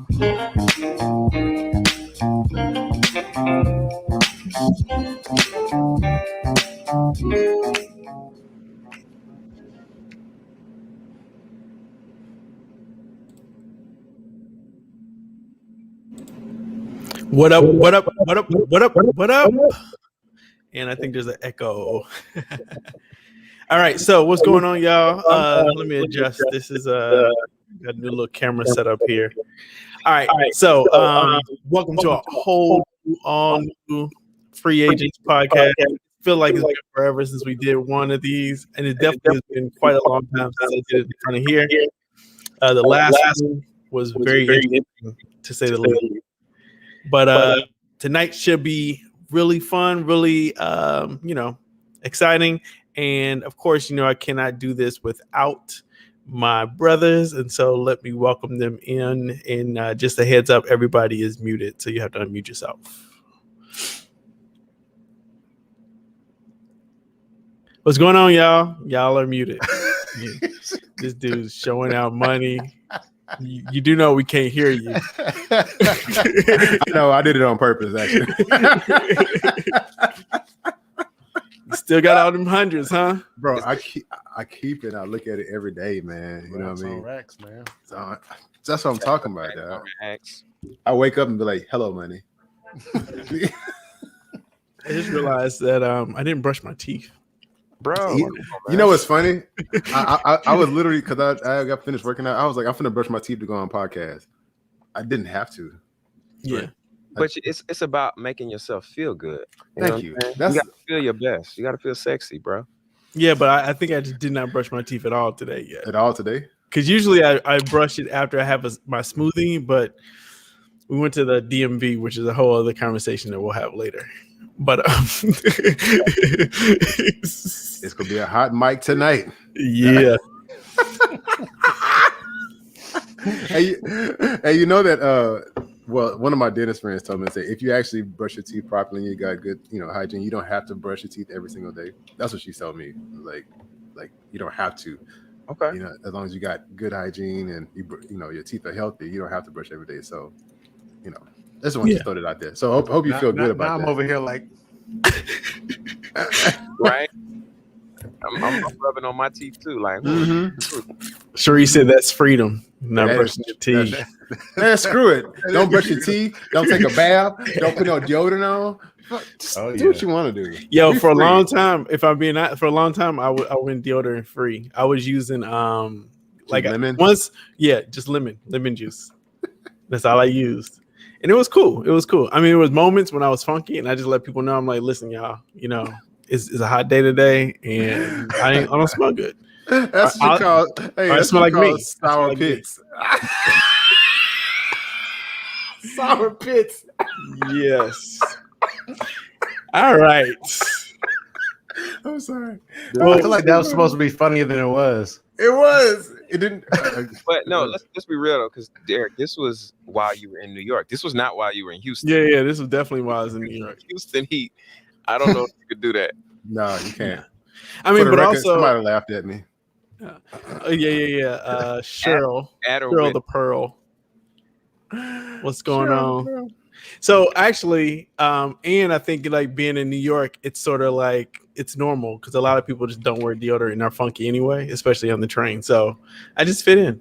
What up? What up? What up? What up? What up? And I think there's an echo. All right, so what's going on, y'all? Let me adjust. This is a new little camera setup here. All right, so welcome to a whole all new Free Agents podcast. I feel like it's been forever since we did one of these, and it definitely has been quite a long time since I did it in front of here. The last one was very interesting, to say the least. But tonight should be really fun, really, exciting. And of course, I cannot do this without my brothers. And so let me welcome them in. And just a heads up, everybody is muted. So you have to unmute yourself. What's going on, y'all? Y'all are muted. This dude's showing out money. You do know we can't hear you. No, I did it on purpose, actually. You still got all them hundreds, huh? Bro, I keep it. I look at it every day, man. You know what I mean? Racks, man. So, that's what I'm talking about, dog. I wake up and be like, hello, money. I just realized that I didn't brush my teeth. Bro, you know what's funny? I was literally, because I got finished working out, I was like, I'm finna brush my teeth to go on podcast. I didn't have to. Yeah. But it's about making yourself feel good. Thank you. You gotta feel your best. You gotta feel sexy, bro. Yeah, but I think I just did not brush my teeth at all today yet. At all today? Because usually I brush it after I have my smoothie, but we went to the DMV, which is a whole other conversation that we'll have later. But it's gonna be a hot mic tonight. Yeah. Hey, you know that well, one of my dentist friends told me to say, if you actually brush your teeth properly and you got good, hygiene, you don't have to brush your teeth every single day. That's what she told me. Like you don't have to. Okay. As long as you got good hygiene and your teeth are healthy, you don't have to brush every day. So, I just want to throw it out there. So hope you feel good about that. I'm over here like, right? I'm rubbing on my teeth too. Like, Sure, you said that's freedom. Not brushing your teeth. Man, screw it. Don't brush your teeth. Don't take a bath. Don't put no deodorant on. Do what you want to do. Yo, for a long time, if I'm being honest, I went deodorant free. I was using lemon. Just lemon juice. That's all I used. And it was cool. I mean, it was moments when I was funky, and I just let people know. I'm like, listen, y'all, it's a hot day today, and I don't smell good. That's what you call. Hey, I smell like me. Sour pits. Sour pits. Yes. All right. I'm sorry. Well, I feel like that was supposed to be funnier than it was. It was. It didn't. But no, let's be real though, because Derek, this was while you were in New York. This was not while you were in Houston. Yeah. This was definitely while I was in New York. Houston heat. I don't know if you could do that. No, you can't. I mean, but also somebody laughed at me. Cheryl the Pearl. What's going on? Pearl. So actually, and I think like being in New York, it's sort of like it's normal because a lot of people just don't wear deodorant and are funky anyway, especially on the train. So I just fit in.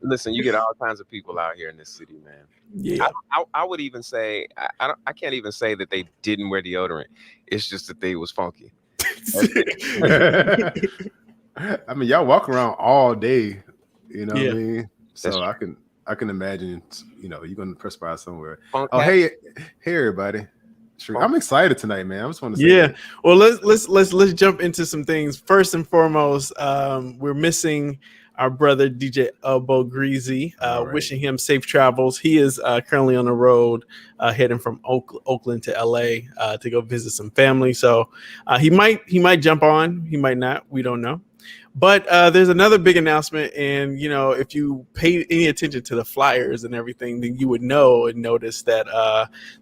Listen, you get all kinds of people out here in this city, man. Yeah, I would even say I can't even say that they didn't wear deodorant. It's just that they was funky. I mean, y'all walk around all day, what I mean? So That's I can imagine, you're going to perspire somewhere. Funk Oh, hey, everybody. I'm excited tonight, man. I just want to say that. Well, let's jump into some things. First and foremost, we're missing our brother DJ Elbow Greasy. Wishing him safe travels. He is currently on the road, heading from Oakland to LA to go visit some family. So he might jump on. He might not. We don't know. But there's another big announcement, and if you pay any attention to the flyers and everything, then you would know and notice that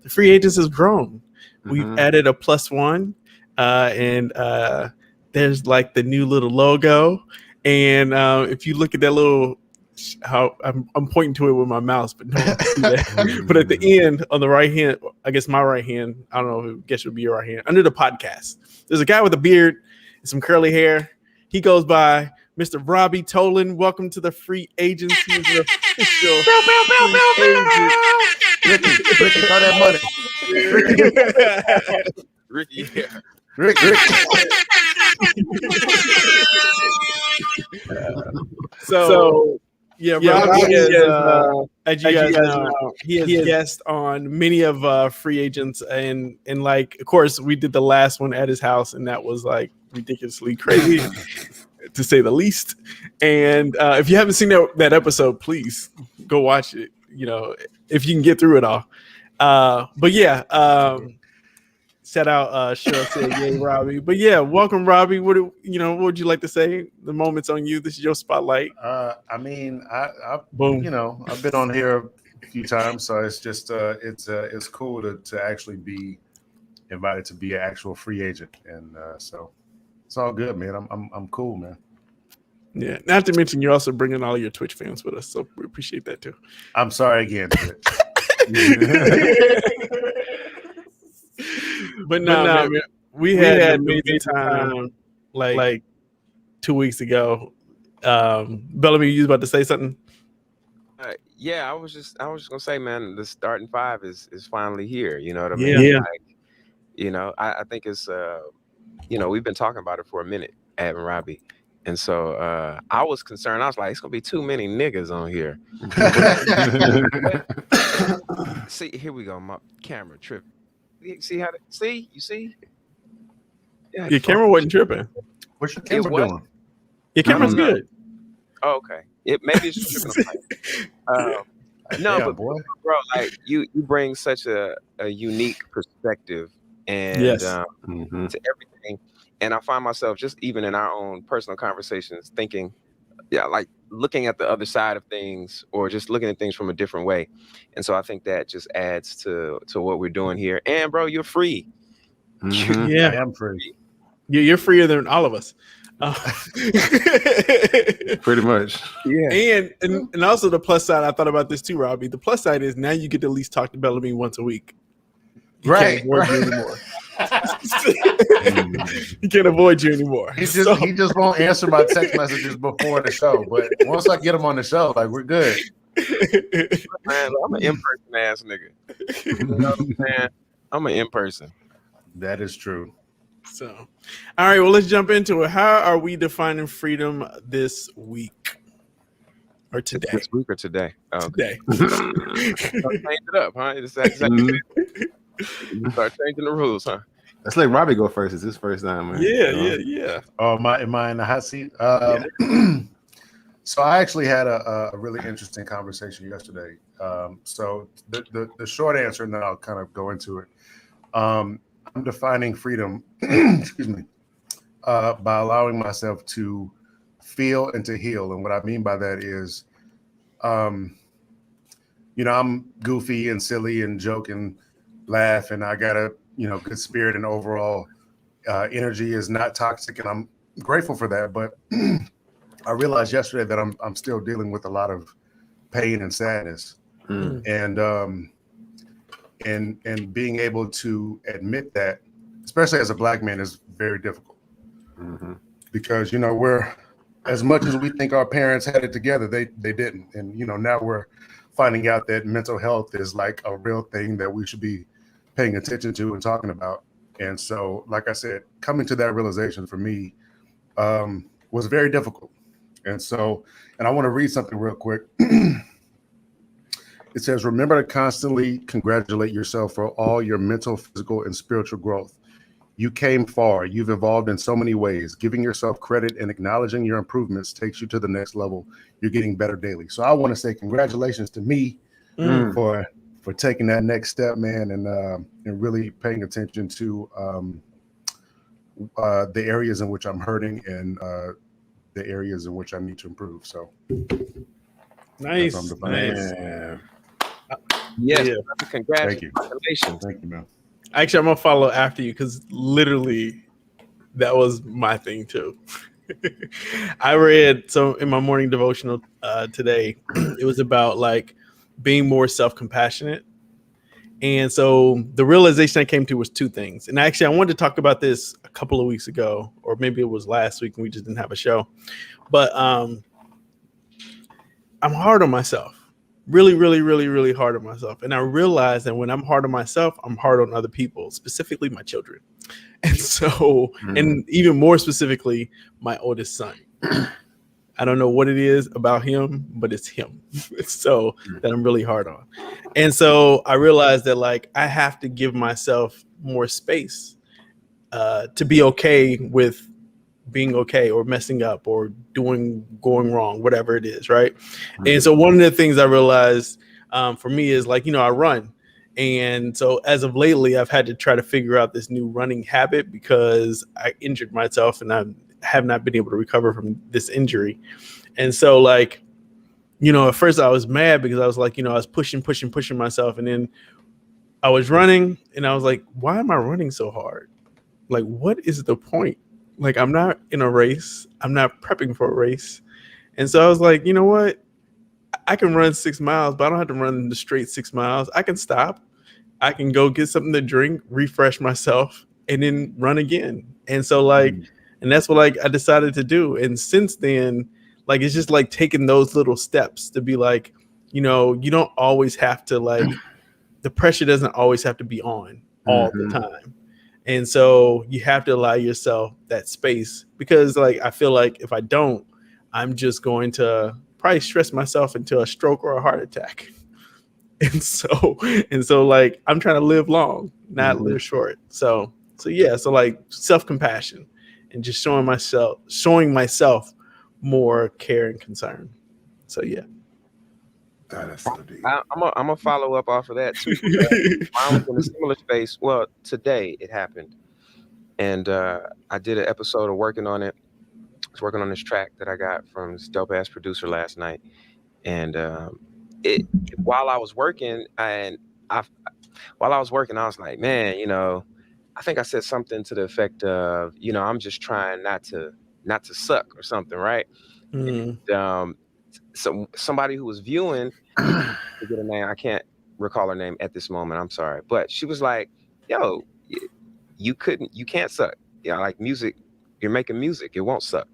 the free agents has grown. We've added a +1, and there's like the new little logo, And if you look at that little, how I'm pointing to it with my mouse, but no one can see that. But at the end on the right hand, I guess my right hand, I don't know, I guess it would be your right hand, under the podcast, there's a guy with a beard and some curly hair. He goes by Mr. Robbie Tolan. Welcome to the Free Agents. He's the official Rickey, throw that money. Ricky, yeah. Ricky. So yeah, Robbie is, as you guys know, he is guest on many of Free Agents, and like, of course, we did the last one at his house, and that was like ridiculously crazy, to say the least. And if you haven't seen that episode, please go watch it. You know, if you can get through it all. But yeah, shout out Cheryl said, "Yay, Robbie!" But yeah, welcome, Robbie. What would you like to say? The moment's on you. This is your spotlight. I mean, I Boom. You know, I've been on here a few times, so it's just it's cool to actually be invited to be an actual free agent, and so it's all good, man. I'm cool, man. Yeah, not to mention you're also bringing all your Twitch fans with us, so we appreciate that too. I'm sorry again. But no, man, we had amazing time like 2 weeks ago. Bel-Ami, you was about to say something? Yeah, I was just gonna say, man, the starting five is finally here. You know what I mean? Yeah. Like, you know, I think it's you know, we've been talking about it for a minute, Ad and Robbie. And so I was concerned. I was like, it's gonna be too many niggas on here. See, here we go. My camera tripping. See how? You see? Yeah, Your camera wasn't tripping. What's your camera doing? Your camera's good. Oh, okay. Maybe it's just tripping. No, but boy, bro, like you bring such a unique perspective and to everything. And I find myself just even in our own personal conversations thinking, like looking at the other side of things or just looking at things from a different way. And so I think that just adds to what we're doing here. And bro, you're free. Mm-hmm. Yeah, I am free. You're freer than all of us. Pretty much. Yeah. And also the plus side, I thought about this too, Robbie. The plus side is now you get to at least talk to Bel-Ami once a week. He can't avoid you anymore. He can't avoid you anymore. He just won't answer my text messages before the show. But once I get him on the show, like we're good. Man, I'm an in-person ass nigga. You know what I'm saying? I'm an in-person. That is true. So, all right, well, let's jump into it. How are we defining freedom this week or today? This week or today? Oh, today. Change it up, huh? You start changing the rules, huh? Let's let Robbie go first. It's his first time, man. Yeah. Oh, am I in the hot seat? So I actually had a really interesting conversation yesterday. So the short answer, and then I'll kind of go into it. I'm defining freedom, excuse me, by allowing myself to feel and to heal. And what I mean by that is, you know, I'm goofy and silly and joke and laugh, and I got a, you know, good spirit and overall energy is not toxic, and I'm grateful for that. But I realized yesterday that I'm still dealing with a lot of pain and sadness, and being able to admit that, especially as a Black man, is very difficult because, you know, we're, as much as we think our parents had it together, they didn't. And, you know, now we're finding out that mental health is like a real thing that we should be paying attention to and talking about. And so, like I said, coming to that realization for me was very difficult. And so, and I want to read something real quick. It says, remember to constantly congratulate yourself for all your mental, physical, and spiritual growth. You came far. You've evolved in so many ways. Giving yourself credit and acknowledging your improvements takes you to the next level. You're getting better daily. So I want to say congratulations to me for taking that next step, man, and really paying attention to the areas in which I'm hurting and the areas in which I need to improve. So nice. Yes. Yeah. Congratulations. Thank you, man. Actually, I'm gonna follow after you because literally that was my thing too. I read in my morning devotional today. It was about like being more self-compassionate. And so the realization I came to was two things. And actually, I wanted to talk about this a couple of weeks ago, or maybe it was last week and we just didn't have a show. But I'm hard on myself. Really, really, really, really hard on myself. And I realized that when I'm hard on myself, I'm hard on other people, specifically my children. And so, and even more specifically, my oldest son. I don't know what it is about him, but it's him. So that I'm really hard on. And so I realized that like I have to give myself more space to be okay with being okay or messing up or going wrong, whatever it is, right? And so one of the things I realized for me is like, I run. And so as of lately, I've had to try to figure out this new running habit because I injured myself and I have not been able to recover from this injury. And so like, at first I was mad because I was like, I was pushing myself. And then I was running and I was like, why am I running so hard? Like, what is the point? Like, I'm not in a race. I'm not prepping for a race. And so I was like, you know what? I can run 6 miles, but I don't have to run the straight 6 miles. I can stop. I can go get something to drink, refresh myself, and then run again. And so like, and that's what like I decided to do. And since then, like, it's just like taking those little steps to be like, you don't always have to like, the pressure doesn't always have to be on all the time. And so you have to allow yourself that space because like, I feel like if I don't, I'm just going to probably stress myself into a stroke or a heart attack. And so like, I'm trying to live long, not live short. So yeah. So like self-compassion and just showing myself more care and concern. So yeah. That's so deep. I'm gonna follow up off of that too. I was in a similar space. Well, today it happened, and I did an episode of working on it. I was working on this track that I got from this dope ass producer last night, and while I was working, I was like, man, I think I said something to the effect of, I'm just trying not to suck or something, right? And, so somebody who was viewing, to get a name, I can't recall her name at this moment. I'm sorry, but she was like, "Yo, you can't suck. Yeah, like music, you're making music, it won't suck."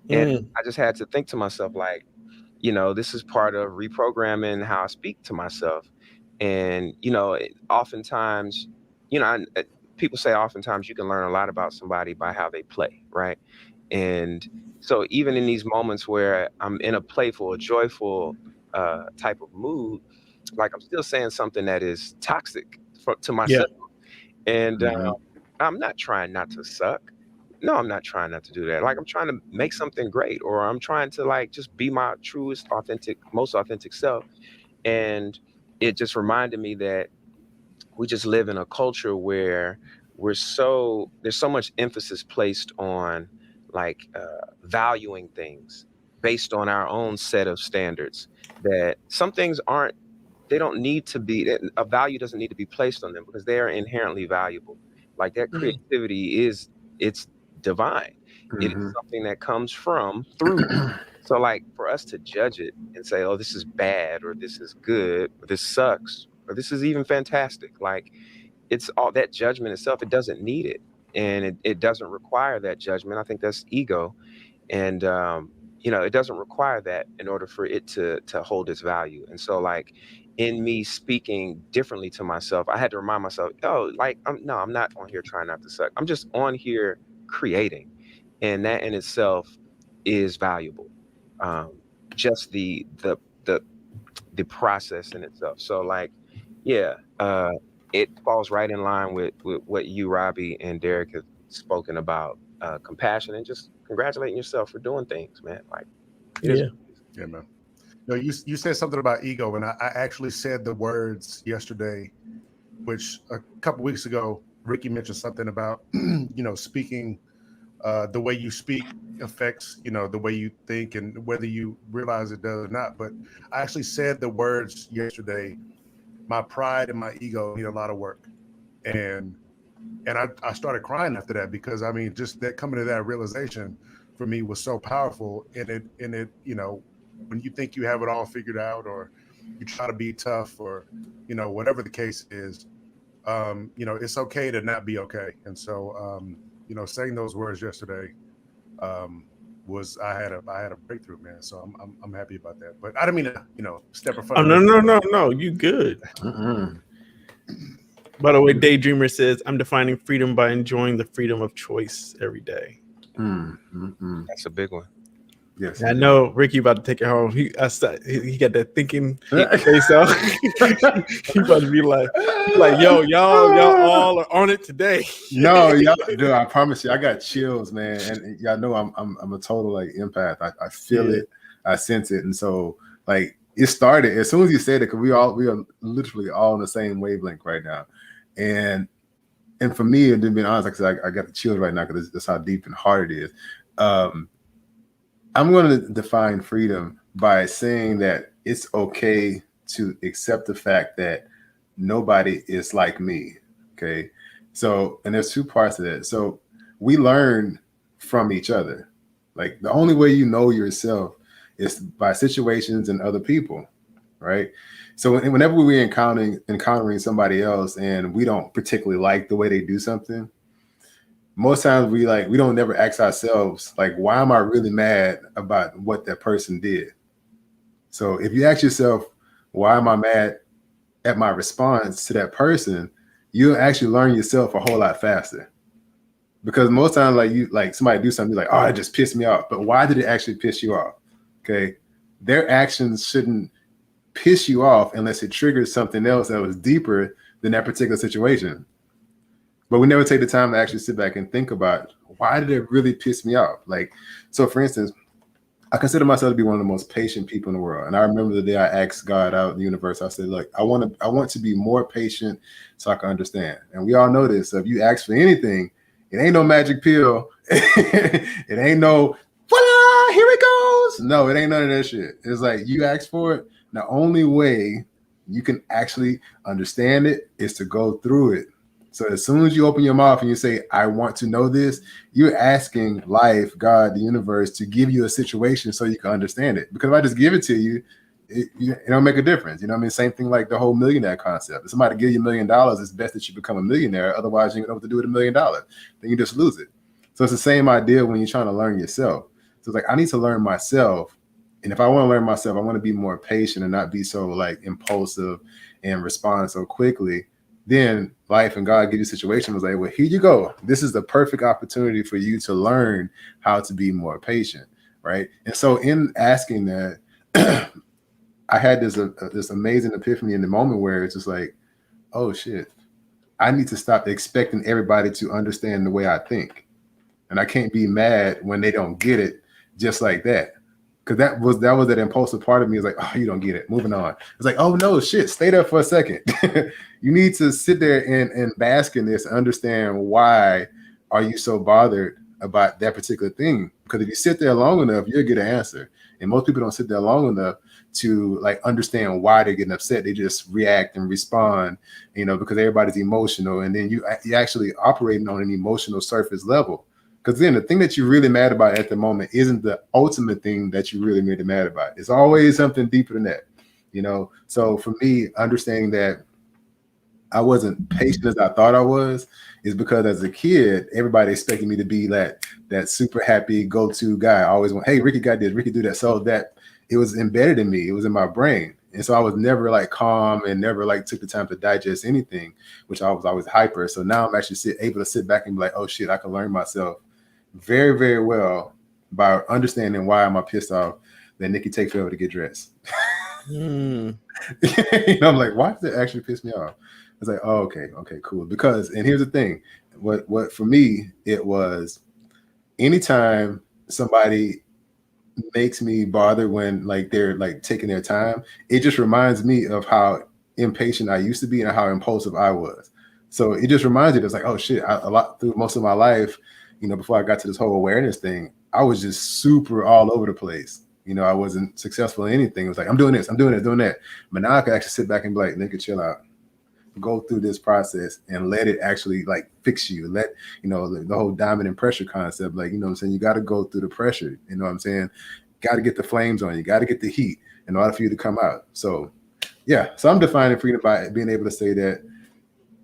And I just had to think to myself, like, this is part of reprogramming how I speak to myself. And oftentimes, people say oftentimes you can learn a lot about somebody by how they play, right? And so even in these moments where I'm in a playful, a joyful type of mood, like I'm still saying something that is toxic to myself. And I'm not trying not to suck. No, I'm not trying not to do that. Like I'm trying to make something great, or I'm trying to like just be my truest, most authentic self. And it just reminded me that we just live in a culture where there's so much emphasis placed on like valuing things based on our own set of standards, that some things they don't need to be, a value doesn't need to be placed on them because they are inherently valuable. Like that creativity it's divine. It is something that comes through. So like for us to judge it and say, oh, this is bad, or this is good, or this sucks, or this is even fantastic. Like it's all that judgment itself. It doesn't need it. And it doesn't require that judgment. I think that's ego. And, it doesn't require that in order for it to hold its value. And so like in me speaking differently to myself, I had to remind myself, oh, like, I'm not on here trying not to suck. I'm just on here creating. And that in itself is valuable. Just the process in itself. So like, yeah, it falls right in line with what you, Robbie, and Derek have spoken about, compassion and just congratulating yourself for doing things, man. Like, yeah, man. No, you said something about ego, and I actually said the words yesterday, which a couple weeks ago, Rickey mentioned something about, speaking, the way you speak affects, the way you think and whether you realize it does or not. But I actually said the words yesterday, my pride and my ego need a lot of work. And I started crying after that because, I mean, just that coming to that realization for me was so powerful. And it, when you think you have it all figured out, or you try to be tough, or, whatever the case is, it's okay to not be okay. And so, saying those words yesterday, I had a breakthrough, man. So I'm happy about that. But I didn't mean to, step in front of No, you good. Mm-mm. By the way, Daydreamer says, I'm defining freedom by enjoying the freedom of choice every day. That's a big one. Yes, I know Ricky about to take it home. He got that thinking face out. He about to be like, yo, y'all all are on it today. No, y'all, dude, I promise you, I got chills, man. And y'all know I'm a total like empath. I feel it, I sense it, and so like it started as soon as you said it, because we are literally all on the same wavelength right now. And for me, and to be honest, like I said, I got the chills right now because that's how deep and hard it is. I'm going to define freedom by saying that it's okay to accept the fact that nobody is like me. Okay. So, and there's two parts of that. So we learn from each other. Like the only way you know yourself is by situations and other people. Right. So whenever we're encountering somebody else and we don't particularly like the way they do something, most times we don't never ask ourselves, like, why am I really mad about what that person did? So if you ask yourself, why am I mad at my response to that person, you'll actually learn yourself a whole lot faster. Because most times, like somebody do something, you're like, oh, it just pissed me off. But why did it actually piss you off? Okay. Their actions shouldn't piss you off unless it triggers something else that was deeper than that particular situation. But we never take the time to actually sit back and think about, why did it really piss me off? Like, so for instance, I consider myself to be one of the most patient people in the world. And I remember the day I asked God out in the universe, I said, look, I want to be more patient so I can understand. And we all know this. So if you ask for anything, it ain't no magic pill. It ain't no, voila, here it goes. No, it ain't none of that shit. It's like you ask for it. The only way you can actually understand it is to go through it. So as soon as you open your mouth and you say, I want to know this, you're asking life, God, the universe, to give you a situation so you can understand it. Because if I just give it to you, it don't make a difference. You know what I mean? Same thing like the whole millionaire concept. If somebody give you $1 million, it's best that you become a millionaire. Otherwise, you don't know what to do with $1 million. Then you just lose it. So it's the same idea when you're trying to learn yourself. So it's like, I need to learn myself. And if I want to learn myself, I want to be more patient and not be so like impulsive and respond so quickly. Then life and God give you a situation was like, well, here you go. This is the perfect opportunity for you to learn how to be more patient, right? And so in asking that, I had this amazing epiphany in the moment where it's just like, oh shit, I need to stop expecting everybody to understand the way I think. And I can't be mad when they don't get it just like that. Because that was that impulsive part of me is like, oh, you don't get it. Moving on. It's like, oh no, shit, stay there for a second. You need to sit there and bask in this and understand why are you so bothered about that particular thing. Because if you sit there long enough, you'll get an answer. And most people don't sit there long enough to like understand why they're getting upset. They just react and respond, because everybody's emotional. And then you're actually operating on an emotional surface level. Because then the thing that you're really mad about at the moment isn't the ultimate thing that you really mad about. It's always something deeper than that, So for me, understanding that I wasn't patient as I thought I was is because as a kid, everybody expected me to be that super happy go-to guy. I always went, hey, Ricky got this, Ricky do that. So that it was embedded in me. It was in my brain. And so I was never like calm and never like took the time to digest anything, which I was always hyper. So now I'm actually able to sit back and be like, oh shit, I can learn myself very, very well by understanding why am I pissed off that Nikki take forever to get dressed. I'm like, why does it actually piss me off? It's like, oh, okay, cool. Because, and here's the thing, what for me, it was anytime somebody makes me bother when like they're like taking their time, it just reminds me of how impatient I used to be and how impulsive I was. So it just reminds you, it's like, oh shit, through most of my life, before I got to this whole awareness thing, I was just super all over the place. I wasn't successful in anything. It was like, I'm doing this, doing that. But now I can actually sit back and be like, nigga, chill out. go through this process and let it actually like fix you. Let, you know, the whole diamond and pressure concept, like, you know what I'm saying? You got to go through the pressure, you know what I'm saying? Got to get the flames on you, got to get the heat in order for you to come out. So yeah, so I'm defining freedom by being able to say that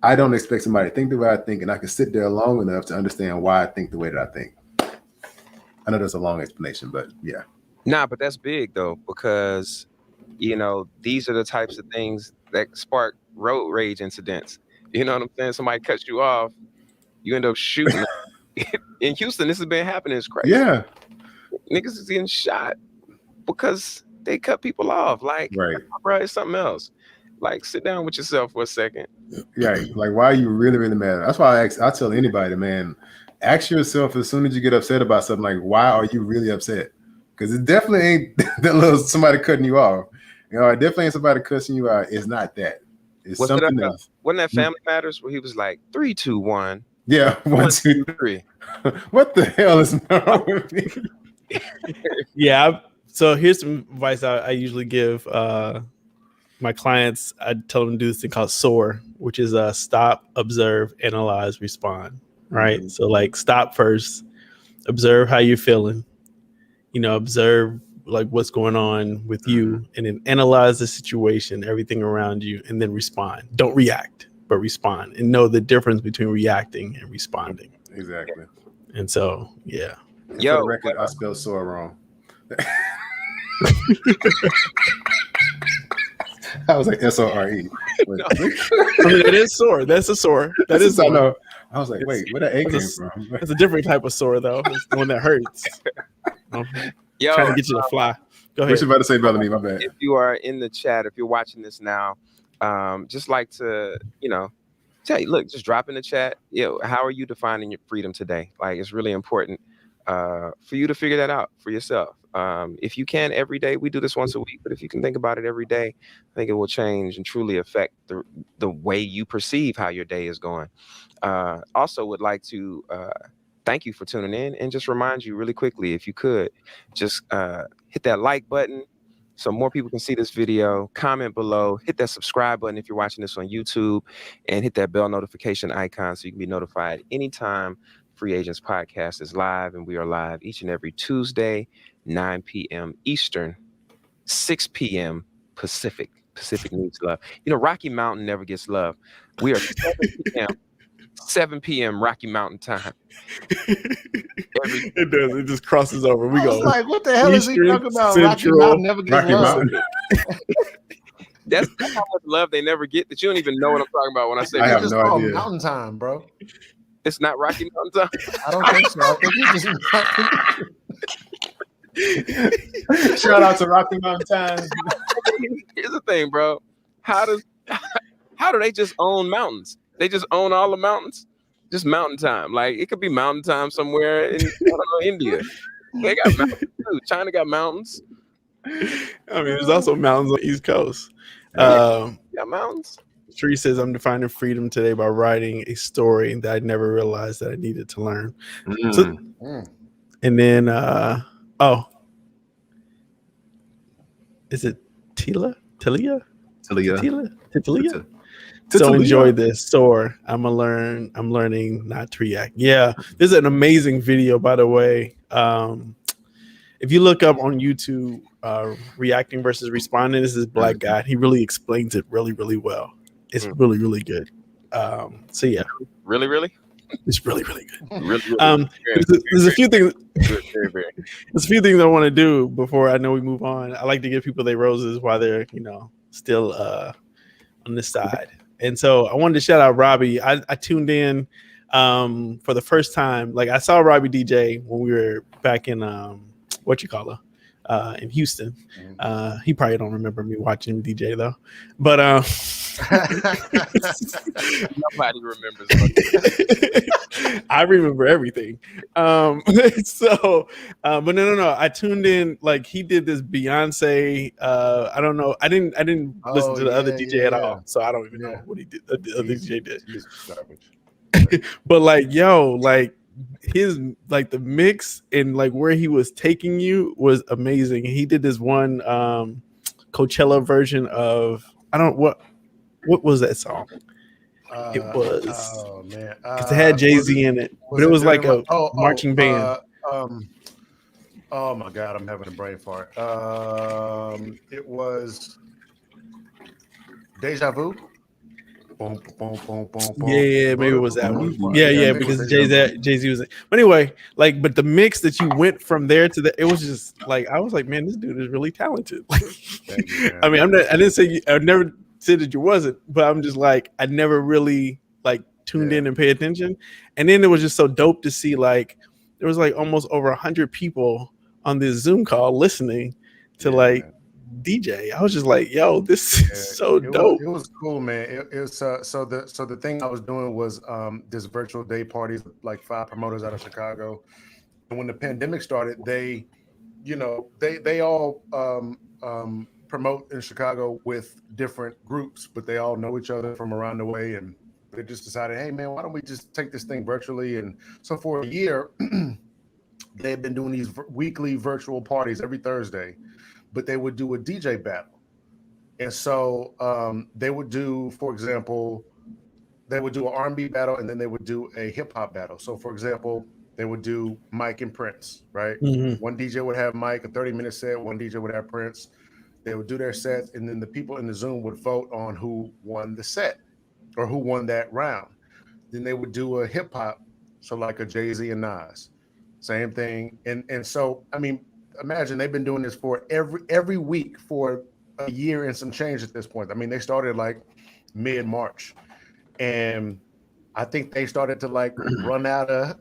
I don't expect somebody to think the way I think, and I can sit there long enough to understand why I think the way that I think. I know that's a long explanation, but yeah. Nah, but that's big though, because, you know, these are the types of things that spark road rage incidents. You know what I'm saying? Somebody cuts you off, you end up shooting. In Houston, this has been happening. It's crazy. Yeah. Niggas is getting shot because they cut people off. Like, right, bro, it's something else. Like, sit down with yourself for a second. Yeah, like, why are you really, really mad? That's why I tell anybody, man, ask yourself as soon as you get upset about something, like, why are you really upset? Because it definitely ain't that little somebody cutting you off. You know, it definitely ain't somebody cussing you out. It's not that. It's something else. Wasn't that Family Matters where he was like 3, 2, 1? Yeah, 1, 2, 3. What the hell is wrong with me? Yeah. So here's some advice I usually give my clients. I tell them to do this thing called SOAR, which is stop, observe, analyze, respond. Right. Mm-hmm. So like stop first, observe how you're feeling, you know, observe like what's going on with you, and then analyze the situation, everything around you, and then respond. Don't react, but respond, and know the difference between reacting and responding. Exactly. And so, yeah. Yo, for the record, I spelled SOAR wrong. I was like SORE. No. I mean, it is SOAR. That's a SOAR. That is. I know. I was like, wait, where that A came from? It's a different type of SOAR, though. It's the one that hurts. Yo, trying to get you to fly. Go ahead. What you about to say, Bel-Ami? My bad. If you are in the chat, if you're watching this now, just like to, you know, tell you, look, just drop in the chat. Yo, how are you defining your freedom today? Like, it's really important for you to figure that out for yourself. If you can every day, we do this once a week, but if you can think about it every day, I think it will change and truly affect the way you perceive how your day is going. Also would like to thank you for tuning in, and just remind you really quickly, if you could, just hit that like button so more people can see this video, comment below, hit that subscribe button if you're watching this on YouTube, and hit that bell notification icon so you can be notified anytime Free Agents Podcast is live. And we are live each and every Tuesday, 9 p.m. Eastern, 6 p.m. Pacific. Pacific needs love. You know, Rocky Mountain never gets love. We are 7 p.m. Rocky Mountain time. It does. It just crosses over. We go. Like, what the hell Eastern, is he talking about? Central, Rocky Mountain never gets love. That's how much love they never get that you don't even know what I'm talking about when I say I have just no called idea. Mountain time, bro. It's not Rocky Mountain time. I don't think so. I think you just Shout out to Rocky Mountain Time. Here's the thing, bro. How do they just own mountains? They just own all the mountains? Just mountain time. Like, it could be mountain time somewhere in, I don't know, India. They got mountains too. China got mountains. I mean, there's also mountains on the East Coast. Yeah, mountains. Tree says, I'm defining freedom today by writing a story that I never realized that I needed to learn. So, and then, is it Tilia? So enjoy this. So I'm learning not to react. Yeah, this is an amazing video, by the way. If you look up on YouTube, reacting versus responding, this is Black guy. He really explains it really, really well. It's really, really good. So yeah, really, it's really, really good. Really, there's a few things. very. There's a few things I want to do before I know we move on. I like to give people their roses while they're, still on this side. And so I wanted to shout out Robbie. I tuned in for the first time. Like, I saw Robbie DJ when we were back in in Houston. He probably don't remember me watching him DJ though. But nobody remembers. I remember everything. But no. I tuned in, like, he did this Beyonce. I don't know. I didn't listen to the other DJ at all. So I don't even know what he did. The other DJ did. But his the mix and where he was taking you was amazing. He did this one Coachella version of, what was that song? It was Oh man, because it had Jay-Z in it, but it was like a marching band. Oh my God, I'm having a brain fart. It was Deja Vu. Boom, boom, boom, boom, boom. Yeah, maybe it was that one. Yeah, Yeah, maybe it was because Deja Vu. Jay-Z was it. But anyway, like, but the mix that you went from there to the, it was just like, I was like, man, this dude is really talented. Like, Thank you, man. I mean, I didn't say I never said that you wasn't, but I'm just like, I never really like tuned in and paid attention. And then it was just so dope to see like there was like almost over 100 people on this Zoom call listening to like DJ. I was just like, yo, this is so dope. It was cool, man. It was so the thing I was doing was this virtual day parties, like 5 promoters out of Chicago. And when the pandemic started, they all promote in Chicago with different groups, but they all know each other from around the way, and they just decided, hey man, why don't we just take this thing virtually? And so for a year, they've been doing these weekly virtual parties every Thursday, but they would do a DJ battle. And so they would do, for example, they would do an R&B battle, and then they would do a hip hop battle. So for example, they would do Mike and Prince, right? Mm-hmm. One DJ would have Mike, a 30-minute set. One DJ would have Prince. They would do their sets, and then the people in the Zoom would vote on who won the set or who won that round. Then they would do a hip hop, so like a Jay-Z and Nas, same thing. And so, I mean, imagine they've been doing this for every week for a year and some change at this point. I mean, they started like mid-March, and I think they started to like run out of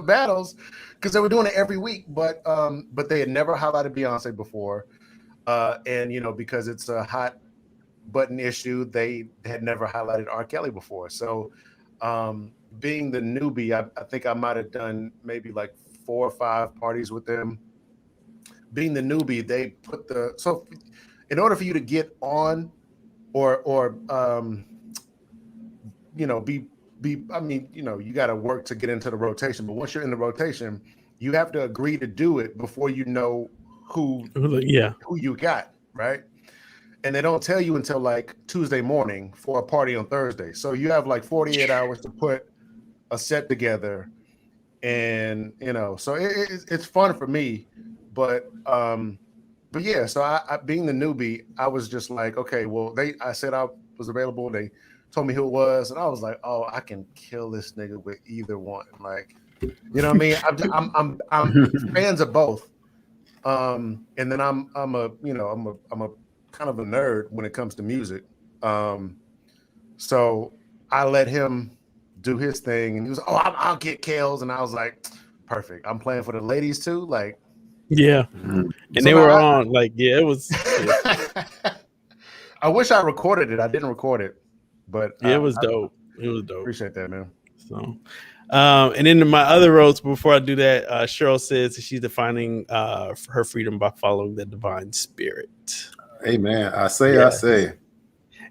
battles because they were doing it every week. But they had never highlighted Beyonce before, and because it's a hot button issue, they had never highlighted R. Kelly before. So, being the newbie, I think I might have done maybe like 4 or 5 parties with them. Being the newbie, they put so in order for you to get on or you got to work to get into the rotation. But once you're in the rotation, you have to agree to do it before you know who you got, right? And they don't tell you until like Tuesday morning for a party on Thursday. So you have like 48 hours to put a set together, and so it's fun for me. But yeah, so I being the newbie, I was just like, okay, well, I said I was available. They told me who it was, and I was like, oh, I can kill this nigga with either one. Like, you know what I mean? I'm fans of both. And then I'm a kind of a nerd when it comes to music. So I let him do his thing, and he was, I'll get kills, and I was like, perfect. I'm playing for the ladies too, like. Yeah, and so they were on like, it was. I wish I recorded it. I didn't record it, but it was dope. It was dope. Appreciate that, man. So, and then my other roles before I do that, Cheryl says she's defining her freedom by following the divine spirit. Amen. I say.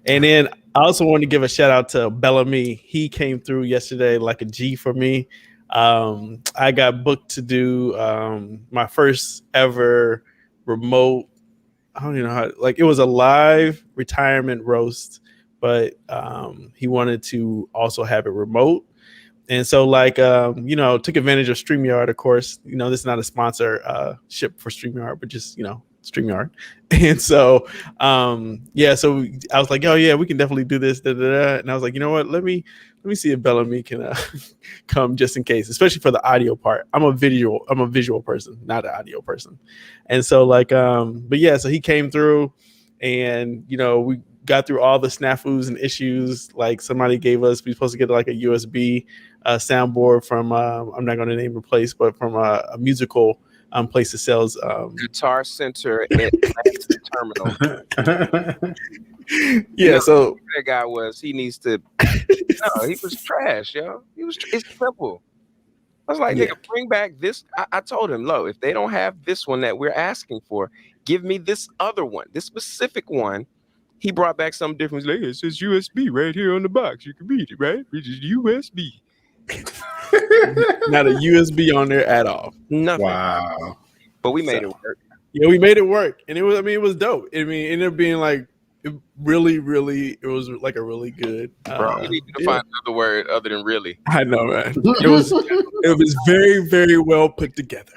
And then I also want to give a shout out to Bel-Ami. He came through yesterday like a G for me. I got booked to do my first ever remote. I don't even know how, like, it was a live retirement roast, but he wanted to also have it remote. And so like, took advantage of StreamYard, of course. This is not a sponsor ship for StreamYard, but just, StreamYard. And so, so I was like, oh yeah, we can definitely do this. And I was like, you know what? Let me see if Bel-Ami can come just in case, especially for the audio part. I'm a visual person, not an audio person. And so like, so he came through, and, we got through all the snafus and issues. Like, somebody we were supposed to get like a USB soundboard from, I'm not going to name the place, but from a musical place that sells Guitar Center at Terminal. So that guy he needs to. No, he was trash, yo. It's simple. I was like, nigga, bring back this. I told him, look, if they don't have this one that we're asking for, give me this other one, this specific one. He brought back something different. He's like, it says USB right here on the box. You can read it, right? Which is USB. Not a USB on there at all. Nothing. Wow. But we made it work. Yeah, we made it work, and it was. I mean, it was dope. I mean, it ended up being like it was like a really good. Bro, you need to find another word other than really. I know, man. It was very, very well put together.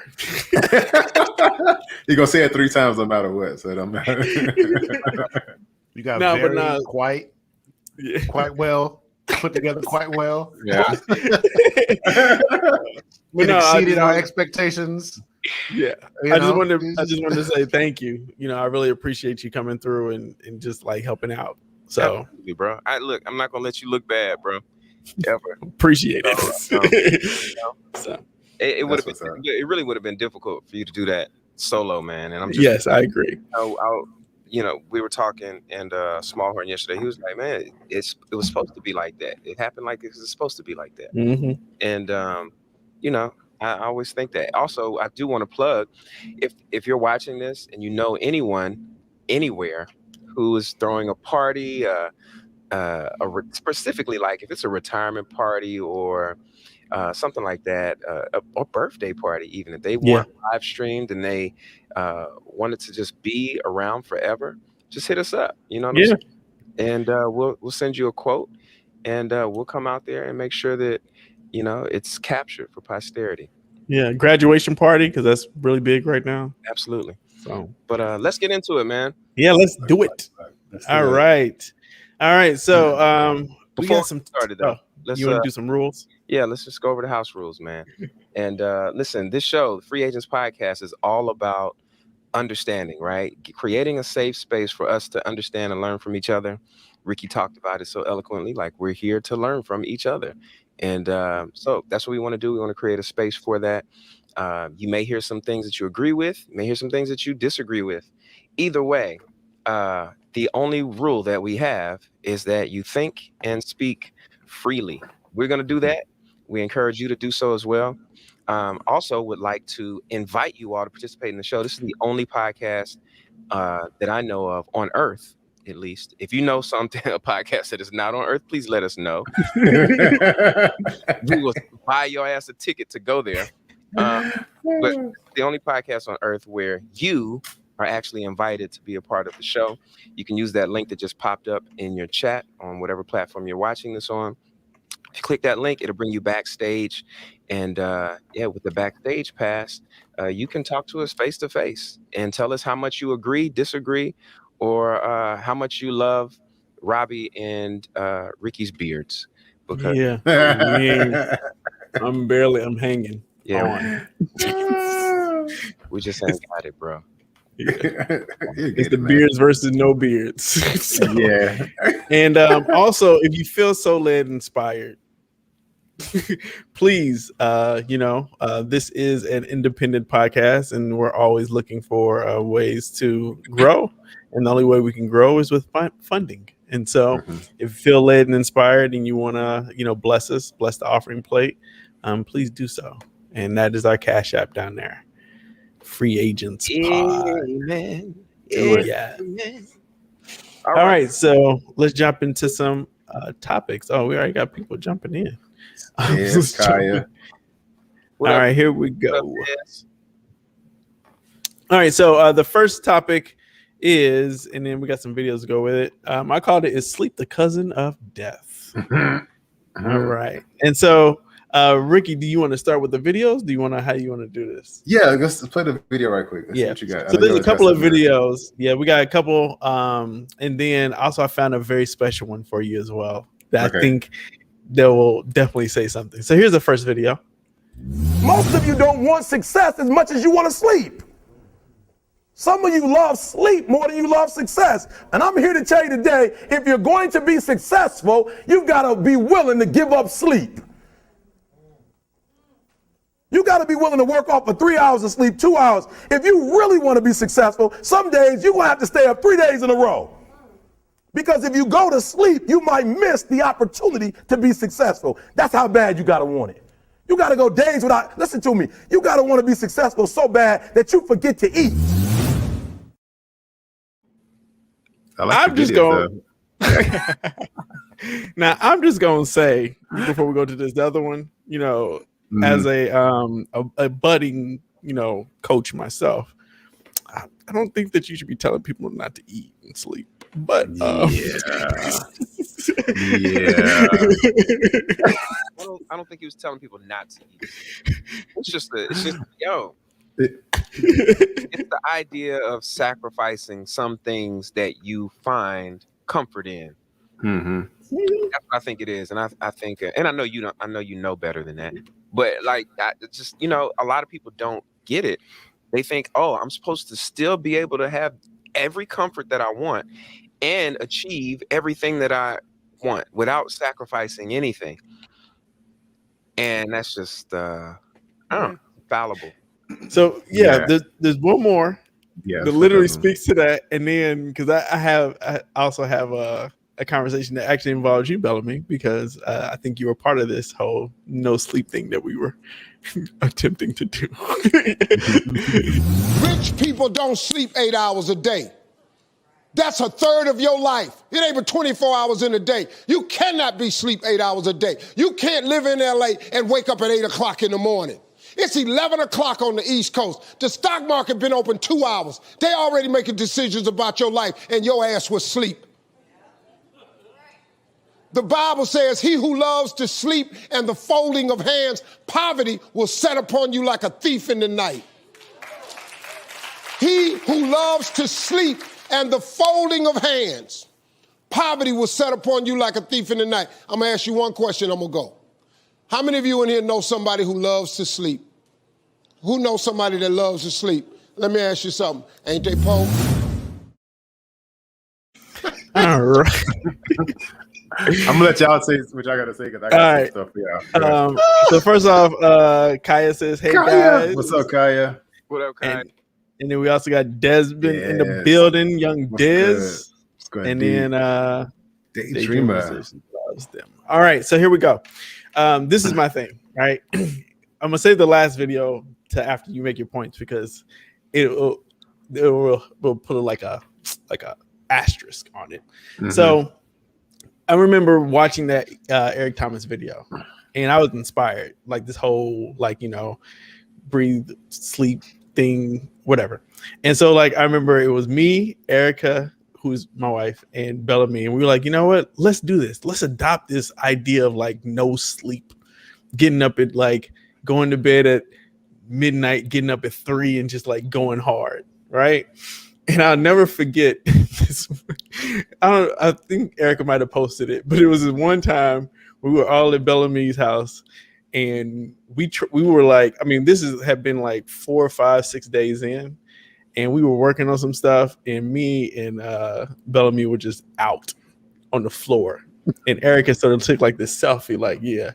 You're gonna say it 3 times no matter what, so it don't matter. You got quite well put together, quite well. Yeah. It exceeded our expectations. Yeah. I just wanted to say thank you. I really appreciate you coming through and just like helping out. So, absolutely, bro. I'm not gonna let you look bad, bro. Ever. Appreciate it. It would have been. It really would have been difficult for you to do that solo, man. And I'm just. Yes, I agree. We were talking and Smallhorn yesterday. He was like, "Man, it was supposed to be like that. It happened like this. It's supposed to be like that." Mm-hmm. And I always think that. Also, I do want to plug, if you're watching this and you know anyone anywhere who is throwing a party, specifically like if it's a retirement party or something like that, a birthday party, even if they want live streamed and they wanted to just be around forever, just hit us up. You know what I'm saying? And we'll send you a quote, and we'll come out there and make sure that it's captured for posterity. Yeah, graduation party, because that's really big right now. Absolutely. So, but let's get into it, man. Yeah, let's do it. All right. So before we got started though, you want to do some rules? Yeah, let's just go over the house rules, man. And listen, this show, the Free Agents Podcast, is all about understanding, right? Creating a safe space for us to understand and learn from each other. Rickey talked about it so eloquently, like we're here to learn from each other. And so that's what we want to do. We want to create a space for that. You may hear some things that you agree with. You may hear some things that you disagree with. Either way, the only rule that we have is that you think and speak freely. We're going to do that. We encourage you to do so as well. Also would like to invite you all to participate in the show. This is the only podcast that I know of on Earth, at least. If you know a podcast that is not on Earth, please let us know. We will buy your ass a ticket to go there. But the only podcast on Earth where you are actually invited to be a part of the show. You can use that link that just popped up in your chat on whatever platform you're watching this on. If you click that link, it'll bring you backstage. And with the backstage pass, you can talk to us face to face and tell us how much you agree, disagree, or how much you love Robbie and Rickey's beards. Because I'm hanging. Yeah. We just ain't got it, bro. Yeah. It's the beards versus no beards. So, yeah. And also, if you feel so led inspired, please, this is an independent podcast, and we're always looking for ways to grow. And the only way we can grow is with funding. And so if you feel led and inspired and you want to, bless the offering plate, please do so. And that is our Cash App down there. FreeAgentsPod. Amen. Yeah. All right. So let's jump into some topics. Oh, we already got people jumping in. Yes, Kaya. All right, here we go. All right. So the first topic is, and then we got some videos to go with it. I called it "Is Sleep the Cousin of Death?" All right. And so, Rickey, do you want to start with the videos? Do you want to, how you want to do this? Yeah, let's play the video right quick. Let's see what you got. So there's a couple of videos. Yeah, we got a couple. And then also I found a very special one for you as well that I think that will definitely say something. So here's the first video. Most of you don't want success as much as you want to sleep. Some of you love sleep more than you love success. And I'm here to tell you today, if you're going to be successful, you've got to be willing to give up sleep. You got to be willing to work off for 3 hours of sleep, 2 hours. If you really want to be successful, some days you're going to have to stay up 3 days in a row. Because if you go to sleep, you might miss the opportunity to be successful. That's how bad you got to want it. You got to go days without, listen to me, you got to want to be successful so bad that you forget to eat. I'm just going. Now, I'm just going to say, before we go to this, the other one, as a budding, coach myself, I don't think that you should be telling people not to eat and sleep. But Yeah. I don't think he was telling people not to eat. It's just it's the idea of sacrificing some things that you find comfort in. Mm-hmm. That's what I think it is, and I think, and I know you don't. I know you know better than that. But like, just a lot of people don't get it. They think, oh, I'm supposed to still be able to have every comfort that I want and achieve everything that I want without sacrificing anything. And that's just fallible. So there's one more that literally speaks to that, and then because I also have a conversation that actually involves you, Bel-Ami, because I think you were part of this whole no sleep thing that we were attempting to do. Rich people don't sleep 8 hours a day. That's a third of your life. It ain't but 24 hours in a day. You cannot be sleep 8 hours a day. You can't live in LA and wake up at 8 o'clock in the morning. It's 11 o'clock on the East Coast. The stock market been open 2 hours. They already making decisions about your life and your ass was asleep. The Bible says, he who loves to sleep and the folding of hands, poverty will set upon you like a thief in the night. He who loves to sleep and the folding of hands, poverty will set upon you like a thief in the night. I'm gonna ask you one question, I'm gonna go. How many of you in here know somebody who loves to sleep? Who knows somebody that loves to sleep? Let me ask you something. Ain't they Poe? All right. I'm gonna let y'all say what y'all gotta say because I got some stuff. So first off, Kaya says, "Hey Kaya. guys, What's up, Kaya? What up, Kaya?" And then we also got Desmond in the building, young Diz, and then Daydreamer. All right, so here we go. This is my thing, right? I'm gonna save the last video to after you make your points because we'll put like a asterisk on it. Mm-hmm. So I remember watching that Eric Thomas video, and I was inspired. Like this whole breathe, sleep thing, whatever. And so I remember it was me, Erica, who's my wife, and Bel-Ami, and we were like, you know what? Let's do this. Let's adopt this idea of no sleep, getting up at going to bed at midnight, getting up at 3, and just going hard, right? And I'll never forget this. I think Erica might have posted it, but it was this one time we were all at Bel-Ami's house, and we were this had been 4, 5, 6 days in, and we were working on some stuff, and me and Bel-Ami were just out on the floor, and Erica sort of took this selfie, yeah,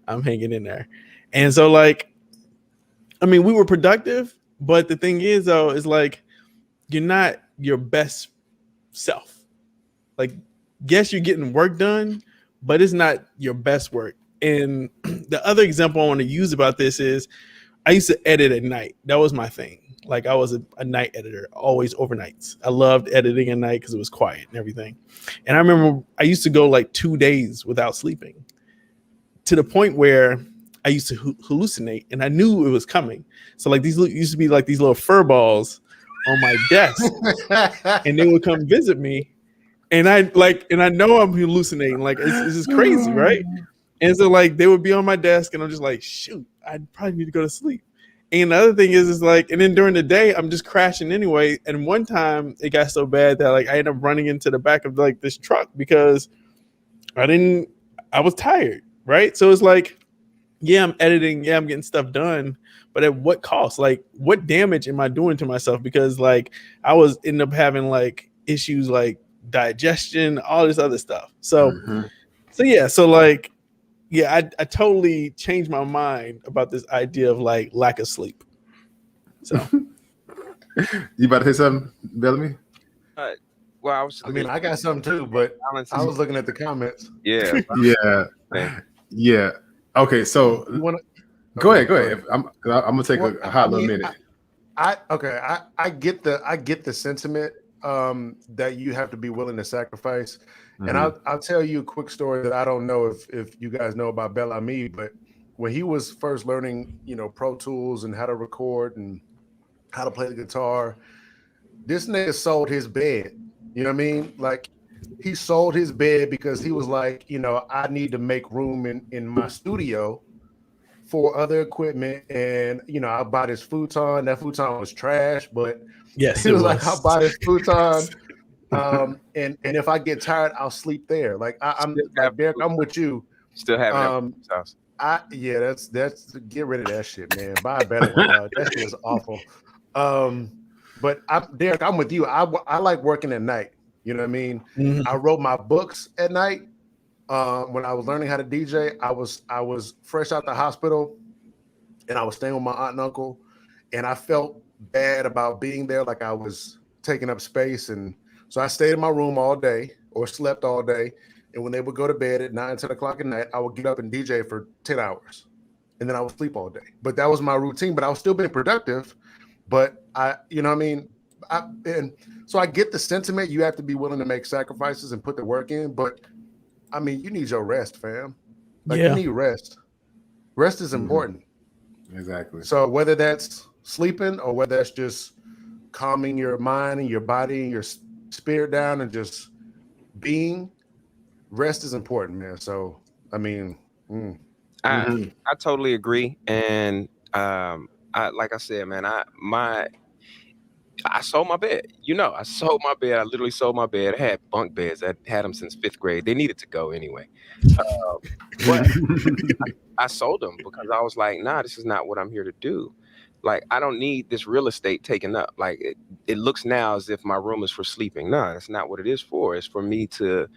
I'm hanging in there, and so we were productive, but the thing is though is you're not your best self. Yes, you're getting work done, but it's not your best work. And the other example I want to use about this is I used to edit at night. That was my thing. I was a night editor, always overnights. I loved editing at night because it was quiet and everything. And I remember I used to go 2 days without sleeping to the point where I used to hallucinate, and I knew it was coming. So these used to be these little fur balls on my desk, and they would come visit me, and I know I'm hallucinating. It's just crazy, right? And so they would be on my desk, and I'm just shoot, I probably need to go to sleep. And the other thing is and then during the day I'm just crashing anyway. And one time it got so bad that I ended up running into the back of this truck because I was tired, right? So it's yeah, I'm editing, yeah, I'm getting stuff done, but at what cost? What damage am I doing to myself? Because I was end up having issues digestion, all this other stuff. So I totally changed my mind about this idea of lack of sleep. So you about to say something, Bel-Ami? Well, I got something too, but I was looking at the comments. Yeah. Yeah. Okay, so go ahead. I'm gonna take a hot little minute. I get the sentiment that you have to be willing to sacrifice. Mm-hmm. And I'll tell you a quick story that I don't know if you guys know about Bel-Ami, but when he was first learning, Pro Tools and how to record and how to play the guitar, This nigga sold his bed. You know what I mean? Like, he sold his bed because he was like, you know, I need to make room in my studio for other equipment. And, you know, I bought his futon. That futon was trash, but Yes, he was like, I'll buy this futon. And if I get tired, I'll sleep there. Like, I'm like, Derek, I'm with you. Still having that house. That's get rid of that shit, man. Buy a better one, dog. That shit is awful. But Derek, I'm with you. I like working at night. You know what I mean? Mm-hmm. I wrote my books at night. When I was learning how to DJ, I was fresh out the hospital, and I was staying with my aunt and uncle, and I felt bad about being there, like I was taking up space, and so I stayed in my room all day or slept all day. And when they would go to bed at 9, 10 o'clock at night, I would get up and DJ for 10 hours, and then I would sleep all day. But that was my routine. But I was still being productive. But you know what I mean? And so I get the sentiment. You have to be willing to make sacrifices and put the work in. But I mean, you need your rest, fam. Like, you need rest. Rest is important. Exactly. So whether that's sleeping or whether that's just calming your mind and your body and your spirit down and just being, rest is important, man. So, I mean, I totally agree. And like I said, man, I sold my bed. You know, I sold my bed. I literally sold my bed. I had bunk beds. I had them since 5th grade. They needed to go anyway. But I sold them because I was like, nah, this is not what I'm here to do. Like, I don't need this real estate taken up. Like, it looks now as if my room is for sleeping. No, that's not what it is for. It's for me to,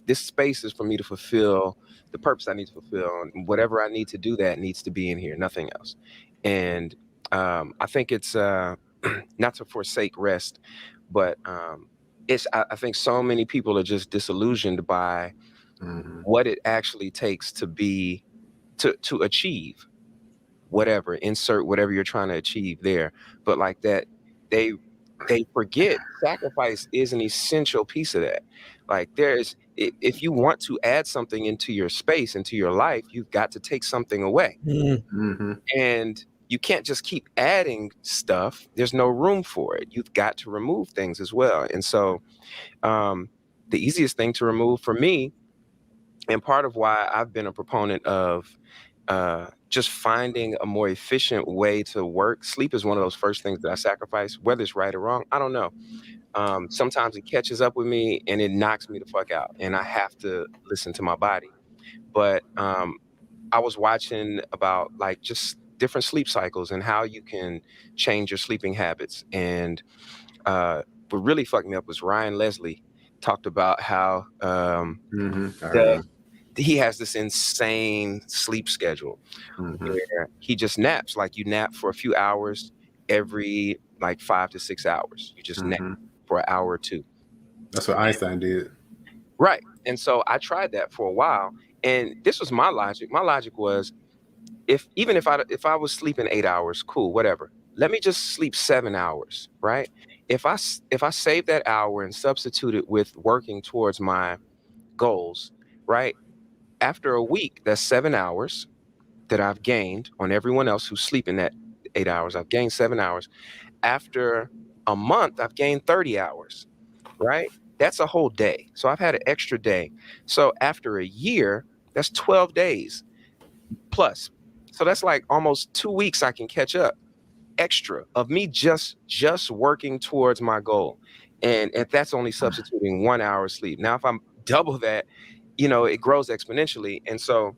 this space is for me to fulfill the purpose I need to fulfill. And whatever I need to do, that needs to be in here, nothing else. And I think it's not to forsake rest, but I think so many people are just disillusioned by what it actually takes to achieve whatever, insert whatever you're trying to achieve there. But like that, they forget sacrifice is an essential piece of that. Like, if you want to add something into your space, into your life, you've got to take something away. And you can't just keep adding stuff. There's no room for it. You've got to remove things as well. And so the easiest thing to remove for me, and part of why I've been a proponent of just finding a more efficient way to work, sleep is one of those first things that I sacrifice. Whether it's right or wrong, I don't know. Sometimes it catches up with me and it knocks me the fuck out, and I have to listen to my body. But I was watching about like just different sleep cycles and how you can change your sleeping habits. And what really fucked me up was Ryan Leslie talked about how he has this insane sleep schedule where he just naps. Like, you nap for a few hours every like 5 to 6 hours. You just nap for an hour or two. That's what Einstein did. Right. And so I tried that for a while. And this was my logic. My logic was, if I was sleeping 8 hours, cool, whatever. Let me just sleep 7 hours, right? If I save that hour and substitute it with working towards my goals, right? After a week, that's 7 hours that I've gained on everyone else who's sleeping that 8 hours. I've gained 7 hours. After a month, I've gained 30 hours, right? That's a whole day. So I've had an extra day. So after a year, that's 12 days plus. So that's like almost 2 weeks I can catch up extra of me just working towards my goal. And if that's only substituting 1 hour of sleep. Now, if I'm double that, you know, it grows exponentially. And so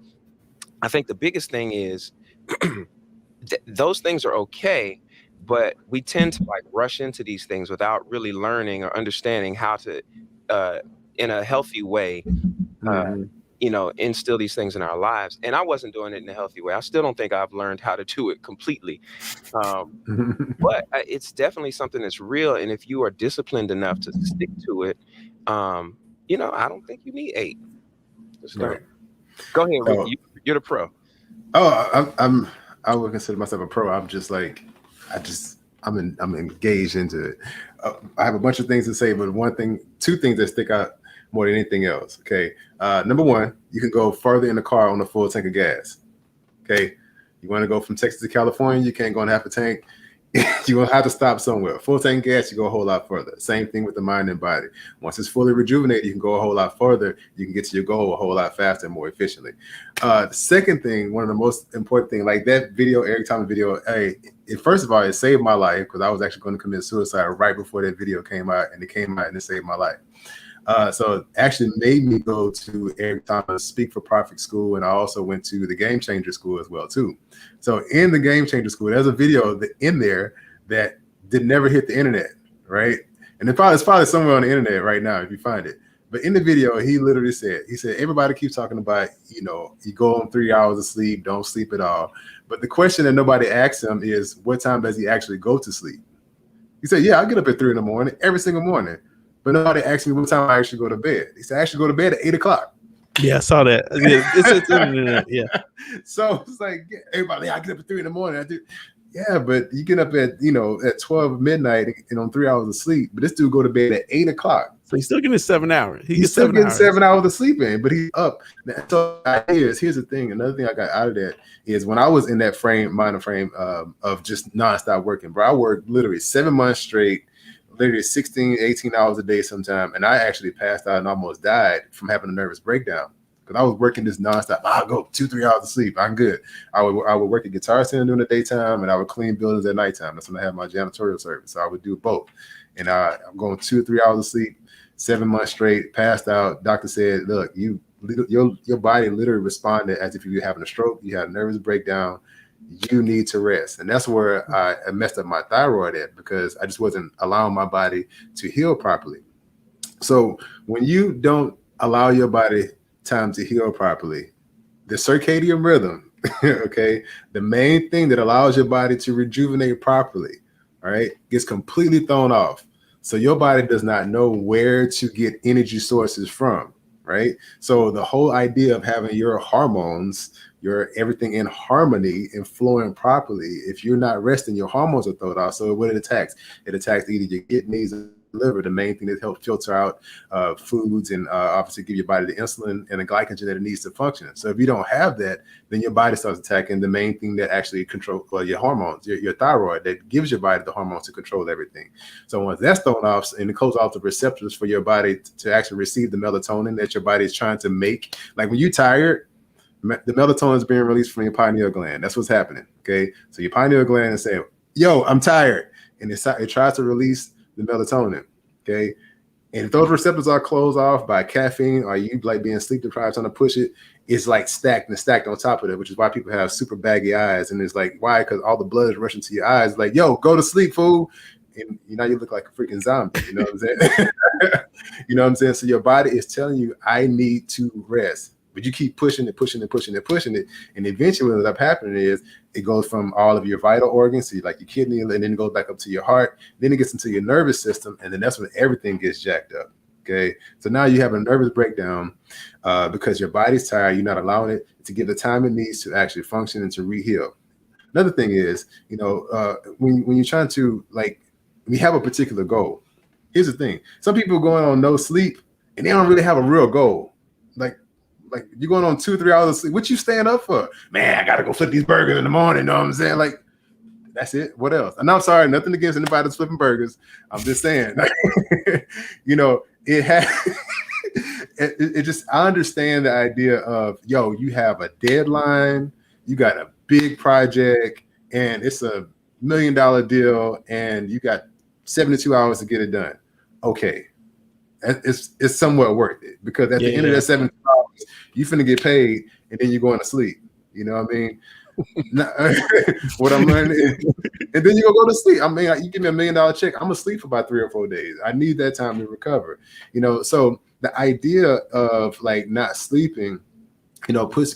I think the biggest thing is those things are okay, but we tend to like rush into these things without really learning or understanding how to, in a healthy way, you know, instill these things in our lives. And I wasn't doing it in a healthy way. I still don't think I've learned how to do it completely. But it's definitely something that's real. And if you are disciplined enough to stick to it, you know, I don't think you need 8. Right. Go ahead, Ricky. You're the pro. I would consider myself a pro. I'm just like, I'm engaged into it. I have a bunch of things to say, but 2 things that stick out more than anything else. Okay. Number 1, you can go further in the car on a full tank of gas. Okay. You want to go from Texas to California, you can't go on half a tank. you're going to have to stop somewhere. Full tank gas, you go a whole lot further. Same thing with the mind and body. Once it's fully rejuvenated, you can go a whole lot further. You can get to your goal a whole lot faster and more efficiently. The second thing, one of the most important things, like that video, Eric Thomas video, first of all, it saved my life because I was actually going to commit suicide right before that video came out, and it came out and it saved my life. So it actually made me go to Eric Thomas Speak for Profit School, and I also went to the Game Changer School as well too. So in the Game Changer School, there's a video in there that did never hit the internet, right? And it's probably somewhere on the internet right now if you find it. But in the video, he literally said, everybody keeps talking about, you go on 3 hours of sleep, don't sleep at all. But the question that nobody asks him is, what time does he actually go to sleep? He said, yeah, I get up at 3 a.m, every single morning. But nobody asked me what time I actually go to bed. He said, I actually go to bed at 8 o'clock. Yeah, I saw that. Yeah. So it's like, everybody, I get up at 3 a.m. I do. Yeah, but you get up at 12 midnight and on 3 hours of sleep. But this dude go to bed at 8 o'clock. So he's still getting 7 hours. He's still getting 7 hours of sleep in, but he's up. So here's the thing. Another thing I got out of that is when I was in that mind frame of just nonstop working, bro, I worked literally 7 months straight, literally 16, 18 hours a day sometime. And I actually passed out and almost died from having a nervous breakdown. Because I was working this nonstop. I'll go 2-3 hours of sleep. I'm good. I would work at Guitar Center during the daytime, and I would clean buildings at nighttime. That's when I had my janitorial service. So I would do both. And I'm going 2 or 3 hours of sleep, 7 months straight, passed out. Doctor said, look, your body literally responded as if you were having a stroke. You had a nervous breakdown. You need to rest. And that's where I messed up my thyroid at, because I just wasn't allowing my body to heal properly. So when you don't allow your body time to heal properly, the circadian rhythm, okay, the main thing that allows your body to rejuvenate properly, all right, gets completely thrown off. So your body does not know where to get energy sources from, right? So the whole idea of having your hormones, your everything in harmony and flowing properly, if you're not resting, your hormones are thrown off. So what it attacks either your kidneys or liver, the main thing that helps filter out foods and obviously give your body the insulin and the glycogen that it needs to function. So if you don't have that, then your body starts attacking the main thing that actually controls your hormones, your thyroid, that gives your body the hormones to control everything. So once that's thrown off and it goes off the receptors for your body to actually receive the melatonin that your body is trying to make, like when you're tired, the melatonin is being released from your pineal gland. That's what's happening. Okay. So your pineal gland is saying, yo, I'm tired. And it tries to release the melatonin. Okay. And if those receptors are closed off by caffeine, or you like being sleep deprived, trying to push it, it's like stacked on top of it, which is why people have super baggy eyes. And it's like, why? Because all the blood is rushing to your eyes. Like, yo, go to sleep, fool. And you look like a freaking zombie. You know what I'm saying? You know what I'm saying? So your body is telling you, I need to rest. But you keep pushing it. And eventually what ends up happening is it goes from all of your vital organs, so like your kidney, and then it goes back up to your heart. Then it gets into your nervous system. And then that's when everything gets jacked up. Okay. So now you have a nervous breakdown because your body's tired. You're not allowing it to get the time it needs to actually function and to re-heal. Another thing is, when you're trying to, like, we have a particular goal. Here's the thing. Some people are going on no sleep and they don't really have a real goal. Like you're going on 2-3 hours of sleep. What you staying up for? Man, I gotta go flip these burgers in the morning. You know what I'm saying? Like, that's it. What else? And I'm sorry, nothing against anybody that's flipping burgers. I'm just saying, it just, I understand the idea of, yo, you have a deadline, you got a big project, and it's $1 million deal, and you got 72 hours to get it done. Okay. It's somewhat worth it, because at the end of that 72 hours, you finna get paid and then you're going to sleep. You know what I mean? What I'm learning is, and then you're gonna go to sleep. I mean, you give me $1 million check, I'm gonna sleep for about 3 or 4 days. I need that time to recover. So the idea of like not sleeping,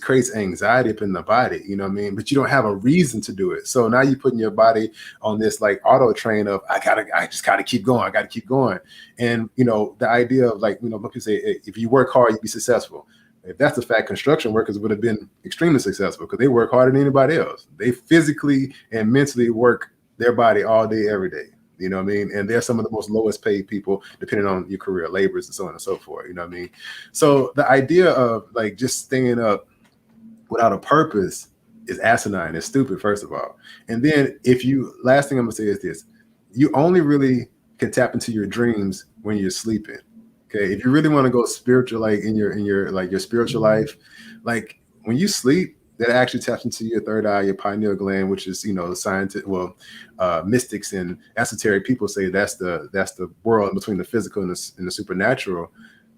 creates anxiety up in the body, you know what I mean? But you don't have a reason to do it. So now you're putting your body on this like auto train of, I just gotta keep going. I gotta keep going. And, the idea of like, people say, if you work hard, you be successful. If that's the fact, construction workers would have been extremely successful because they work harder than anybody else. They physically and mentally work their body all day, every day. You know what I mean? And they're some of the most lowest paid people, depending on your career, laborers and so on and so forth. You know what I mean? So the idea of like just staying up without a purpose is asinine. It's stupid, first of all. And then last thing I'm gonna say is this: you only really can tap into your dreams when you're sleeping. Okay, if you really want to go spiritual, like in your like your spiritual life, like when you sleep, that actually taps into your third eye, your pineal gland, which is, mystics and esoteric people say that's the world between the physical and the supernatural.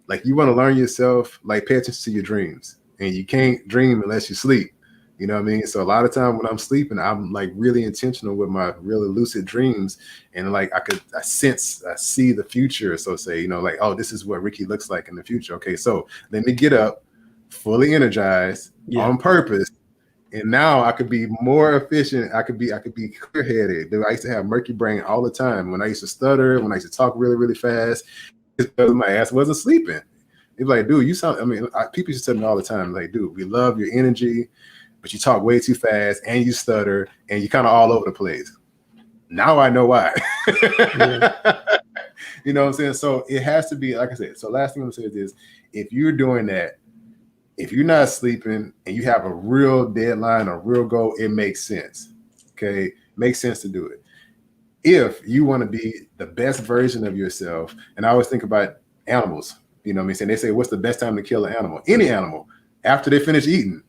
Like, you want to learn yourself, like, pay attention to your dreams, and you can't dream unless you sleep. You know what I mean? So a lot of time when I'm sleeping, I'm like really intentional with my really lucid dreams. And like, I see the future. So say, like, oh, this is what Rickey looks like in the future. Okay. So let me get up fully energized on purpose. And now I could be more efficient. I could be clear headed. I used to have murky brain all the time. When I used to stutter, when I used to talk really, really fast, it's because my ass wasn't sleeping. It's like, dude, people used to tell me all the time, like, dude, we love your energy, but you talk way too fast and you stutter and you're kind of all over the place. Now I know why. You know what I'm saying? So it has to be, like I said, so last thing I'm gonna say is, if you're doing that, if you're not sleeping and you have a real deadline, a real goal, it makes sense. Okay. Makes sense to do it. If you want to be the best version of yourself, and I always think about animals, you know what I'm saying? They say, what's the best time to kill an animal? Any animal, after they finish eating.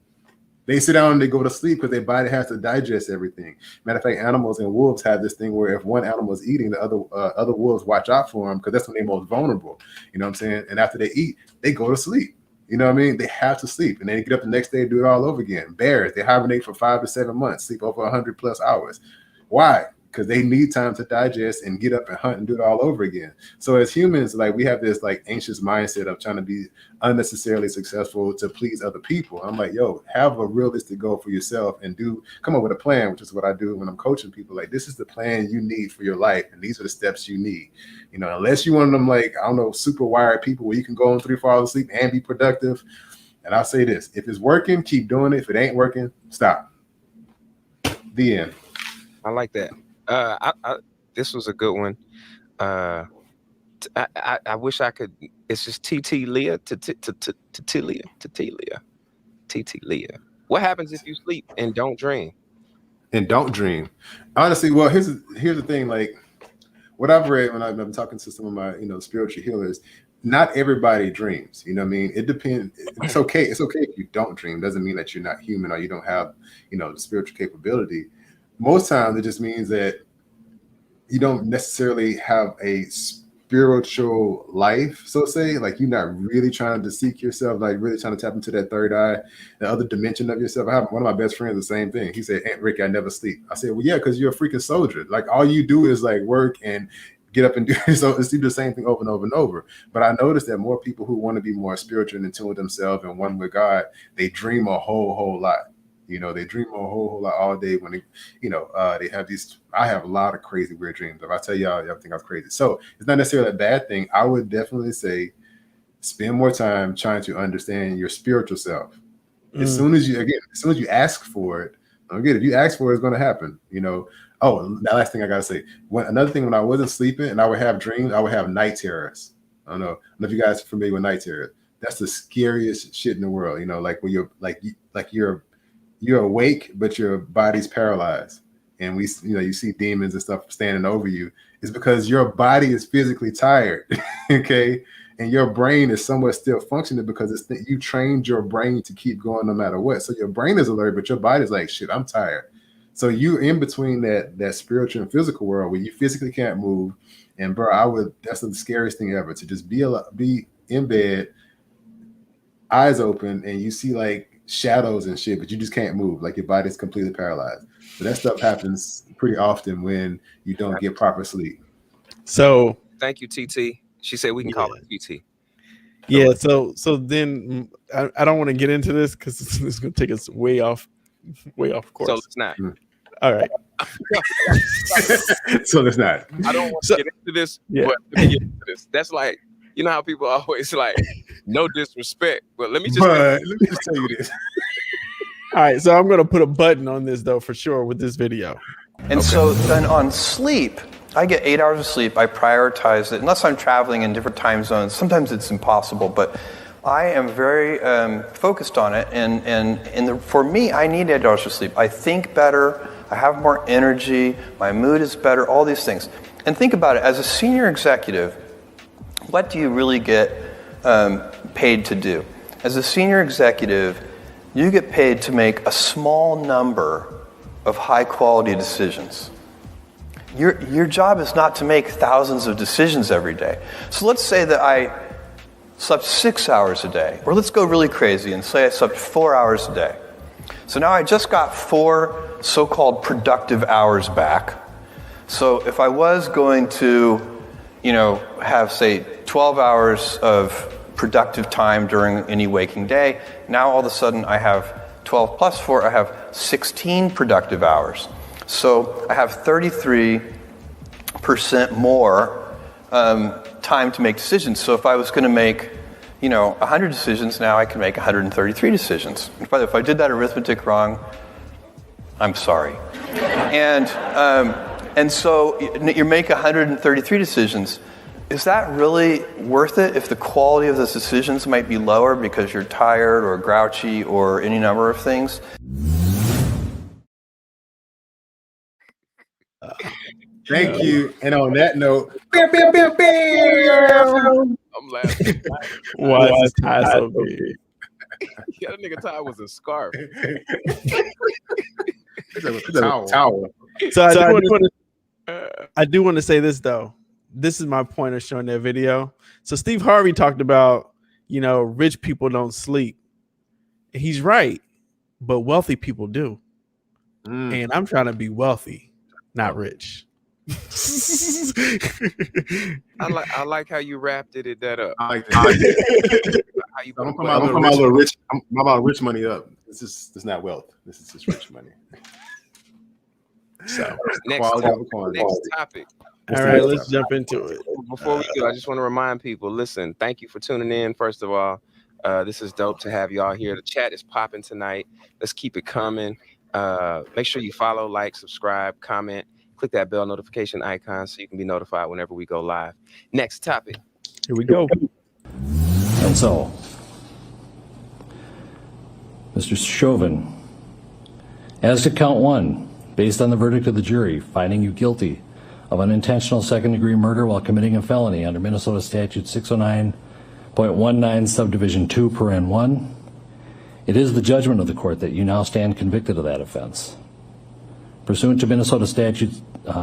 They sit down and they go to sleep because their body has to digest everything. Matter of fact, animals and wolves have this thing where if one animal is eating, the other wolves watch out for them because that's when they're most vulnerable. You know what I'm saying? And after they eat, they go to sleep. You know what I mean? They have to sleep, and then they get up the next day and do it all over again. Bears, they hibernate for 5 to 7 months, sleep over 100+ hours. Why? Because they need time to digest and get up and hunt and do it all over again. So as humans, like, we have this like anxious mindset of trying to be unnecessarily successful to please other people. I'm like, yo, have a realistic goal for yourself and come up with a plan, which is what I do when I'm coaching people. Like, this is the plan you need for your life, and these are the steps you need. Unless you're one of them, like, I don't know, super wired people where you can go on 3 or 4 hours of sleep and be productive. And I'll say this: if it's working, keep doing it. If it ain't working, stop. The end. I like that. This was a good one. I wish I could. It's just TT Leah. What happens if you sleep and don't dream? Honestly, well, here's the thing. Like, what I've read when I've been talking to some of my spiritual healers, not everybody dreams. You know what I mean? It depends. It's okay. It's okay if you don't dream. Doesn't mean that you're not human or you don't have the spiritual capability. Most times it just means that you don't necessarily have a spiritual life, so say, like, you're not really trying to seek yourself, like really trying to tap into that third eye, the other dimension of yourself. I have one of my best friends, the same thing. He said, Aunt Rick, I never sleep. I said, well, yeah, because you're a freaking soldier. Like, all you do is like work and get up and do so. It's do the same thing over and over and over. But I noticed that more people who want to be more spiritual and in tune with themselves and one with God, they dream a whole lot. They dream a whole lot all day when they have these. I have a lot of crazy, weird dreams. If I tell y'all, think I'm crazy. So it's not necessarily a bad thing. I would definitely say spend more time trying to understand your spiritual self. As soon as you ask for it, if you ask for it, it's going to happen. Oh, the last thing I got to say. Another thing, when I wasn't sleeping and I would have dreams, I would have night terrors. I don't know if you guys are familiar with night terrors. That's the scariest shit in the world. Like when you're awake, but your body's paralyzed. And you see demons and stuff standing over you. It's because your body is physically tired, okay? And your brain is somewhat still functioning because you trained your brain to keep going no matter what. So your brain is alert, but your body's like, shit, I'm tired. So you're in between that spiritual and physical world where you physically can't move. And bro, that's the scariest thing ever, to just be in bed, eyes open, and you see like shadows and shit, but you just can't move. Like, your body's completely paralyzed. So that stuff happens pretty often when you don't get proper sleep. So thank you, TT. She said we can call it TT. Yeah. So then I don't want to get into this because it's going to take us way off course. So it's not. All right. So it's not. I don't want to get into this, but let me get into this. That's like, you know how people always like, no disrespect, but let me just tell you this. All right, so I'm going to put a button on this, though, for sure, with this video. And so then on sleep, I get 8 hours of sleep. I prioritize it, unless I'm traveling in different time zones. Sometimes it's impossible, but I am very focused on it, and for me, I need 8 hours of sleep. I think better, I have more energy, my mood is better, all these things. And think about it, as a senior executive, what do you really get paid to do? As a senior executive, you get paid to make a small number of high-quality decisions. Your job is not to make thousands of decisions every day. So let's say that I slept 6 hours a day, or let's go really crazy and say I slept 4 hours a day. So now I just got 4 so-called productive hours back. So if I was going to, have, say, 12 hours of productive time during any waking day, now all of a sudden I have 12 plus 4, I have 16 productive hours. So I have 33% more time to make decisions. So if I was going to make, 100 decisions, now I can make 133 decisions. If I did that arithmetic wrong, I'm sorry. And so you make 133 decisions. Is that really worth it if the quality of those decisions might be lower because you're tired or grouchy or any number of things? Thank you. And on that note, I'm laughing. Why is this tie so big? Yeah, that nigga tie was a scarf. towel. So I do want to say this though. This is my point of showing that video. So Steve Harvey talked about, rich people don't sleep. He's right, but wealthy people do. And I'm trying to be wealthy, not rich. I like how you wrapped that up. I like that. I'm putting my little rich money up. This is not wealth. This is just rich money. So next topic. All right, let's jump into it. Before we do, I just want to remind people, listen, thank you for tuning in. First of all, this is dope to have y'all here. The chat is popping tonight. Let's keep it coming. Make sure you follow, like, subscribe, comment. Click that bell notification icon so you can be notified whenever we go live. Next topic. Here we go. And so, Mr. Chauvin, as to count 1, based on the verdict of the jury, finding you guilty of unintentional second-degree murder while committing a felony under Minnesota Statute 609.19 subdivision 2 paren 1, it is the judgment of the court that you now stand convicted of that offense. Pursuant to Minnesota Statute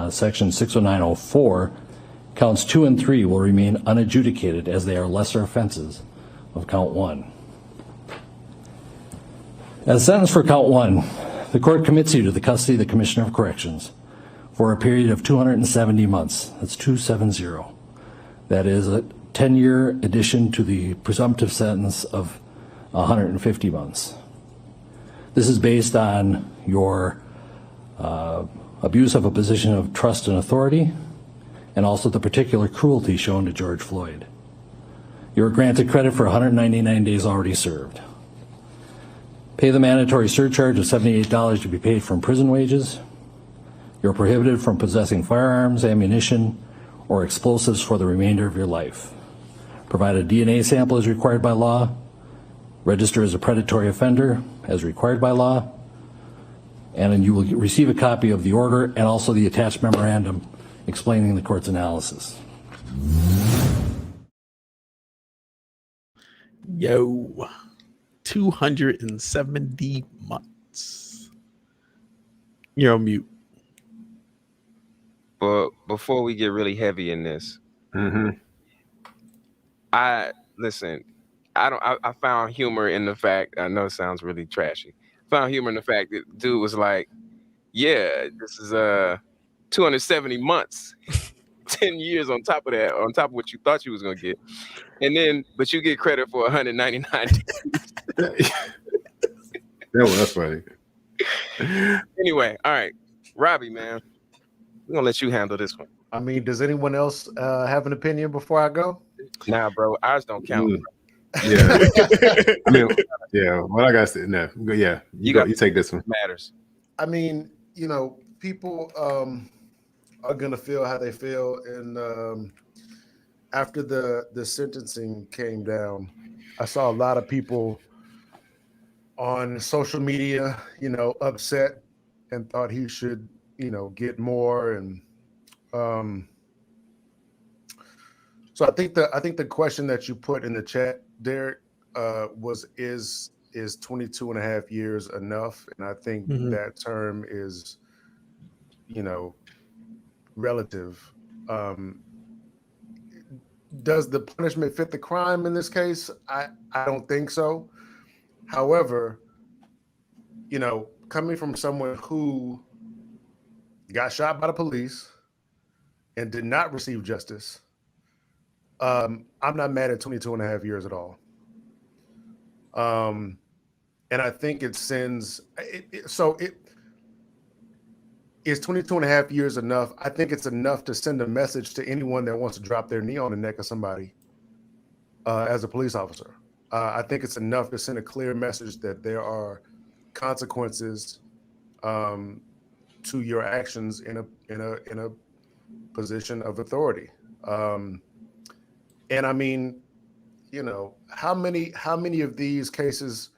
section 609.04, counts 2 and 3 will remain unadjudicated as they are lesser offenses of count 1. As sentence for count 1, the court commits you to the custody of the Commissioner of Corrections for a period of 270 months. That's 270. That is a 10-year addition to the presumptive sentence of 150 months. This is based on your abuse of a position of trust and authority, and also the particular cruelty shown to George Floyd. You are granted credit for 199 days already served. Pay the mandatory surcharge of $78 to be paid from prison wages. You're prohibited from possessing firearms, ammunition, or explosives for the remainder of your life. Provide a DNA sample as required by law. Register as a predatory offender as required by law. And then you will receive a copy of the order and also the attached memorandum explaining the court's analysis. Yo, 270 months. You're on mute. But before we get really heavy in this, I found humor in the fact, I know it sounds really trashy, found humor in the fact that dude was like, yeah, this is 270 months, 10 years on top of that, on top of what you thought you was gonna get, and then but you get credit for 199 days. That's funny. Anyway, all right, Robbie, man, we're gonna let you handle this one. I mean, does anyone else have an opinion before I go? Nah, bro, ours don't count. Yeah. I mean, yeah. What I got to say, no. Yeah, you take this one. Matters. I mean, people are gonna feel how they feel, and after the sentencing came down, I saw a lot of people on social media, upset and thought he should, get more. And so I think the question that you put in the chat, Derek, is 22 and a half years enough? And I think that term is, relative. Does the punishment fit the crime in this case? I don't think so. However, coming from someone who got shot by the police and did not receive justice, I'm not mad at 22 and a half years at all. And I think it sends is 22 and a half years enough? I think it's enough to send a message to anyone that wants to drop their knee on the neck of somebody as a police officer. I think it's enough to send a clear message that there are consequences to your actions in a position of authority. And I mean, how many of these cases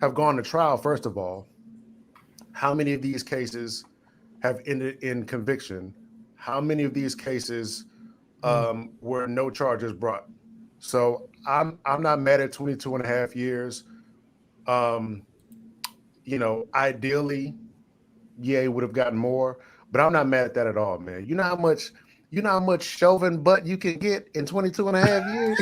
have gone to trial? First of all, how many of these cases have ended in conviction? How many of these cases were no charges brought? So I'm not mad at 22 and a half years. Ideally, he would have gotten more, but I'm not mad at that at all, man. You know how much shoving butt you can get in 22 and a half years?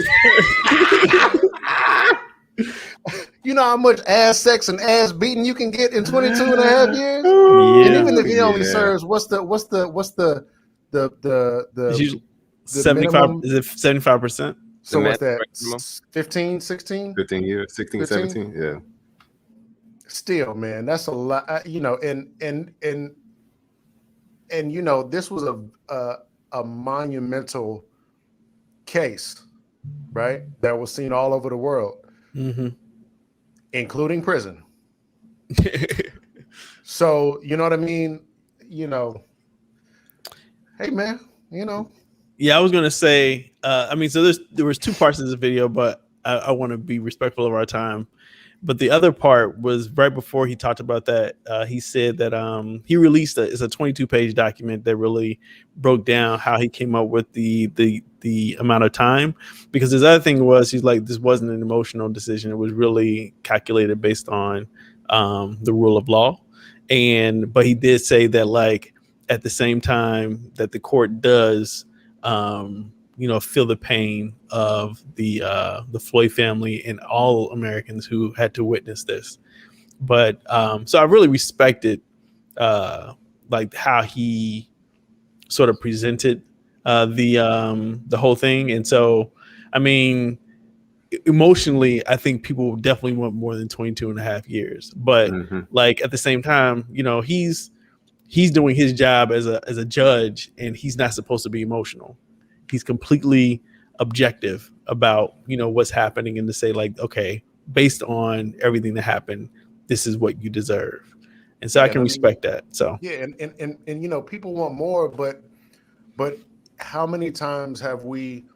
You know how much ass sex and ass beating you can get in 22 and a half years? Yeah. And even if he only serves, what's the 75? minimum? Is it 75%? So what's that? 15, 16? 15 years, 16, 15? 17. Yeah. Still, man, that's a lot. And this was a monumental case, right? That was seen all over the world, including prison. So, you know what I mean? Hey, man, Yeah, I was gonna say. So there was two parts of this video, but I want to be respectful of our time. But the other part was right before he talked about that. He said that he released it's a 22-page document that really broke down how he came up with the amount of time. Because his other thing was, he's like, this wasn't an emotional decision. It was really calculated based on the rule of law. But he did say that, like, at the same time that the court does feel the pain of the Floyd family and all Americans who had to witness this. But so I really respected like how he sort of presented the whole thing. And so, I mean, emotionally, I think people definitely want more than 22 and a half years. But like at the same time, he's doing his job as a judge, and he's not supposed to be emotional. He's completely objective about, what's happening, and to say, like, okay, based on everything that happened, this is what you deserve. And so I can respect that. So yeah, and people want more, but how many times have we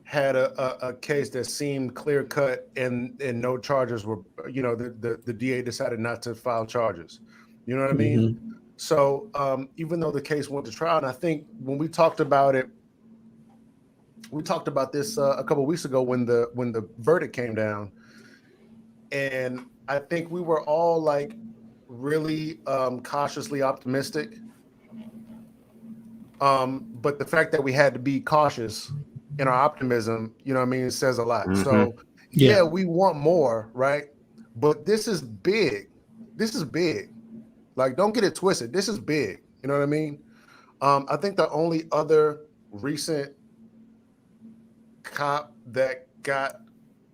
had a case that seemed clear cut and no charges were, the DA decided not to file charges. You know what I mean? So even though the case went to trial, and I think when we talked about it, we talked about this a couple of weeks ago when the verdict came down, and I think we were all like really cautiously optimistic. But the fact that we had to be cautious in our optimism, it says a lot. So yeah, we want more, right? But this is big. This is big. Like, don't get it twisted. This is big. You know what I mean? I think the only other recent cop that got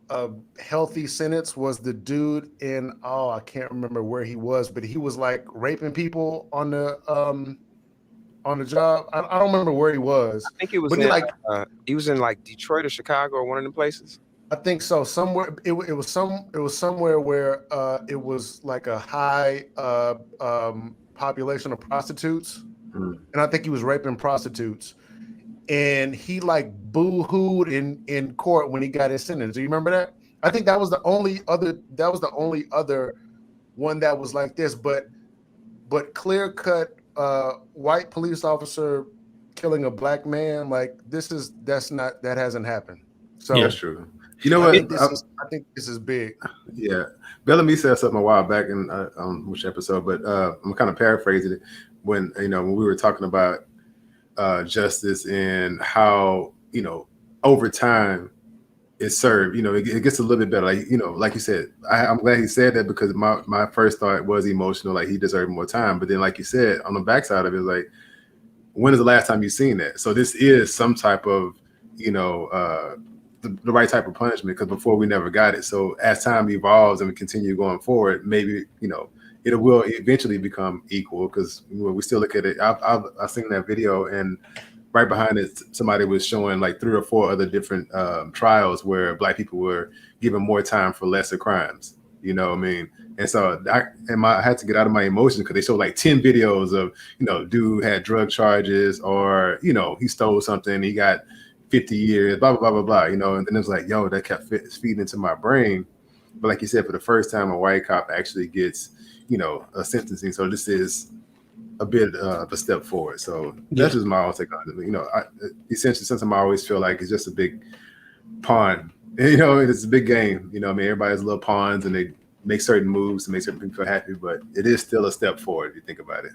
a healthy sentence was the dude in, I can't remember where he was, but he was like raping people on the job. I don't remember where he was. I think it was he was in like Detroit or Chicago or one of the places. I think so. Somewhere it was somewhere where it was like a high population of prostitutes, and I think he was raping prostitutes. and he like boo-hooed in court when he got his sentence. Do you remember that? I think that was the only other one that was like this, but clear cut white police officer killing a black man, like that hasn't happened. So that's true. You know what? I think this is big. Yeah, Bel-Ami said something a while back in which episode, but I'm kind of paraphrasing it when when we were talking about justice and how over time it's served. It gets a little bit better. Like you said, I'm glad he said that, because my first thought was emotional, like he deserved more time. But then, like you said, on the backside of it, like, when is the last time you've seen that? So this is some type of the right type of punishment, because before we never got it. So as time evolves and we continue going forward, maybe it will eventually become equal, because we still look at it. I've seen that video, and right behind it, somebody was showing like 3 or 4 other different trials where Black people were given more time for lesser crimes. You know what I mean? And so I had to get out of my emotions, because they showed like 10 videos of, dude had drug charges, or, he stole something, he got 50 years, blah, blah, blah, blah, blah, and then it was like, yo, that kept feeding into my brain. But like you said, for the first time, a white cop actually gets, a sentencing. So this is a bit of a step forward. So that's just my own take on it. Essentially, something I always feel like it's just a big pawn. It's a big game. Everybody has little pawns, and they make certain moves to make certain people feel happy, but it is still a step forward if you think about it.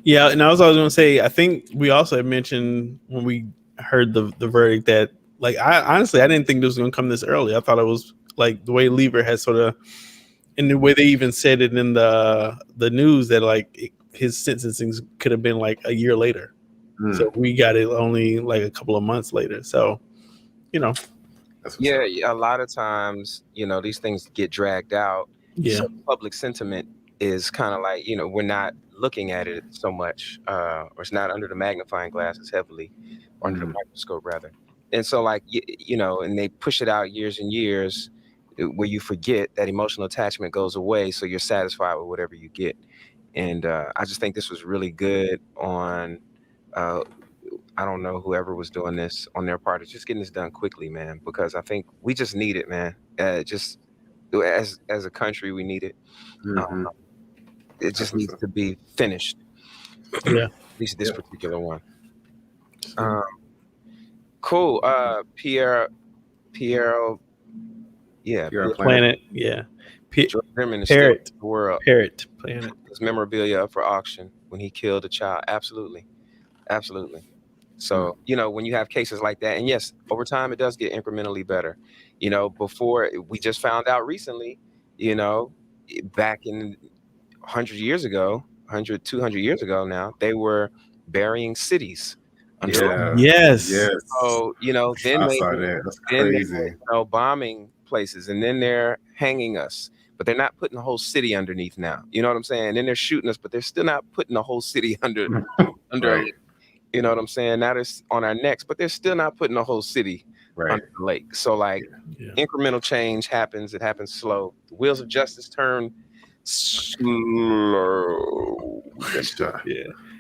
Yeah, and I was going to say, I think we also had mentioned when we heard the verdict that, like, I didn't think it was going to come this early. I thought it was like the way Leevert had sort of, and the way they even said it in the news, that like his sentencing could have been like a year later. So we got it only like a couple of months later. So, yeah, a lot of times, these things get dragged out. Yeah. So public sentiment is kind of like, we're not looking at it so much, or it's not under the magnifying glass as heavily, or under the microscope rather. And so like, and they push it out years and years, where you forget that emotional attachment goes away. So you're satisfied with whatever you get. And I just think this was really good on, I don't know, whoever was doing this on their part, is just getting this done quickly, man, because I think we just need it, man. Just as a country, we need it. It just needs to be finished. Yeah. At least this particular one. Cool. Pierre. Yeah. Planet. Yeah. Parrot. World. Parrot Planet. His memorabilia up for auction when he killed a child. Absolutely. So, when you have cases like that, and yes, over time, it does get incrementally better. Before, we just found out recently, back in 100 years ago, 100, 200 years ago now, they were burying cities. Yes. So, then I saw that. That's crazy. Bombing places, and then they're hanging us, but they're not putting the whole city underneath now. You know what I'm saying? And then they're shooting us, but they're still not putting the whole city under. Right. You know what I'm saying? Now they're on our necks, but they're still not putting the whole city under the lake. So like incremental change happens. It happens slow. The wheels of justice turn slow.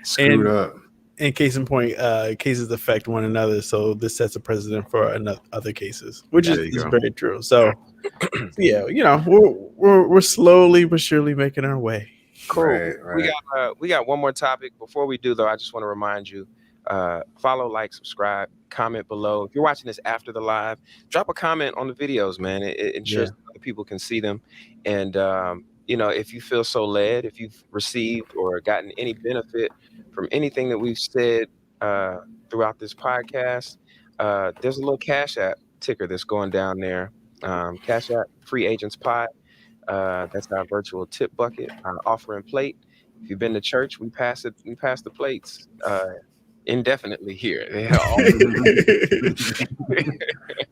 Screwed up. And case in point, cases affect one another. So this sets a precedent for other cases, which is very true. So yeah, we're slowly but surely making our way. Cool. Right. We got one more topic. Before we do, though, I just want to remind you, follow, like, subscribe, comment below. If you're watching this after the live, drop a comment on the videos, man. It ensures other people can see them. And, if you feel so led, if you've received or gotten any benefit from anything that we've said throughout this podcast, there's a little Cash App ticker that's going down there. Cash App, FreeAgentsPod. That's our virtual tip bucket, our offering plate. If you've been to church, we pass the plates indefinitely here.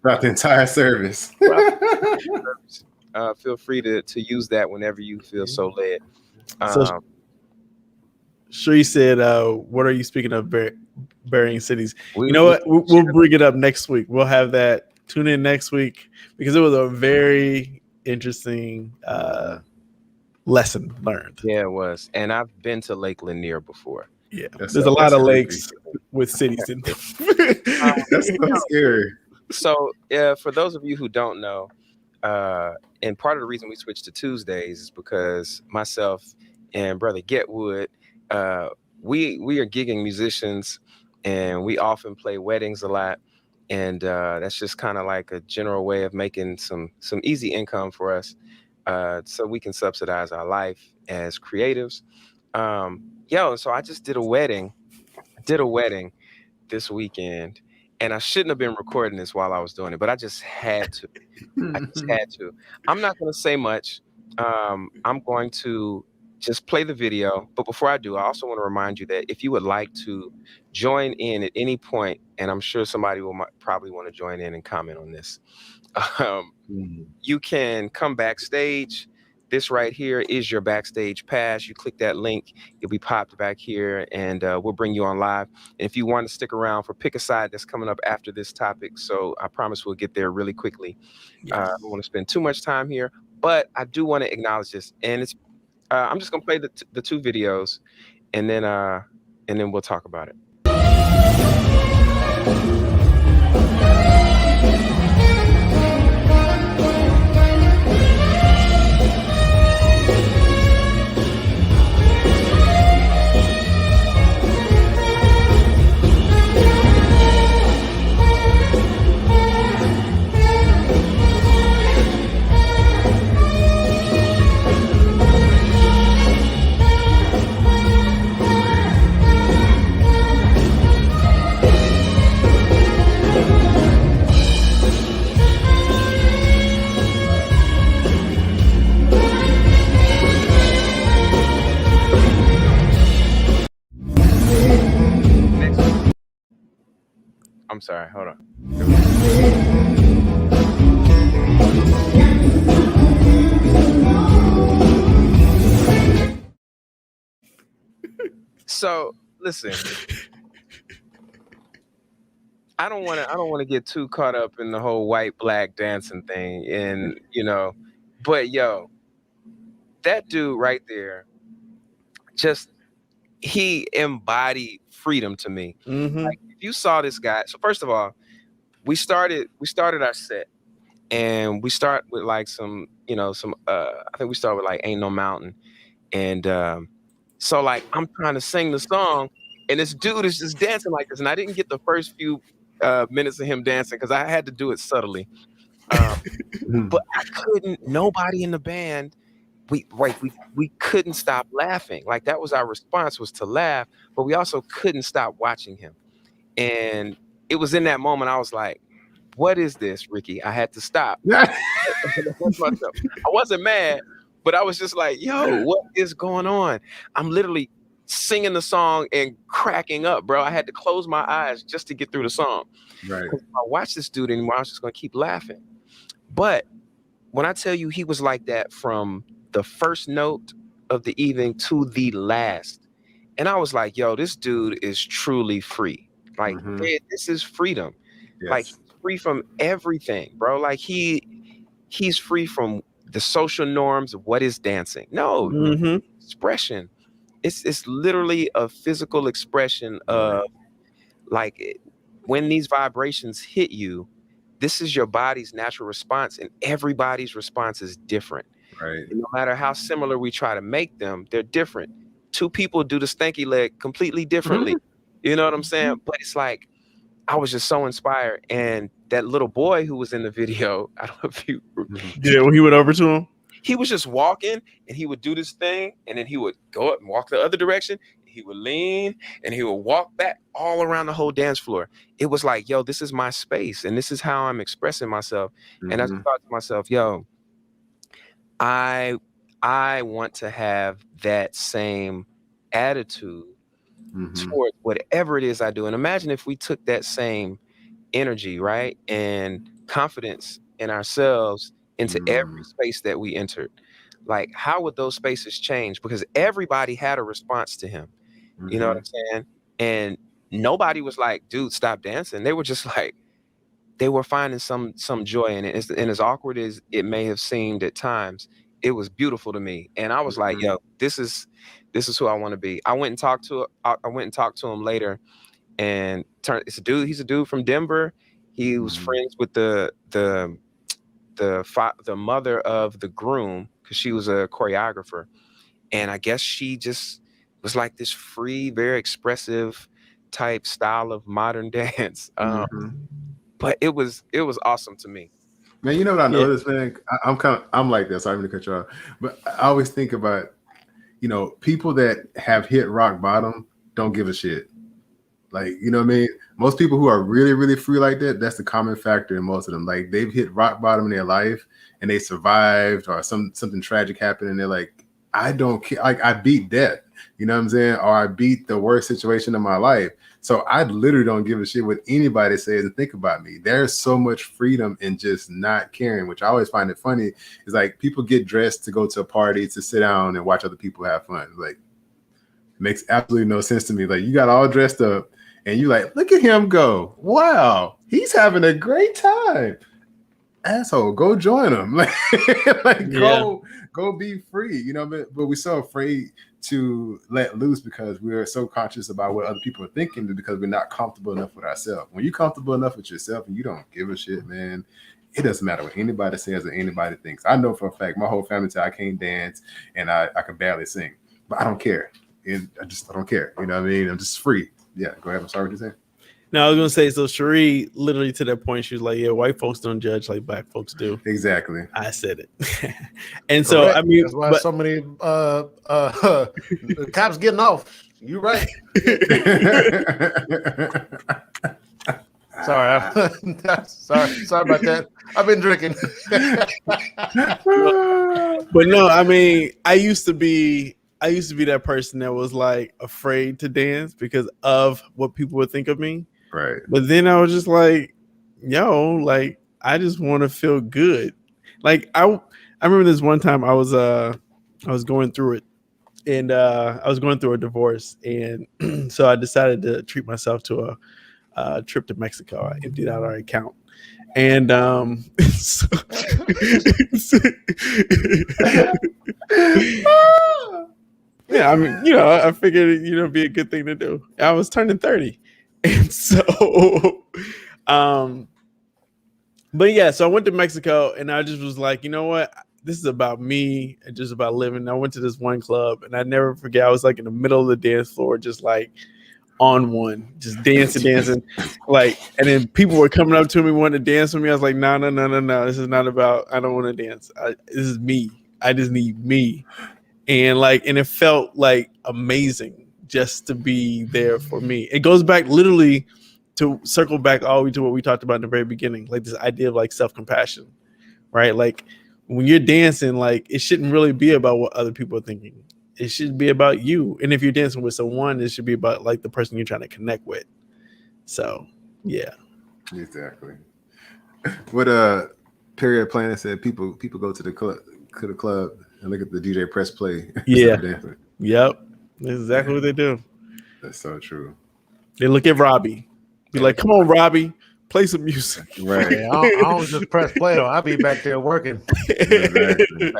Throughout the entire service. Feel free to use that whenever you feel so led. So Shree said, what are you speaking of burying cities? You know what? We'll bring it up next week. We'll have that. Tune in next week, because it was a very interesting lesson learned. Yeah, it was. And I've been to Lake Lanier before. Yeah, That's there's so- a lot that's of creepy. lakes with cities in them. That's so scary. So, for those of you who don't know, and part of the reason we switched to Tuesdays is because myself and brother Getwood, we are gigging musicians, and we often play weddings a lot, and that's just kind of like a general way of making some easy income for us, so we can subsidize our life as creatives. So I just did a wedding this weekend, and I shouldn't have been recording this while I was doing it, but I just had to. I'm not going to say much. I'm going to just play the video. But before I do, I also want to remind you that if you would like to join in at any point, and I'm sure somebody will probably want to join in and comment on this, you can come backstage. This right here is your backstage pass. You click that link, you'll be popped back here, and we'll bring you on live. And if you want to stick around for Pick a Side, that's coming up after this topic. So I promise we'll get there really quickly. Yes. I don't want to spend too much time here, but I do want to acknowledge this. And it's I'm just gonna play the two videos, and then we'll talk about it. I'm sorry, hold on. So listen, I don't want to get too caught up in the whole white black dancing thing, and but yo, that dude right there, just he embodied freedom to me. Like, if you saw this guy, so first of all, we started our set, and we start with like some I think we start with like Ain't No Mountain, and so like I'm trying to sing the song, and this dude is just dancing like this, and I didn't get the first few minutes of him dancing because I had to do it subtly, but I couldn't. Nobody in the band. We couldn't stop laughing. Like, that was our response, was to laugh, but we also couldn't stop watching him. And it was in that moment I was like, what is this, Ricky? I had to stop. I wasn't mad, but I was just like, yo, what is going on? I'm literally singing the song and cracking up, bro. I had to close my eyes just to get through the song. Right. If I watch this dude anymore, I was just going to keep laughing. But when I tell you he was like that from the first note of the evening to the last, and I was like, yo, this dude is truly free. Like, this is freedom. Yes. Like, he's free from everything, bro. Like, he's free from the social norms of what is dancing. No, expression. It's literally a physical expression of, like, when these vibrations hit you, this is your body's natural response, and everybody's response is different. Right. And no matter how similar we try to make them, they're different. Two people do the stanky leg completely differently. You know what I'm saying? But it's like, I was just so inspired. And that little boy who was in the video, I don't know if you... Yeah, when he went over to him? He was just walking, and he would do this thing, and then he would go up and walk the other direction. He would lean, and he would walk back all around the whole dance floor. It was like, yo, this is my space, and this is how I'm expressing myself. And I just thought to myself, yo, I want to have that same attitude towards whatever it is I do. And imagine if we took that same energy, right, and confidence in ourselves into every space that we entered. Like, how would those spaces change? Because everybody had a response to him. You know what I'm saying? And nobody was like, dude, stop dancing. They were just like, they were finding some joy in it. And as awkward as it may have seemed at times, was beautiful to me. And I was like, yo, this is who I want to be. I went and talked to him later, and he's a dude from Denver. He was friends with the mother of the groom, because she was a choreographer. And I guess she just was like this free, very expressive type style of modern dance. But it was awesome to me. Man, you know what I noticed, man? I'm like this. I'm going to cut you off. But I always think about, people that have hit rock bottom don't give a shit. Like, you know what I mean? Most people who are really, really free like that, that's the common factor in most of them. Like, they've hit rock bottom in their life and they survived, or something tragic happened, and they're like, I don't care. Like, I beat death, you know what I'm saying? Or I beat the worst situation of my life. So I literally don't give a shit what anybody says and think about me. There's so much freedom in just not caring, which I always find it funny. Is like, people get dressed to go to a party, to sit down and watch other people have fun. Like, it makes absolutely no sense to me. Like, you got all dressed up and you like, look at him go. Wow, he's having a great time. Asshole, go join him. Go be free, but we're so afraid to let loose because we're so conscious about what other people are thinking, because we're not comfortable enough with ourselves. When you're comfortable enough with yourself and you don't give a shit, man, it doesn't matter what anybody says or anybody thinks. I know for a fact my whole family said I can't dance and I can barely sing, but I don't care. And I don't care. You know what I mean? I'm just free. Yeah, go ahead. I'm sorry, what you saying? No, I was gonna say, so Cherie, literally to that point, she was like, "Yeah, white folks don't judge like black folks do." Exactly. I said it, and so I mean, that's why so many the cops getting off. You right? Sorry about that. I've been drinking. But no, I mean, I used to be that person that was like afraid to dance because of what people would think of me. Right. But then I was just like, yo, like, I just want to feel good. Like, I remember this one time I was going through it, and I was going through a divorce, and so I decided to treat myself to a trip to Mexico. I emptied out our account. And yeah, I mean, I figured it'd be a good thing to do. I was turning 30. And so but yeah, so I went to Mexico and I just was like, you know what? This is about me and just about living. I went to this one club and I never forget, I was like in the middle of the dance floor, just like on one, just dancing. Like, and then people were coming up to me wanting to dance with me. I was like, no. This is not about, I don't want to dance. This is me. I just need me. And it felt like amazing just to be there for me. It goes back literally to circle back all the way to what we talked about in the very beginning, like this idea of like self-compassion, right? Like when you're dancing, like it shouldn't really be about what other people are thinking. It should be about you. And if you're dancing with someone, it should be about like the person you're trying to connect with. So yeah. Exactly. What Period Planet said, people go to the club and look at the DJ press play. Yeah. Yep. That's exactly what they do. That's so true. They look at Robbie. Be like, come on, Robbie, play some music. Right. Yeah, I don't just press play though. I'll be back there working. Exactly.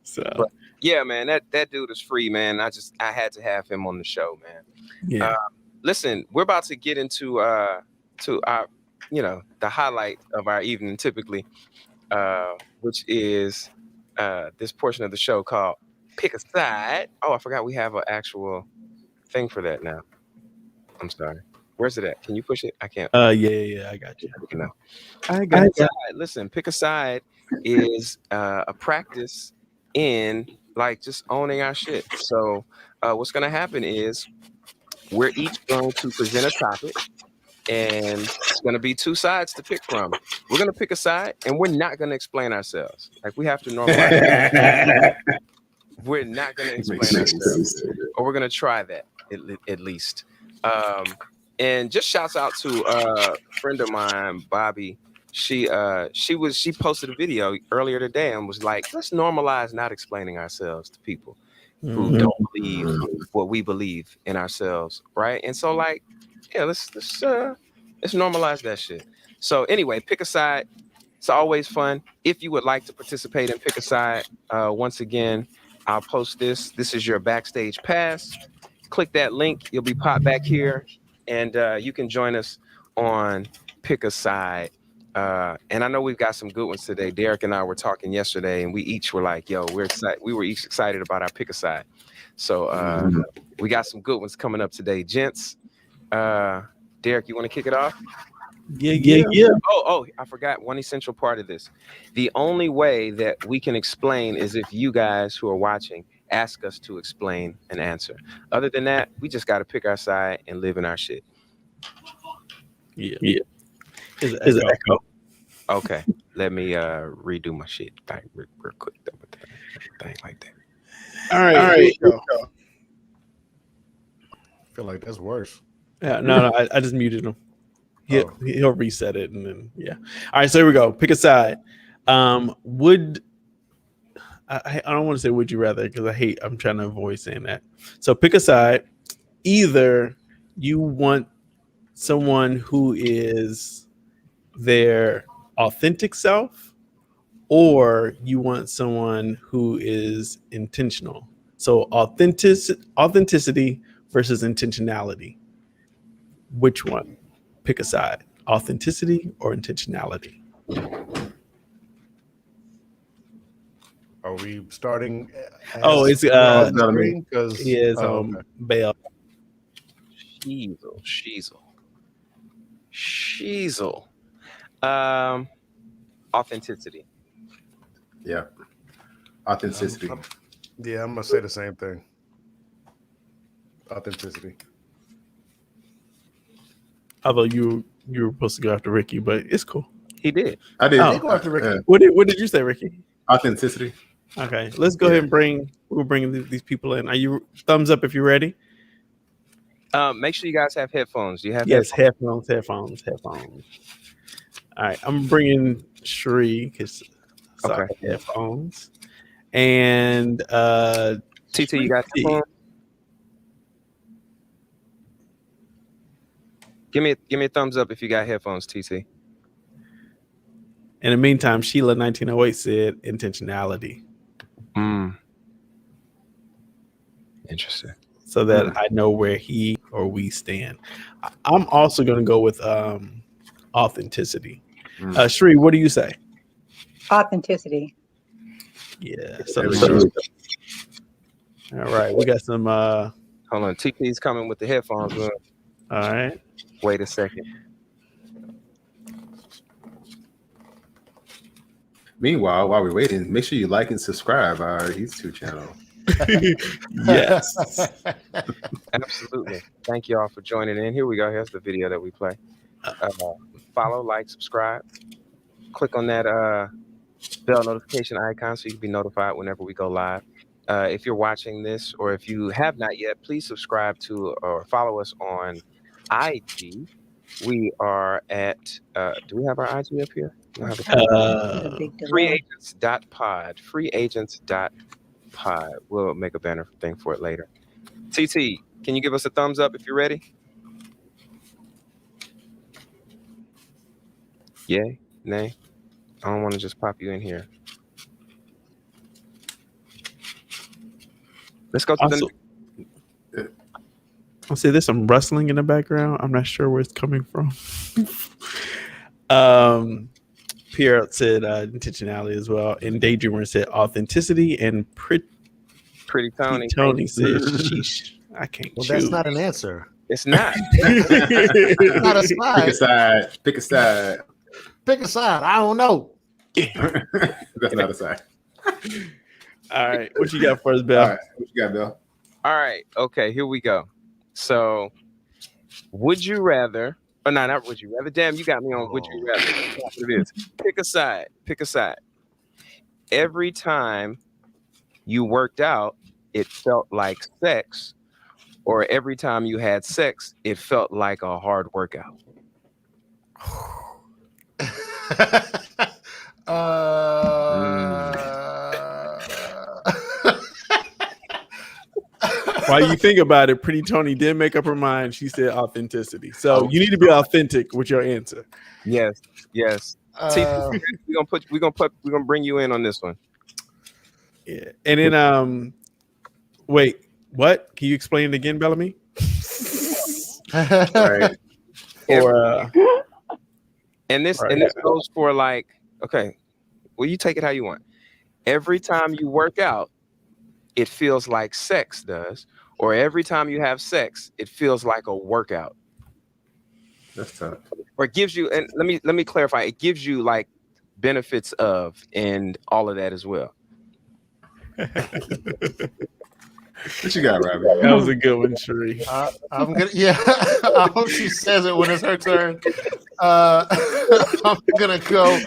So but yeah, man, that dude is free, man. I had to have him on the show, man. Yeah. Listen, we're about to get into our the highlight of our evening typically, which is this portion of the show called Pick a Side. Oh, I forgot we have an actual thing for that now. I'm sorry. Where's it at? Can you push it? I can't. Yeah, I got you. No. I got you. Listen, Pick a Side is a practice in like just owning our shit. So what's going to happen is we're each going to present a topic, and it's going to be two sides to pick from. We're going to pick a side, and we're not going to explain ourselves. Like, we have to normalize. We're not going to explain ourselves, or we're going to try that at least. And just shouts out to a friend of mine, Bobby. She posted a video earlier today and was like, let's normalize not explaining ourselves to people who don't believe what we believe in ourselves, right? And so, like, yeah, let's normalize that shit. So anyway, pick a side. It's always fun. If you would like to participate and pick a side, once again, I'll post this. This is your backstage pass. Click that link. You'll be popped back here, and you can join us on Pick a Side. And I know we've got some good ones today. Derek and I were talking yesterday, and we each were like, yo, we're excited. We were each excited about our Pick a Side. So we got some good ones coming up today. Gents, Derek, you want to kick it off? Yeah. Oh, I forgot one essential part of this. The only way that we can explain is if you guys who are watching ask us to explain and answer. Other than that, we just got to pick our side and live in our shit. Yeah. Is an echo. Okay, let me redo my shit real quick. Thing like that. All right. I feel like that's worse. Yeah, no, I just muted him. He'll reset it, and then All right, so here we go. Pick a side. Would I don't want to say would you rather, because I'm trying to avoid saying that. So pick a side. Either you want someone who is their authentic self, or you want someone who is intentional. So authenticity versus intentionality. Which one? Pick a side. Authenticity or intentionality? Are we starting? It's not me. Because he is Bel. Sheezel. Authenticity. Yeah. Authenticity. I'm gonna say the same thing. Authenticity. Although you were supposed to go after Ricky, but it's cool. He did. I did. Go after Ricky. What did you say, Ricky? Authenticity. Okay, let's go ahead and we'll bring these people in. Are you thumbs up if you're ready? Make sure you guys have headphones. Do you have headphones? Headphones. All right, I'm bringing Shree because headphones. And TT, you got headphones? Give me a thumbs up if you got headphones, TT. In the meantime, Sheila 1908 said intentionality. Interesting. So that I know where he or we stand. I'm also going to go with authenticity. Shree, what do you say? Authenticity. Yeah. So all right, we got some. Hold on, TT's coming with the headphones. All right. Wait a second. Meanwhile, while we're waiting, make sure you like and subscribe our YouTube channel. Yes. Absolutely. Thank you all for joining in. Here we go. Here's the video that we play. Follow, like, subscribe. Click on that bell notification icon so you can be notified whenever we go live. If you're watching this, or if you have not yet, please subscribe to or follow us on IG. We are at do we have our IG up here? FreeAgents.pod. FreeAgents.pod. We'll make a banner thing for it later. TT, can you give us a thumbs up if you're ready? Yay? Nay? I don't want to just pop you in here. Let's go to I'll say there's some rustling in the background. I'm not sure where it's coming from. Pierre said intentionality as well. And Daydreamer said authenticity. And Pretty Tony said sheesh. I can't choose. That's not an answer. It's not. It's not a side. Pick a side. Pick a side. I don't know. That's not a side. All right. What you got for us, Bel? All right. What you got, Bel? All right. Okay, here we go. So, would you rather? Oh, no, not would you rather. Damn, you got me on would you rather. That's what it is. Pick a side. Pick a side. Every time you worked out, it felt like sex, or every time you had sex, it felt like a hard workout. While you think about it, Pretty Tony did make up her mind. She said authenticity. So you need to be authentic with your answer. Yes. We're gonna bring you in on this one. Yeah, and then wait, what? Can you explain it again, Bel-Ami? Right. Or and this goes for like, okay, well, you take it how you want. Every time you work out, it feels like sex does, or every time you have sex, it feels like a workout. That's tough. Or it gives you, and let me clarify, it gives you like benefits of and all of that as well. What you got, Robbie? that was a good one, Cherie. I'm gonna, yeah. I hope she says it when it's her turn. I'm gonna go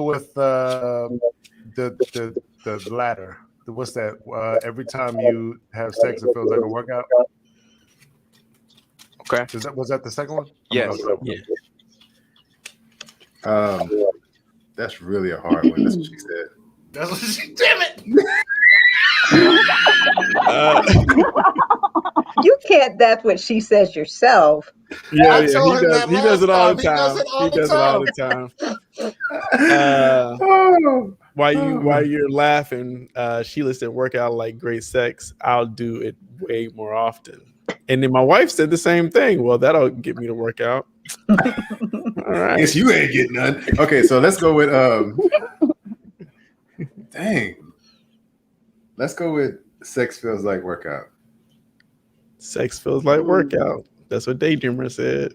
with the latter. What's that? Every time you have sex, it feels like a workout. Okay. Was that the second one? Yes. Yeah. That's really a hard one. That's what she said. That's what she. Damn it! You can't. That's what she says yourself. Yeah, I told him that he does it all the last time. time. He does it all the time. While you're laughing, Sheila said, "Work out like great sex. I'll do it way more often." And then my wife said the same thing. Well, that'll get me to work out. All right. Guess you ain't getting none. Okay, so let's go with dang. Let's go with sex feels like workout. Sex feels like workout. That's what Daydreamer said.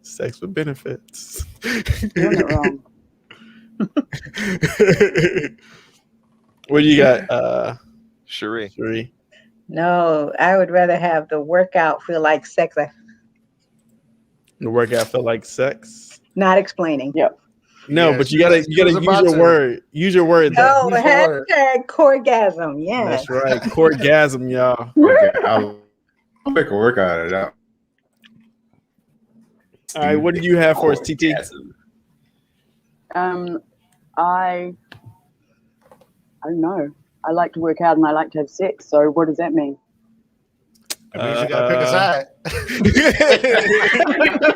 Sex with benefits. Doing it wrong. What do you got, Cherie? No, I would rather have the workout feel like sex. The workout feel like sex? Not explaining. Yep. No, Yeah, but you gotta use your word. Use your word. No, though. hashtag corgasm. Yes. That's right. Corgasm, y'all. Okay, I'll make a workout of that. All right, what do you have for us, TT? I don't know. I like to work out and I like to have sex. So what does that mean? That means you gotta pick a side.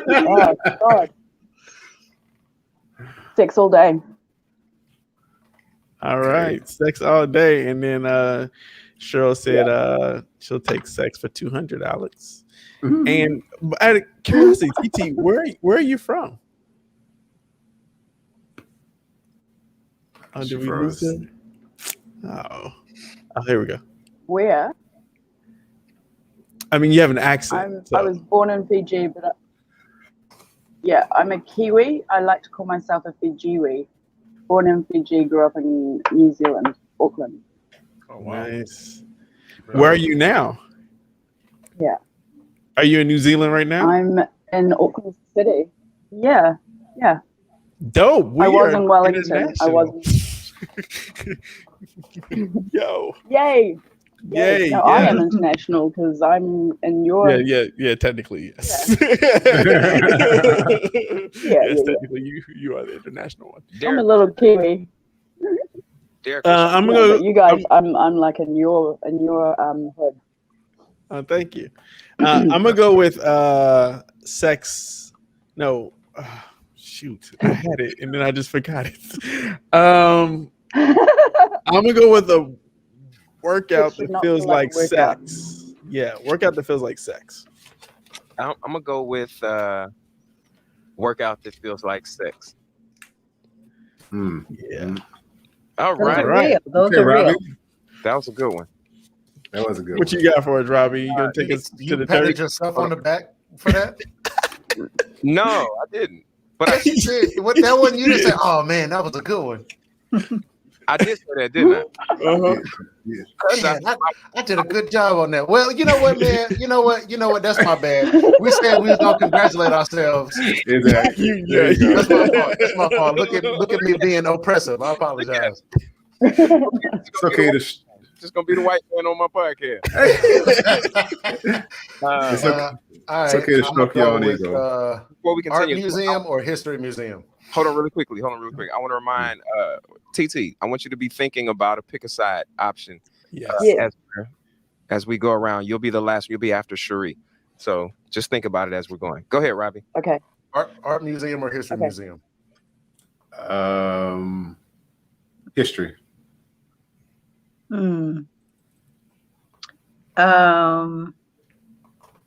Oh God. Sex all day. All right, sex all day, and then Cheryl said she'll take sex for $200, Alex. Mm-hmm. And out of curiosity, TT, where are you from? Oh, did we lose it? Oh, here we go. Where? I mean, you have an accent. I was born in Fiji, but I'm a Kiwi. I like to call myself a Fijiwi. Born in Fiji, grew up in New Zealand, Auckland. Oh, wow. Nice. Where are you now? Yeah. Are you in New Zealand right now? I'm in Auckland City. Yeah. Dope. I was in Wellington. I wasn't. Yo. Yay. Yay. No, I am international because I'm in your. Yeah. Technically, yes. Technically, you are the international one. I'm a little Kiwi. I'm gonna go. You guys, I'm like in your hood. Thank you. I'm gonna go with sex. No, shoot, I had it and then I just forgot it. I'm gonna go with a workout that feels like sex. Yeah, workout that feels like sex. I'm gonna go with workout that feels like sex. Yeah. All right. Those are real. That was a good one. That was a good one. What you got for us, Robbie? You gonna take us to the patted dirt? yourself on the back for that? No, I didn't. But I What that one you just said, oh man, that was a good one. I did say that, didn't I? Man, I did a good job on that. Well, you know what, man? You know what? That's my bad. We said we was gonna congratulate ourselves. Exactly. That's my fault. Look at me being oppressive. I apologize. It's okay to. Just gonna be the white man on my podcast. It's okay to stroke your own ego. Before we continue, Art museum or history museum? Hold on really quickly. I want to remind TT, I want you to be thinking about a pick a side option. As we go around, you'll be the last. You'll be after Cherie. So just think about it as we're going. Go ahead, Robbie. Okay. Art museum or history museum? History.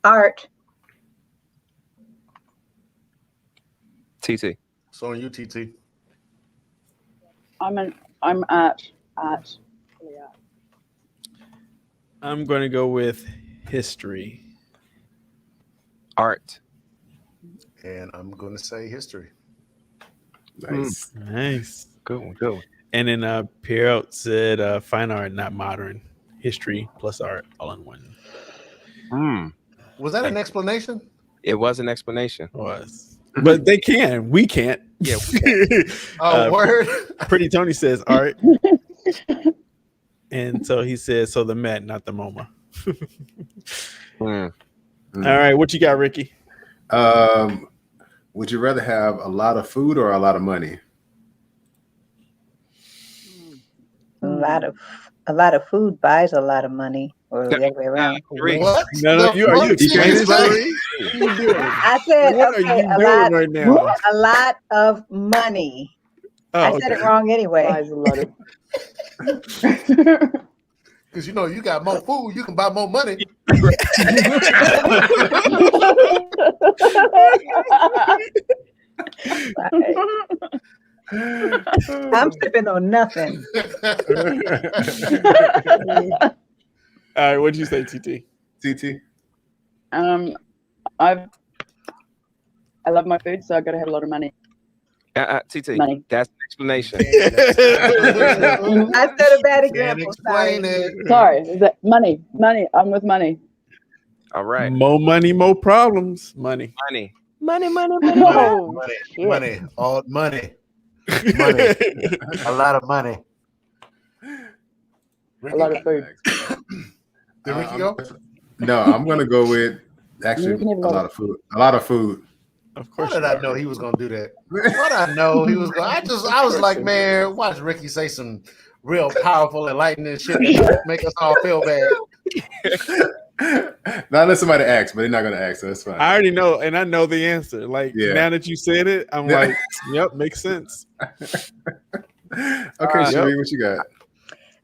Art. TT. So on you, TT. I'm at. I'm going to go with history. Art. And I'm going to say history. Nice. Nice. Good one. Good one. And then Pierre said fine art, not modern. History plus art all in one. Was that an explanation? It was an explanation. It was. But they can. We can't. Yeah. Word. Pretty Tony says art. And so he says, so the Met, not the MoMA. All right. What you got, Ricky? Would you rather have a lot of food or a lot of money? A lot of food buys a lot of money, or the other way around. What? No, are you explaining? I said, What are okay, you doing right now? a lot of money. I said it wrong anyway. Buys a lot of. Because you got more food, you can buy more money. I'm sipping on nothing. All right, what'd you say, TT? TT? I love my food, so I got to have a lot of money. TT, Money. that's an explanation. I said a bad example. Explain it. Sorry, is that money? Money. I'm with money. All right. More money, more problems. Money. Money. Oh, Money. All money. Money. A lot of money. a lot of food. Did Ricky go? No, I'm gonna go with actually You can have a lot of food. A lot of food. Of How course. did I know he was gonna do that? What I know he was going. I was like, man, watch Ricky say some real powerful, enlightening shit that make us all feel bad. Not unless somebody asks, but they're not gonna ask, so that's fine. I already know, and I know the answer. Like now that you said it, I'm like, yep, makes sense. Okay, Sheree, what you got?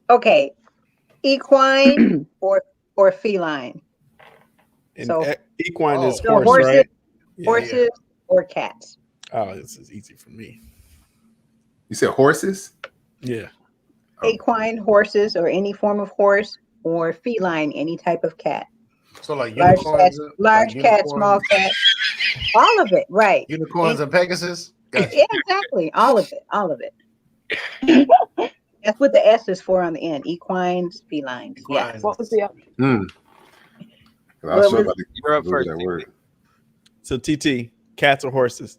Okay, equine or feline. And So equine is so horse, right? Horses or cats. Oh, this is easy for me. You said horses? Yeah. Equine, horses, or any form of horse, or feline, any type of cat. So like Large unicorns, cat, small cat, all of it, right? Unicorns and Pegasus. Yeah, exactly, all of it. That's what the S is for on the end. Equines, felines. Yeah. What was the option? I was sure about to You're up Google first. that word. So TT, cats or horses?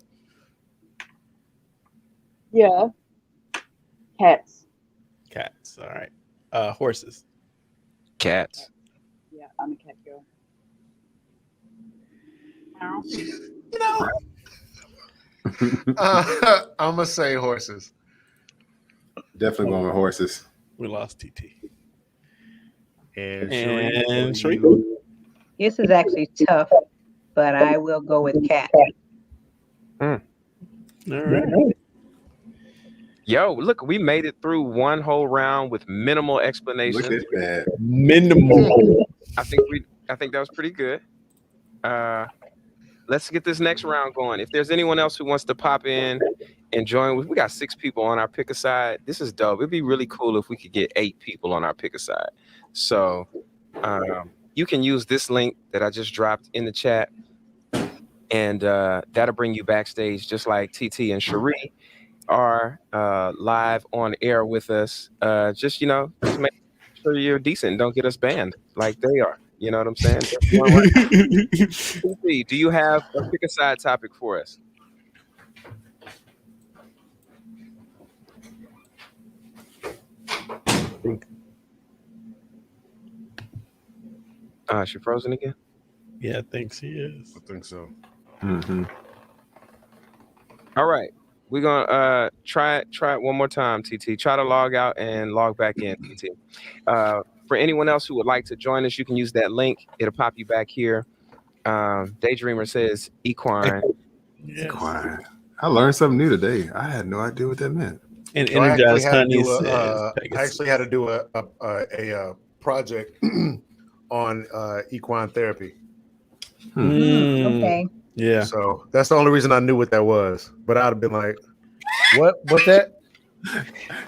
Yeah. Cats. Cats. All right. Horses. Cats. Yeah, I'm a cat girl. I'm gonna say horses. Definitely going with horses. We lost TT. And Sheree. This is actually tough, but I will go with cat. All right. Yo, look, we made it through one whole round with minimal explanation. Look at that. Minimal. I think that was pretty good. Let's get this next round going. If there's anyone else who wants to pop in and join, we got 6 people on our pick a side. This is dope. It'd be really cool if we could get 8 people on our pick a side. So you can use this link that I just dropped in the chat, and that'll bring you backstage, just like TT and Sheree are live on air with us. Just make sure you're decent. Don't get us banned like they are. You know what I'm saying? TT, do you have a pick a side topic for us? She frozen again? Yeah, I think she is. I think so. Mm-hmm. All right. We're gonna try it one more time, TT. Try to log out and log back in, TT. For anyone else who would like to join us, you can use that link. It'll pop you back here. Daydreamer says equine. Yes. Equine. I learned something new today. I had no idea what that meant. And So I energized actually honey I actually had to do a project on equine therapy. Okay. Yeah. So that's the only reason I knew what that was. But I'd have been like, what's that?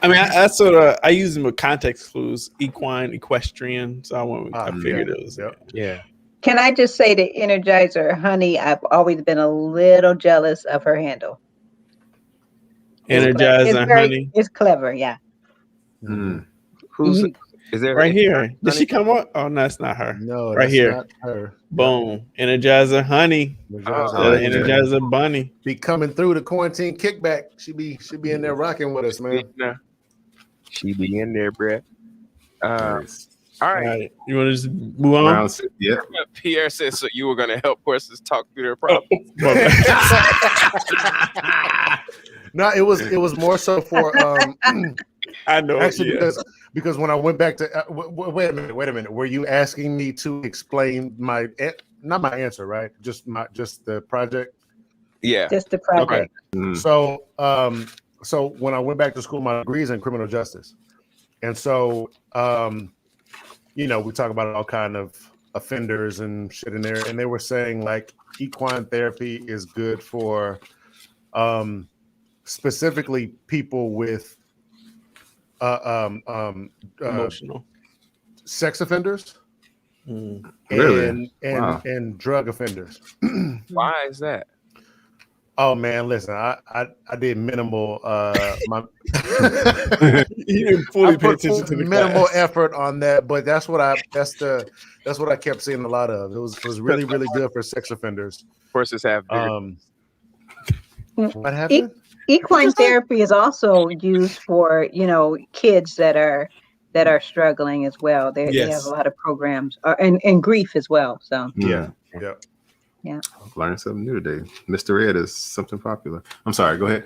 I mean, I sort of I use them with context clues: equine, equestrian. So I figured it was. Yeah. Can I just say the Energizer Honey? I've always been a little jealous of her handle. Energizer Honey. It's clever, yeah. Who's is there right here? Did she come up? Oh no, it's not her. No, right that's here. not her. Boom. Energizer Honey. Energizer Bunny. Be coming through the quarantine kickback. She be in there rocking with us, man. She be in there, bruh. Nice. All right. You want to just move on? Yeah. Pierre said so you were going to help horses talk through their problems. No, it was more so for I know actually because when I went back to wait a minute, were you asking me to explain not my answer, right? Just the project? Yeah. Just the project. Okay. So when I went back to school, my degree's in criminal justice. And so we talk about all kind of offenders and shit in there, and they were saying like equine therapy is good for specifically people with emotional sex offenders Really? and drug offenders. Why is that? Oh man, listen, I did minimal you didn't fully pay attention to the minimal class. effort on that, but that's what I kept seeing a lot of. It was really, really good for sex offenders. Horses have what happened? Equine therapy is also used for kids that are struggling as well. They have a lot of programs and grief as well. So yeah. I've learned something new today. Mr. Ed is something popular. I'm sorry. Go ahead.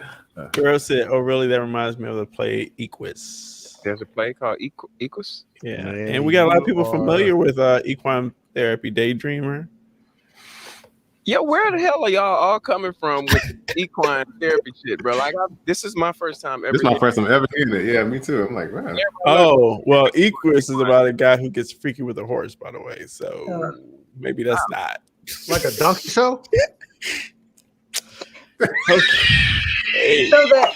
Girl said, "Oh, really? That reminds me of the play Equus." There's a play called Equus. Yeah, Man, and we got a lot of people familiar with equine therapy. Daydreamer. Yeah, where the hell are y'all all coming from with equine therapy shit, bro? Like, this is my first time ever. This is my first time ever hearing it. Yeah, me too. I'm like, wow. Oh, well, Equus is about a guy who gets freaky with a horse, by the way. So maybe that's not like a donkey show. Okay.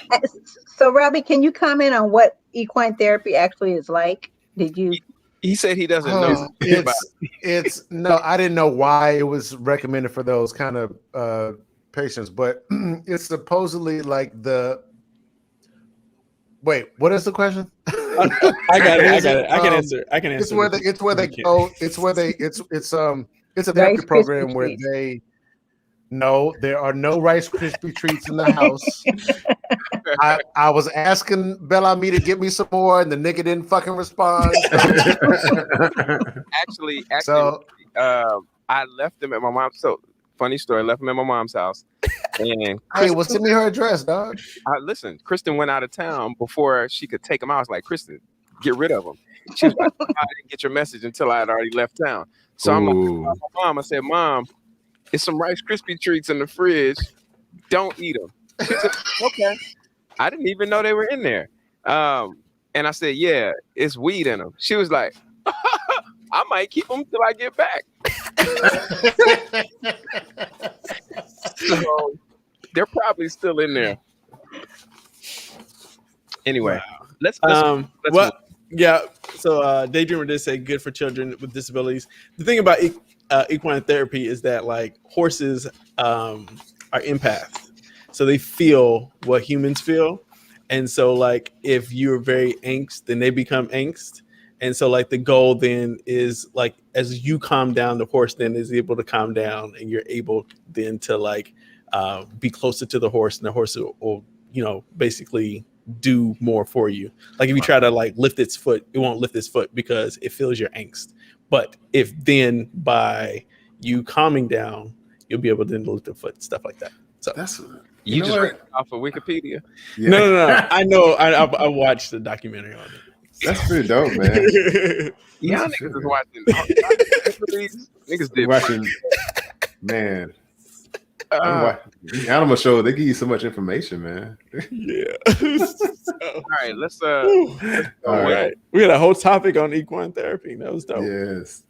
So Robbie, can you comment on what equine therapy actually is like? Did you? He said he doesn't know. It's no, I didn't know why it was recommended for those kind of patients, but it's supposedly like the. Wait, what is the question? I got it. I can answer. It's where they go. It's a therapy program where there are no Rice Krispie treats in the house. I was asking Bel-Ami to get me some more, and the nigga didn't fucking respond. Actually, I left them at my mom's. So funny story. Left them at my mom's house, and send me her address, dog. Listen, Kristen went out of town before she could take them out. I was like, Kristen, get rid of them. She was like, I didn't get your message until I had already left town. So I'm like, my mom. I said, Mom, it's some Rice Krispie treats in the fridge. Don't eat them. She said, okay. I didn't even know they were in there. And I said, yeah, it's weed in them. She was like, I might keep them till I get back. So they're probably still in there. Anyway, let's yeah. So Daydreamer did say good for children with disabilities. The thing about equine therapy is that like horses are empaths. So they feel what humans feel. And so like if you're very angst, then they become angst. And so like the goal then is like as you calm down, the horse then is able to calm down, and you're able then to like be closer to the horse, and the horse will basically do more for you. Like if you try to like lift its foot, it won't lift its foot because it feels your angst. But if then by you calming down, you'll be able to then lift the foot, stuff like that. So that's you just read off of Wikipedia. Yeah. No. I know. I watched the documentary on it. That's pretty dope, man. Y'all niggas is watching. Niggas did watching. Man, These animal shows, they give you so much information, man. Yeah. All right, let's all right. We had a whole topic on equine therapy. That was dope. Yes.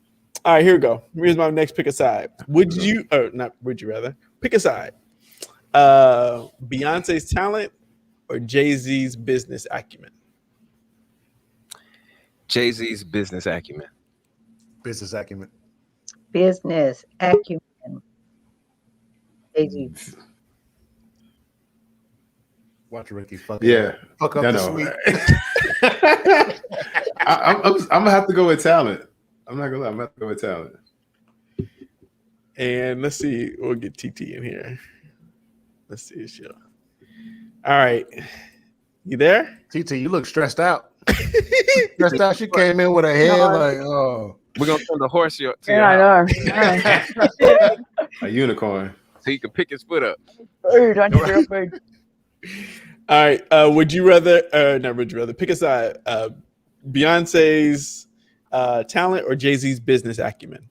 All right, here we go. Here's my next pick a side. Would you rather pick a side? Beyonce's talent or Jay-Z's business acumen? Jay-Z's business acumen. Business acumen. Business acumen. Jay-Z. Watch Ricky fuck up the suite. I'm gonna have to go with talent. I'm not gonna lie. I'm gonna have to go with talent. And let's see. We'll get TT in here. Let's see his show. All right. You there? TT, you look stressed out. Stressed out. She came in with her head like, oh. We're going to send the horse to your I know. A unicorn. So you can pick his foot up. Food, I need real food. All right. Would you rather, pick a side? Beyonce's talent or Jay-Z's business acumen?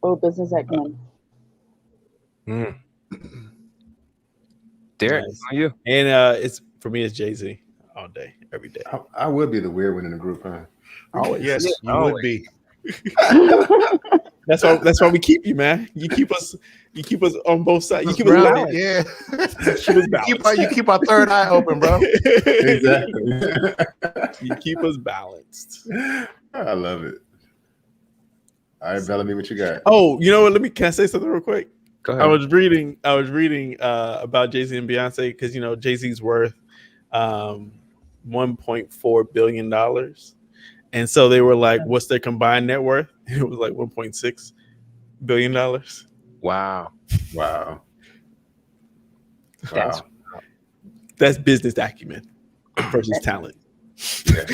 Oh, business acumen. Derek, Nice. on you. And it's for me, it's Jay-Z all day, every day. I would be the weird one in the group, huh? Always. Yes, you always. would be. That's why we keep you, man. You keep us on both sides. You keep us balanced. Yeah. Keep us balanced. You keep our third eye open, bro. Exactly. You keep us balanced. I love it. All right, Bel-Ami, what you got? Oh, you know what? Can I say something real quick? Go ahead. I was reading about Jay-Z and Beyonce because Jay-Z's worth $1.4 billion. And so they were like, what's their combined net worth? And it was like $1.6 billion. Wow. Wow. That's business acumen versus talent. But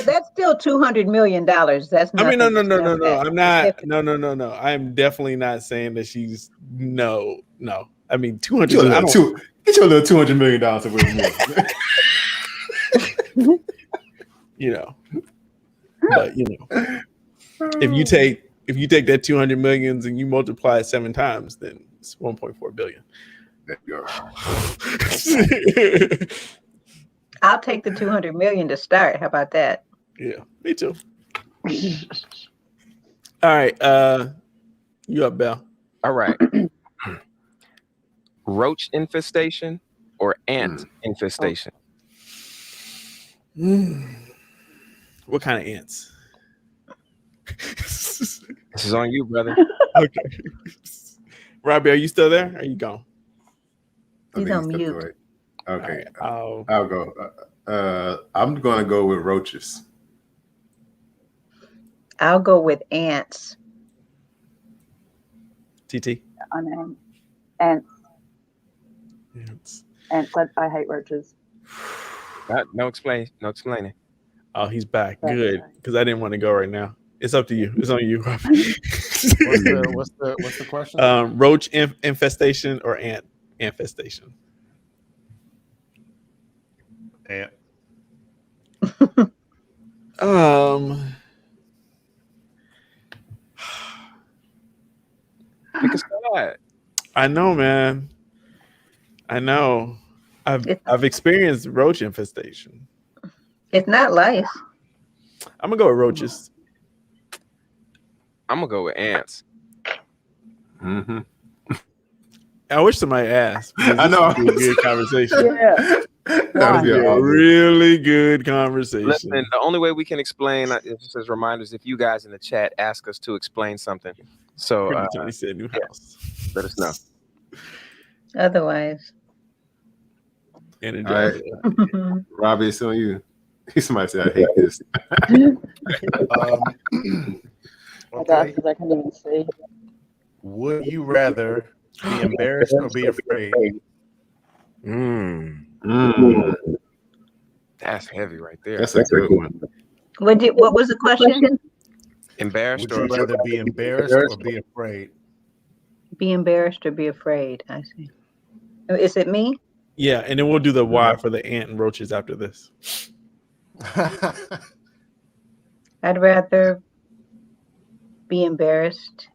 that's still $200 million. That's not. I mean, no. I'm not. No. I'm definitely not saying that she's no. I mean, 200. Get your little $200 million away from me. But if you take that 200 millions and you multiply it 7 times, then it's 1.4 billion. There you go. I'll take the 200 million to start. How about that? Yeah, me too. All right, you up, Bell? All right. Roach infestation or ant infestation? What kind of ants? This is on you, brother. Okay. Robbie, are you still there? Are you gone? He's on mute. Okay, right, I'll go. I'm going to go with roaches. I'll go with ants. TT. I know. Ants. Ants. I hate roaches. No explaining. Oh, he's back. Good, because I didn't want to go right now. It's up to you. It's on you, Robbie. What's the question? Roach infestation or ant infestation? Ant. Pick a side. I know, man. I know. I've experienced roach infestation. It's not lice. I'm gonna go with roaches. I'm gonna go with ants. Mm-hmm. I wish somebody asked. I know. This is a good conversation. Yeah. That'd be A really good conversation. Listen, the only way we can explain is just as reminders. If you guys in the chat ask us to explain something, so Tony said new house. let us know. Otherwise. And All right. Robbie, it's on you. Somebody said, I hate this. Okay. Because I can't even see. Would you rather be embarrassed or be afraid? That's heavy right there. That's a good one. What was the question? Embarrassed Would or you rather be embarrassed or be afraid? Be embarrassed or be afraid. I see. Is it me? Yeah, and then we'll do the why for the ant and roaches after this. I'd rather Be embarrassed.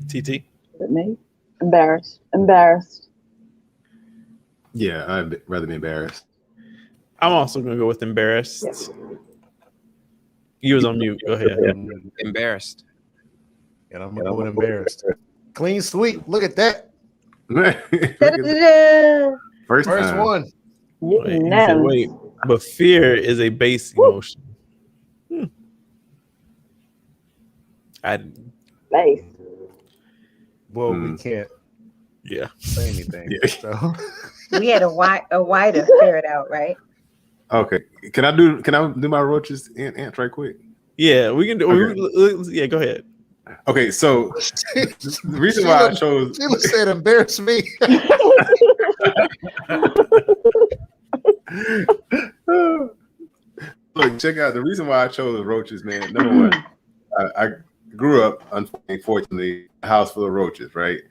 TT? Is it me? Embarrassed. Yeah, I'd rather be embarrassed. I'm also gonna go with embarrassed. Yeah. You was on mute. Go ahead. Embarrassed. And I'm gonna go with embarrassed. Clean sweep. Look at that. First one. Wait, but fear is a base emotion. Base. Well, we can't. Yeah. Say anything. Yeah. So. We had a Y to ferret out, right? Okay. Can I do my roaches and ants right quick? Yeah, we can do. Okay. Yeah, go ahead. Okay, so the reason why I chose Sheila said embarrass me. Look, check out the reason why I chose roaches, man. Number one, I grew up, unfortunately, a house full of roaches, right?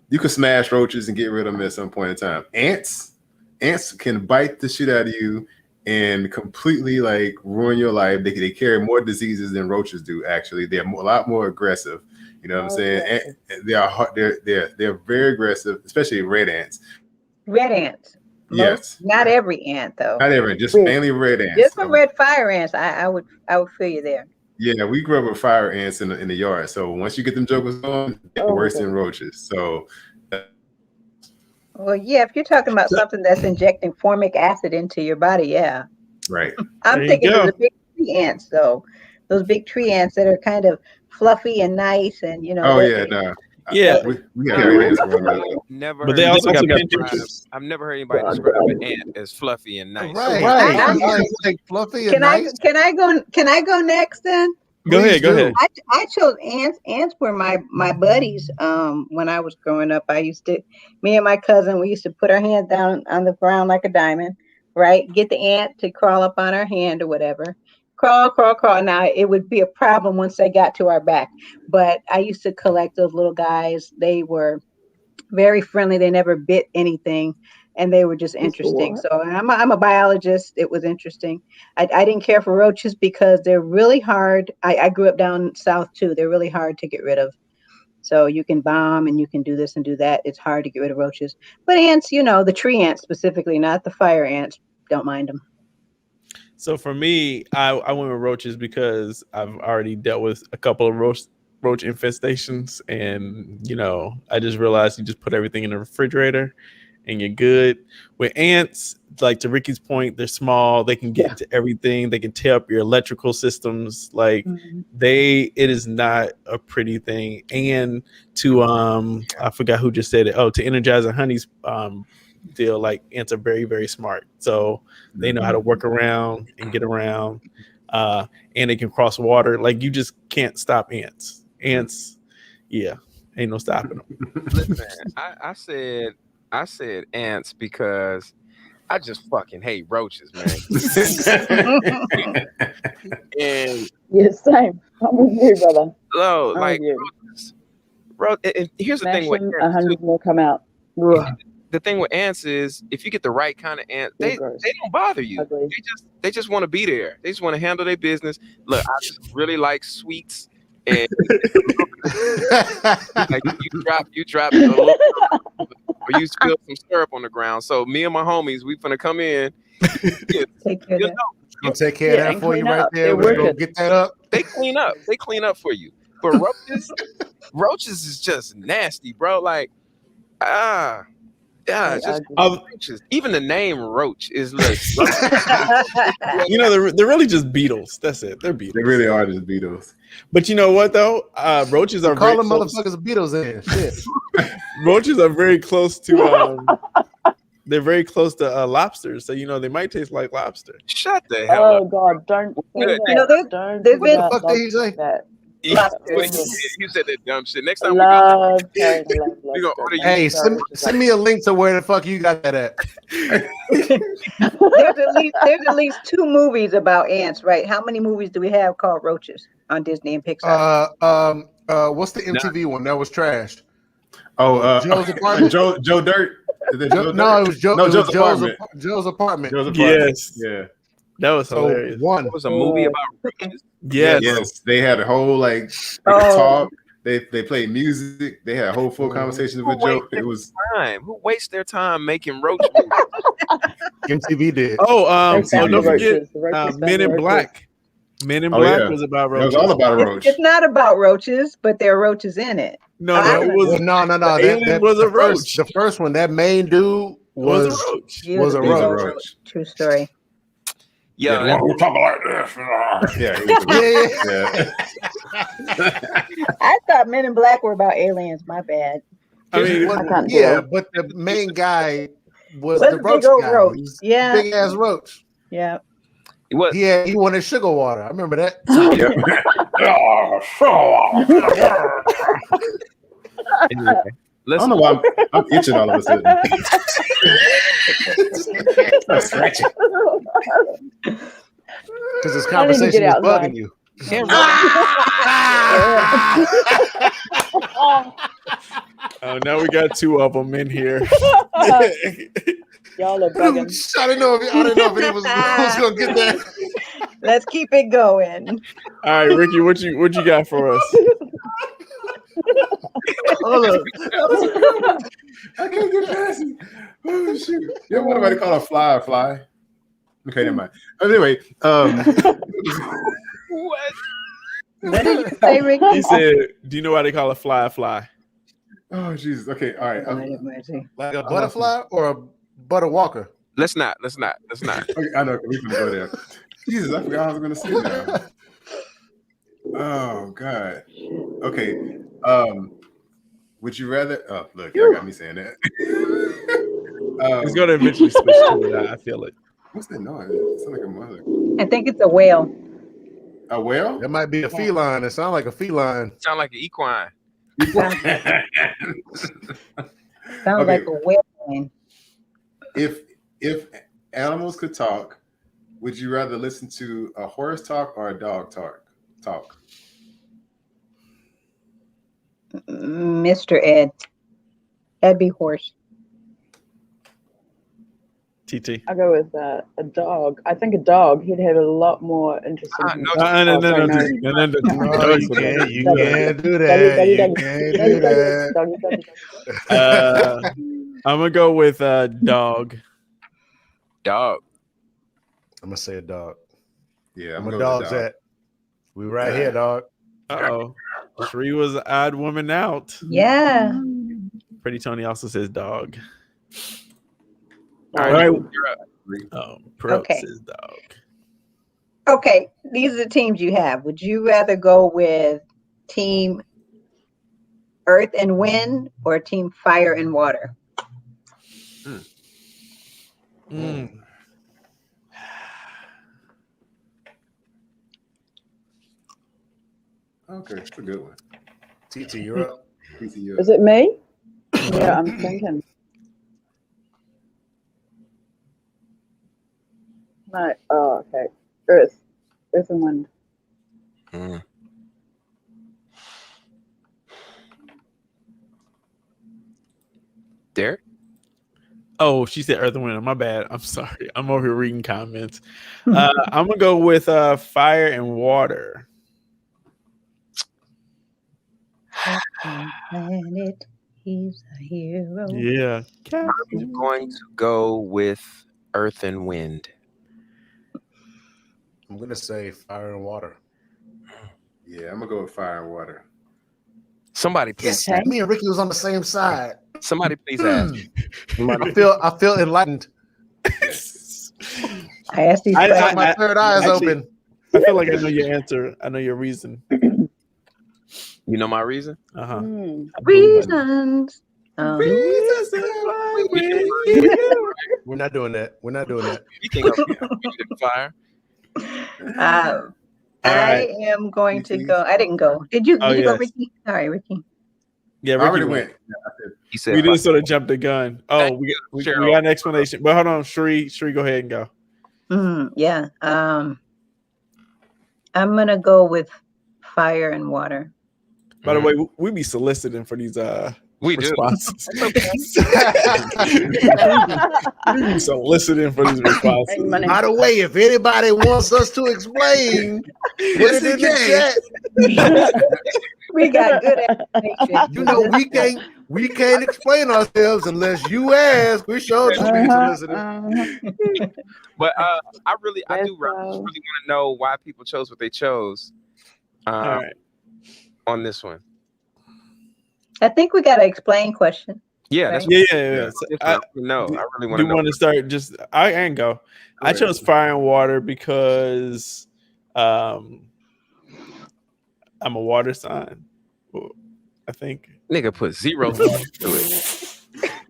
You can smash roaches and get rid of them at some point in time. Ants can bite the shit out of you and completely like ruin your life. They carry more diseases than roaches do. Actually, they're a lot more aggressive. You know what I'm saying? And they're very aggressive, especially red ants. Red ants. Yes. Not every ant though. Not every, just mainly red ants. Just some red fire ants. I would feel you there. Yeah, we grew up with fire ants in the yard. So once you get them jokers going, they're worse than roaches. So. Well, yeah, if you're talking about something that's injecting formic acid into your body, yeah. Right. I'm thinking of the big tree ants, though. Those big tree ants that are kind of fluffy and nice, and you know. Oh yeah, no. Yeah, we got ants growing up. Never. But they also got I've never heard anybody describe an ant as fluffy and nice. Right. Like fluffy and nice. Can I go next then? Go ahead. I chose ants. Ants were my buddies. When I was growing up, me and my cousin, we used to put our hands down on the ground like a diamond, right? Get the ant to crawl up on our hand or whatever. Crawl. Now it would be a problem once they got to our back. But I used to collect those little guys. They were very friendly. They never bit anything. And they were just interesting. So I'm a biologist. It was interesting. I didn't care for roaches because they're really hard. I grew up down south too. They're really hard to get rid of. So you can bomb and you can do this and do that. It's hard to get rid of roaches. But ants, the tree ants specifically, not the fire ants, don't mind them. So for me, I went with roaches because I've already dealt with a couple of roach infestations. And, I just realized you just put everything in the refrigerator and you're good. With ants, like to Ricky's point, they're small. They can get into everything. They can tear up your electrical systems. Like it is not a pretty thing. And to I forgot who just said it. Oh, to Energizer Honey's deal, like ants are very, very smart. So they know how to work around and get around. And they can cross water. Like you just can't stop ants. Ants, yeah, ain't no stopping them. Listen, I said ants because I just fucking hate roaches, man. And yeah, same. I'm with you, brother. No, like and here's the thing with ants, 100 more come out. The thing with ants is if you get the right kind of ant, they don't bother you. They just want to be there. They just want to handle their business. Look, I just really like sweets. And like you drop a little, or you spill some syrup on the ground. So me and my homies, we finna come in. I'll take care of that for you right there. We're gonna get that up. They clean up for you. But roaches is just nasty, bro. Like just roaches. Even the name roach is like they're really just beetles. That's it. They're beetles. They really are just beetles. But you know what though? Roaches are call them motherfuckers beetles in shit. Roaches are very close to they're very close to lobsters, so they might taste like lobster. Shut the hell up. Oh God, don't say that. Don't there's been the fuck did he say? That. You said that dumb shit. Next time we go order you. Hey, send me a link to where the fuck you got that at. There's at least 2 movies about ants, right? How many movies do we have called Roaches on Disney and Pixar? What's the MTV one that was trash? Oh, Joe's Apartment. Joe Dirt. No, it was Joe's Apartment. Joe's Apartment. Yes. Yeah. That was hilarious. One It was a movie about roaches. Yes. They had a whole they could talk. They played music. They had a whole full conversation with Joe. It was Who wastes their time making roach movies? MTV did. Don't forget Men in Black. Men in Black was about roaches. It was all about a roach. It's not about roaches, but there are roaches in it. No, it was no. That was a roach. The first one, that main dude was a roach. Was a roach. True story. Yeah, we're talking like this. Yeah. I thought Men in Black were about aliens. My bad. I mean, but the main guy was What's the a roach big old guy. roach? He was Yeah. big ass roach. Yeah. What? He wanted sugar water. I remember that. Anyway, I don't know why I'm itching all of a sudden. I'm scratching. Because this conversation is bugging you. Oh, now we got two of them in here. Y'all are bugging. I didn't know if it was gonna get that. Let's keep it going. All right, Ricky, what you got for us? Hold on. I can't get past it. Oh shoot! You ever want to call a fly a fly? Okay, never mind. Anyway, What? What did you say, Ricky? He said, "Do you know why they call a fly a fly?" oh Jesus. Okay, all right. Like a butterfly or a butter walker? Let's not. Okay, I know we can go there. Jesus, I forgot I was going to say that. Oh God. Okay. Would you rather? Oh, look, y'all got me saying that. He's gonna eventually switch to it. I feel it. What's that noise? It sounds like a mother. I think it's a whale. A whale? It might be a feline. It sounds like a feline. Sound like an equine. Sounds like a whale. If animals could talk, would you rather listen to a horse talk or a dog talk? Mr. Ed. That'd be horse. TT. I go with a dog. I think a dog. He'd have a lot more interesting. No, You can't do that. You can't do that. I'm gonna go with dog. Dog. I'm gonna say a dog. Yeah, I'm a dog's at. We right here, dog. Uh-oh. Shree was an odd woman out. Yeah. Pretty Tony also says dog. All All right. right. Pro Okay. says dog. Okay. These are the teams you have. Would you rather go with team Earth and Wind or team Fire and Water? Okay, that's a good one. TT, you're up. TT, you're Is it me? Yeah, I'm thinking. No. Oh, okay. Earth and Wind. Derek? Oh, she said Earth and Wind. My bad. I'm sorry. I'm over here reading comments. I'm gonna go with Fire and Water. Planet, he's a hero. Yeah. I'm going to go with Earth and Wind. I'm gonna say Fire and Water. Yeah, I'm gonna go with Fire and Water. Somebody please. Yes, me and Ricky was on the same side. Somebody please ask. I feel enlightened. I asked these questions. My third eye is open. I feel like I know your answer. I know your reason. You know my reason? Uh-huh. Reasons. We're not doing that. You think I'm fire? I am going to go. I didn't go. Did you? Did you go, yes. Ricky? Sorry, Ricky. Yeah, I Ricky already went. He said We fire. just sort of jumped the gun. Oh, we got an explanation. But hold on, Shree, go ahead and go. Yeah. I'm gonna go with Fire and Water. By the way, we be soliciting for these We do. responses. We need some listening for these responses. By the way, if anybody wants us to explain, put it in the chat. We got good information. You know, we can't explain ourselves unless you ask. We sure to be solicited. But I do really want to know why people chose what they chose. All right. On this one. I think we got an explain question. Yeah, right? that's Yeah. I really want to Do you want to start? I can go. I chose fire and water because I'm a water sign. I think. Nigga put 0 to it.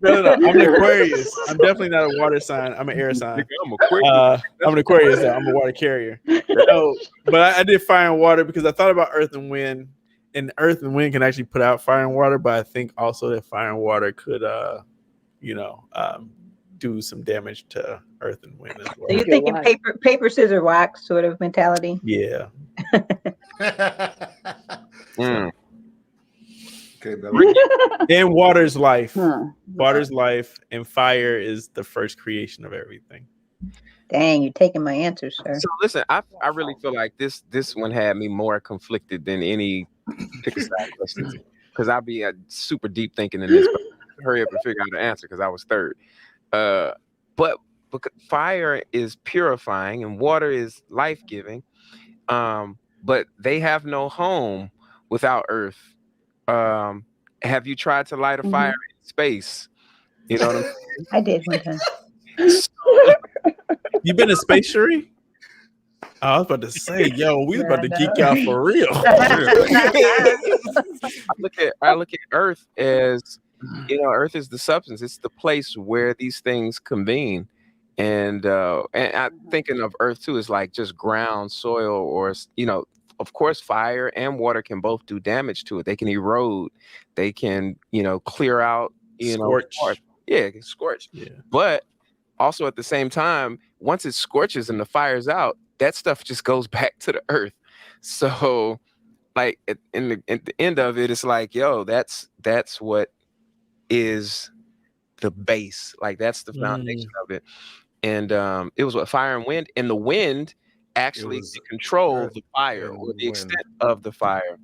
No. I'm an Aquarius. I'm definitely not a water sign. I'm an air sign. I'm an Aquarius, though. I'm a water carrier. No, but I did fire and water because I thought about earth and wind. And earth and wind can actually put out fire and water, but I think also that fire and water could, do some damage to earth and wind as well. So you're thinking paper, scissors, rock sort of mentality? Yeah. Okay, Bella. And water's life. Water's life, and fire is the first creation of everything. Dang, you're taking my answer, sir. So listen, I really feel like this one had me more conflicted than any pick a side questions, because I'd be super deep thinking in this, but hurry up and figure out the answer because I was third. But fire is purifying and water is life-giving, but they have no home without earth. Have you tried to light a fire in space? You know what I'm saying? I did one time. You been to space, Sheree? I was about to say, yo, we about to geek out for real. I look at Earth as, Earth is the substance. It's the place where these things convene. And I'm thinking of Earth too as like just ground, soil, or of course, fire and water can both do damage to it. They can erode. They can, clear out, scorch. Yeah, it can scorch. Yeah. But also at the same time, once it scorches and the fire's out, that stuff just goes back to the earth. So, like at the end of it, it's like, yo, that's what is the base. Like that's the foundation of it. And it was what fire and wind, and the wind actually can control the fire or the extent of the fire.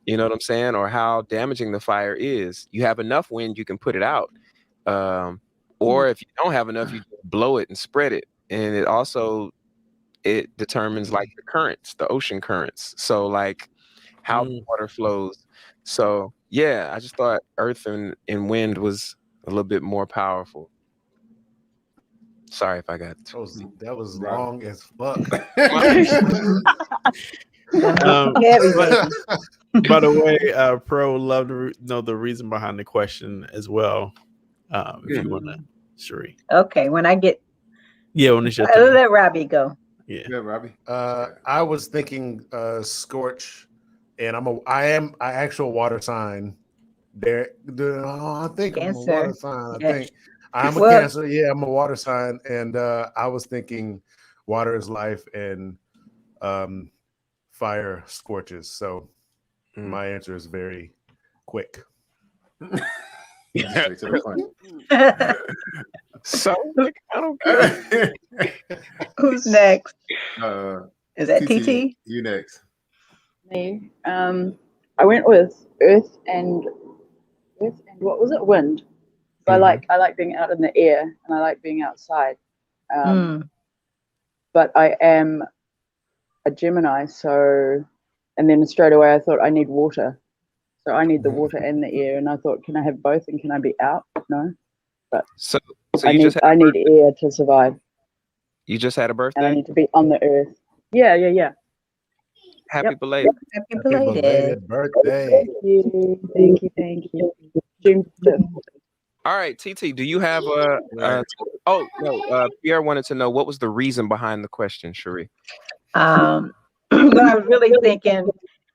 You know what I'm saying? Or how damaging the fire is. You have enough wind, you can put it out. Or if you don't have enough, you blow it and spread it. And it determines like the currents, the ocean currents. So like how the water flows. So yeah, I just thought earth and wind was a little bit more powerful. Sorry if I got that was long as fuck. By the way, Pro would love to know the reason behind the question as well. If you want to, Sheree. Okay, when I get when it's your I'll turn. let Robbie go. Yeah, Robbie. I was thinking scorch, and I actual water sign. I think Cancer. I'm a water sign. I think I'm a Well, Cancer. Yeah, I'm a water sign, and I was thinking water is life, and fire scorches. So my answer is very quick. Straight to the point. So I don't care. Who's next? Is that TT? TT? You next. Me. I went with earth and what was it? Wind. So I like being out in the air and I like being outside. But I am a Gemini, and then straight away I thought I need water. So I need the water and the air, and I thought, can I have both and can I be out? No. But so I need air to survive. You just had a birthday? And I need to be on the earth. Yeah. Happy belated. Happy belated birthday. Thank you. June 5th. All right, TT, do you have Pierre wanted to know what was the reason behind the question, Sheree? Well, I was really thinking,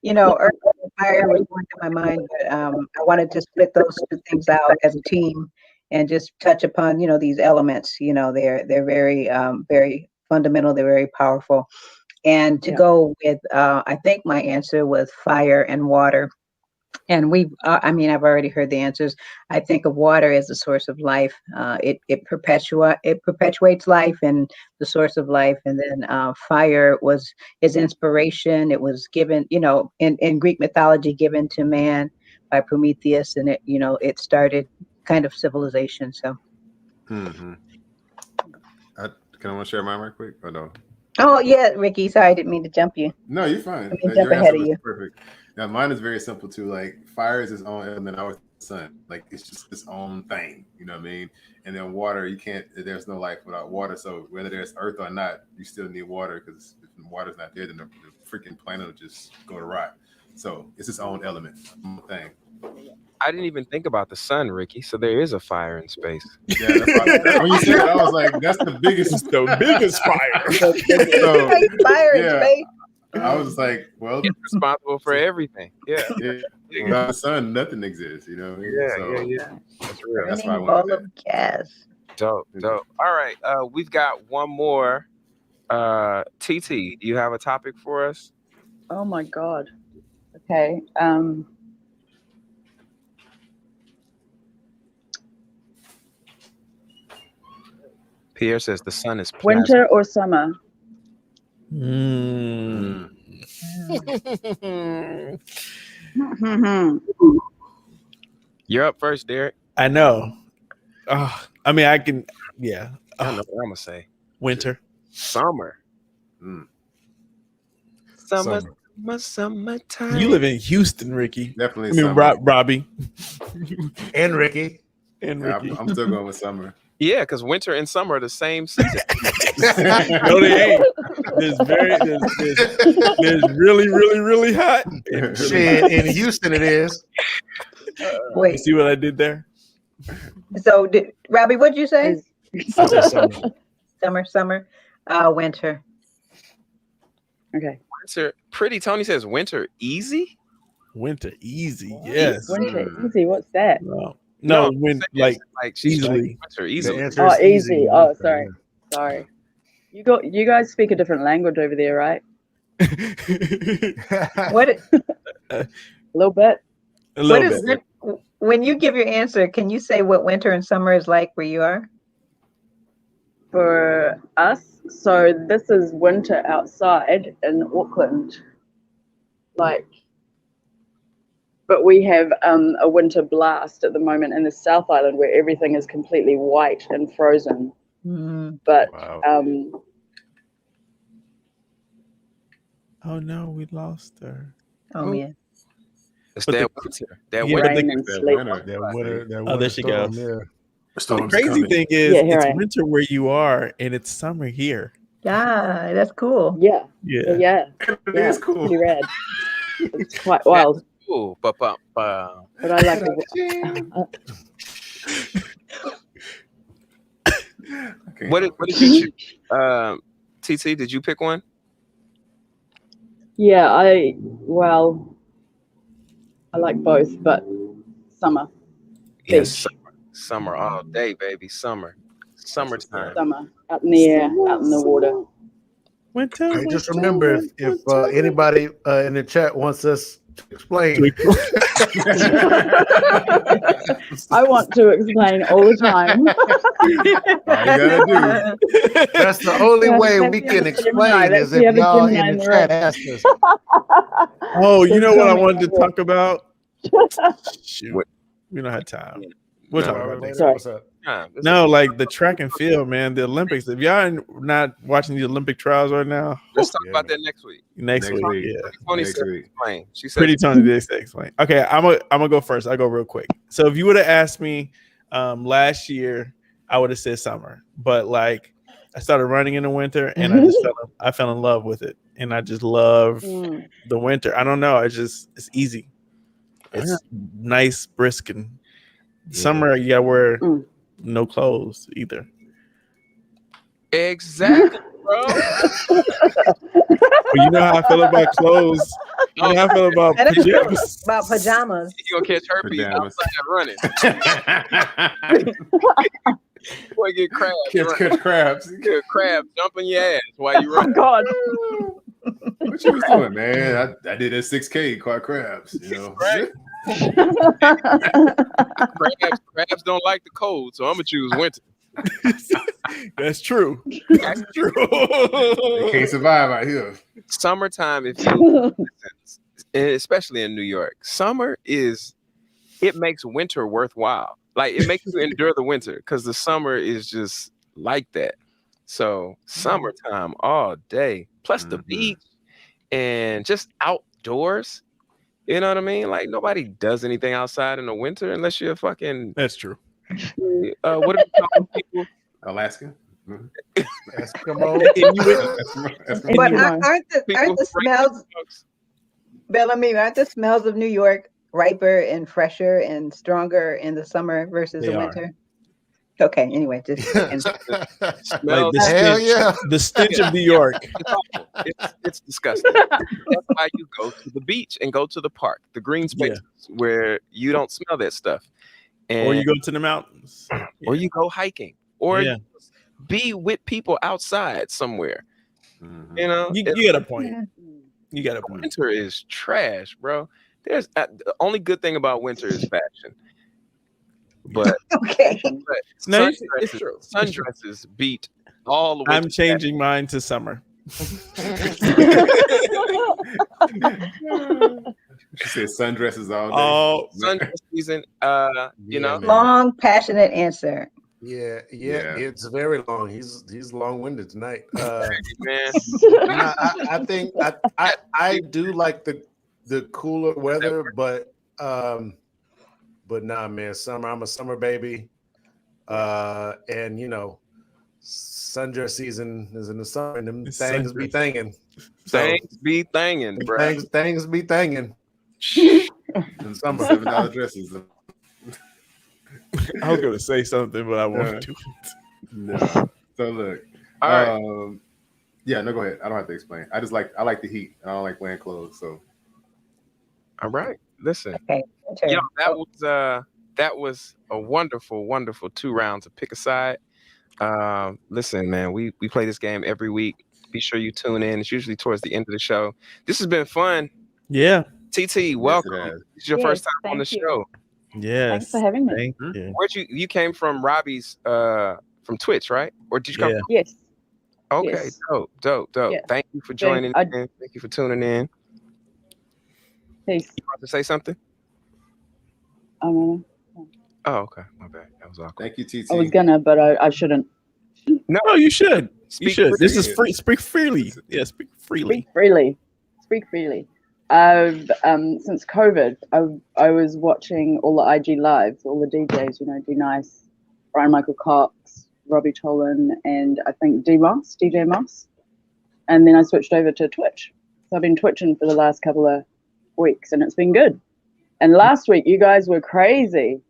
earth and fire was going through my mind, but I wanted to split those two things out as a team and just touch upon, these elements. They're very, very fundamental. They're very powerful. And to go with, I think my answer was fire and water. And I've already heard the answers. I think of water as the source of life. It perpetuates life and the source of life. And then fire is inspiration. It was given, in Greek mythology, given to man by Prometheus, and it started kind of civilization. So. Mm-hmm. Can I want to share mine right quick or no? Oh yeah, Ricky. Sorry, I didn't mean to jump you. No, you're fine. Jump ahead of you. Perfect. Now mine is very simple too. Like fire is its own element. Our sun, like it's just its own thing. You know what I mean? And then water, you can't. There's no life without water. So whether there's earth or not, you still need water because if the water's not there, then the freaking planet will just go to rot. So it's its own element, thing. I didn't even think about the sun, Ricky. So there is a fire in space. Yeah, when you said it, I was like, "That's the biggest fire." Fire in space. I was like, "Well, it's responsible for everything." Yeah. Without the sun, nothing exists. You know. Yeah. That's real. That's why I wanted that. Gas. Dope. All right. We've got one more. TT, do you have a topic for us? Oh my God. Okay. Pierre says the sun is plastic. Winter or summer? You're up first, Derek. I know. I can. Yeah. I don't know what I'm gonna say. Winter. Summer. Summertime. You live in Houston, Ricky. Definitely. Robbie. And Ricky. I'm still going with summer. Yeah, because winter and summer are the same season. No, they ain't. There's really, really, really hot. Shit, in Houston it is. Wait. You see what I did there? So, Robbie, what'd you say? Summer. Summer. Winter. Okay. Winter. Pretty Tony says winter easy. Winter easy. Yes. Winter easy. What's that? No, when like easily. Winter easily. Oh, easy. Oh, sorry. You guys speak a different language over there, right? What? A little bit. When you give your answer, can you say what winter and summer is like where you are? For us, so this is winter outside in Auckland. But we have a winter blast at the moment in the South Island where everything is completely white and frozen. Mm-hmm. But oh no, we lost her. Oh yeah. It's that winter. Oh, there she goes. Yeah. The crazy thing is, it's winter where you are, and it's summer here. Yeah, that's cool. Yeah. It is cool. Pretty rad. It's quite wild. Cool. But I like it. Okay. What did you choose? TT, did you pick one? Yeah, I like both, but summer. Yes, summer all day, baby. Summertime. Summer, out in the air, out in the water. Winter. Just remember, if anybody in the chat wants us to explain. I want to explain all the time. That's the only way we can explain is if y'all in the chat ask us. Oh, you know what I wanted to talk about? Shoot, we don't have time. We'll talk about it later. No, like the track and field, man. The Olympics. If y'all not watching the Olympic trials right now, let's talk about that next week. Next week, yeah. Tony said explain. She said Pretty Tony did say explain. Okay, I'm gonna go first. I'll go real quick. So if you would have asked me last year, I would have said summer. But like I started running in the winter, and I fell in love with it, and I just love the winter. I don't know. It's easy. It's nice, brisk, and summer you gotta wear no clothes either. Exactly, bro. But you know how I feel about clothes. You know how I feel about pajamas. About pajamas. You gonna catch herpes outside running. Boy, get crabs. Catch crabs. Get crabs jumping your ass while you run. Oh God. What you was doing, man? I did a 6K caught crabs. You know, right? Crabs don't like the cold, so I'm gonna choose winter. That's true. That's true. They can't survive out here. Summertime, if you, especially in New York, it makes winter worthwhile. Like it makes you endure the winter because the summer is just like that. So summertime all day, plus the beach and just outdoors. You know what I mean? Like nobody does anything outside in the winter unless you're fucking. That's true. What are we calling people? Alaska. Eskimo. But aren't the smells, Bel-Ami, aren't the smells of New York riper and fresher and stronger in the summer versus the winter? Okay, anyway, just like the stench of New York. It's disgusting. That's why you go to the beach and go to the park, the green spaces where you don't smell that stuff. Or you go to the mountains. Or you go hiking. Or you be with people outside somewhere. You know? You got a point. You got a point. Winter is trash, bro. There's the only good thing about winter is fashion. But okay, no, it's true. Sundresses beat all the way. I'm changing mine to summer. She said sundresses all day. Oh, sundress season. You know, long, passionate answer. Yeah, it's very long. He's long-winded tonight. Man, I think I do like the cooler weather, but nah, man, summer. I'm a summer baby, and you know, sundress season is in the summer, and them things be thangin'. Things be thangin', bro. Things be thangin'. In summer, $7 dresses. I was going to say something, but I won't do it. No. So look, all right. Yeah, no, go ahead. I don't have to explain. I like the heat. I don't like wearing clothes. So, all right. Listen, okay. Yo, that was a wonderful, wonderful 2 rounds of pick a side. Listen, man, we play this game every week. Be sure you tune in. It's usually towards the end of the show. This has been fun. Yeah. TT, welcome. It's your first time on the show. Yes. Thanks for having me. Thank you. Where'd you came from Robbie's from Twitch, right? Or did you come from? Yes. Okay, Yes. Dope. Yeah. Thank you for joining in. Thank you for tuning in. Peace. You want to say something? Oh, okay. My bad. That was awkward. Thank you, TT. I was gonna, but I shouldn't. No, you should. Speak you should. freely. This is free. Speak freely. Yeah, speak freely. Speak freely. Since COVID, I was watching all the IG lives, all the DJs, you know, D Nice, Brian Michael Cox, Robbie Tolan, and I think DJ Moss. And then I switched over to Twitch. So I've been twitching for the last couple of weeks, and it's been good. And last week, you guys were crazy.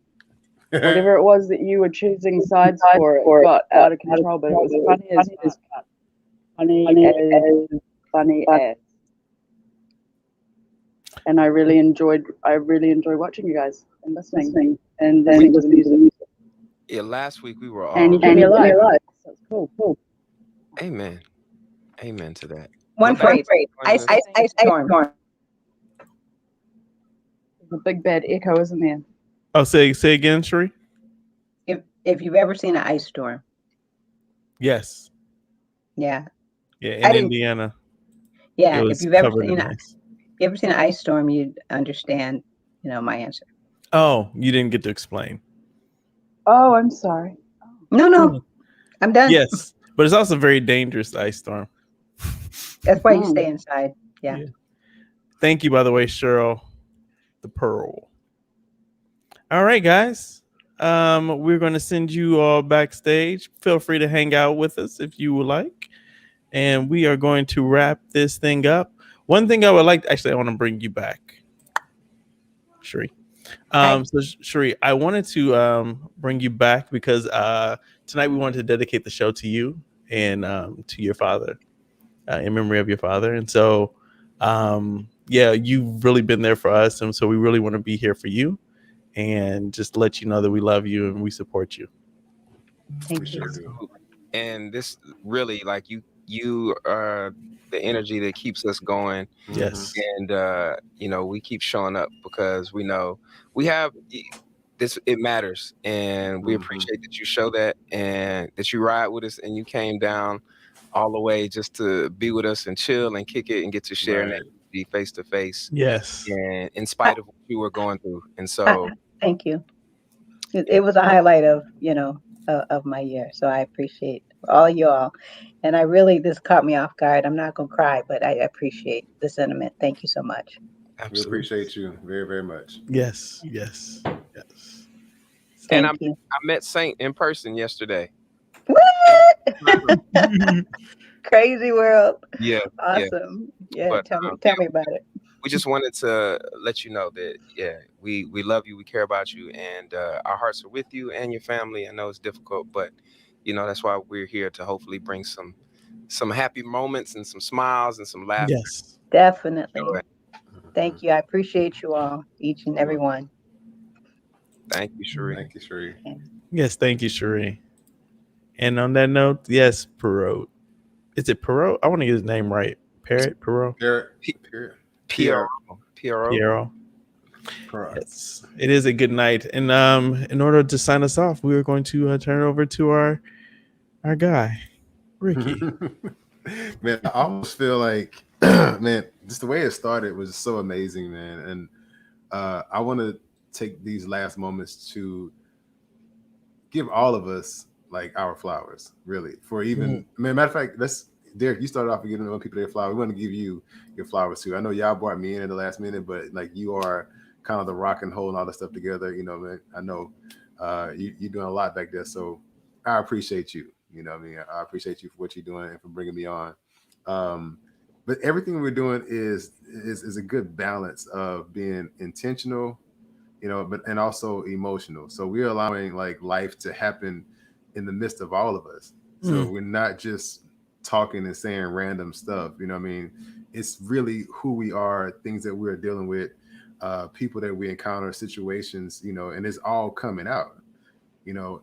Whatever it was that you were choosing sides for, it got out of control, but it was funny as. And I really enjoy watching you guys and listening. And then the music. Yeah, last week we were all and you gave me a live. So it's cool. Amen to that. One phrase. Ice storm. There's a big bad echo, isn't there? Oh, say again, Sheree. If you've ever seen an ice storm. Yes. Yeah. Yeah, in Indiana. Yeah, if you've ever seen an ice storm, you'd understand, you know, my answer. Oh, you didn't get to explain. Oh, I'm sorry. No, I'm done. Yes, but it's also a very dangerous ice storm. That's why you stay inside. Yeah. Thank you, by the way, Cheryl, the Pearl. All right, guys. We're going to send you all backstage. Feel free to hang out with us if you would like. And we are going to wrap this thing up. One thing I would like, I want to bring you back, Sheree. So Sheree, I wanted to bring you back because tonight we wanted to dedicate the show to you and to your father, in memory of your father. And so, you've really been there for us. And so we really want to be here for you and just let you know that we love you and we support you. Thank you. And this really, like you are the energy that keeps us going. Yes. And we keep showing up because we know we have this. It matters, and we appreciate that you show that and that you ride with us, and you came down all the way just to be with us and chill and kick it and get to share that energy face to face. Yes. And in spite of what you were going through, and so thank you. It was a highlight of of my year, so I appreciate all y'all. And this caught me off guard. I'm not gonna cry, but I appreciate the sentiment. Thank you so much. We appreciate you very, very much. Yes. And I met Saint in person yesterday. What? Crazy world. Yeah. Awesome. Yeah. But, tell me about it. We just wanted to let you know that, we love you. We care about you, and our hearts are with you and your family. I know it's difficult, but that's why we're here to hopefully bring some happy moments and some smiles and some laughter. Yes, definitely. Thank you. I appreciate you all, each and every one. Thank you, Cherie. Thank you, Cherie. Yes, thank you, Cherie. And on that note, yes, Perot. Is it Perot? I want to get his name right. Perot? Piero. Yes, it is a good night. And in order to sign us off, we are going to turn it over to our guy, Rickey. Man, I almost feel like, man, just the way it started was so amazing, man. And I want to take these last moments to give all of us like our flowers, really. For even, matter of fact, Derek, you started off with giving people their flowers. We want to give you your flowers too. I know y'all brought me in at the last minute, but like you are kind of the rock and holding all this stuff together. Man, I know you're doing a lot back there. So I appreciate you. I appreciate you for what you're doing and for bringing me on. But everything we're doing is a good balance of being intentional, and also emotional. So we're allowing like life to happen in the midst of all of us. So we're not just talking and saying random stuff. It's really who we are, things that we're dealing with, people that we encounter, situations, and it's all coming out.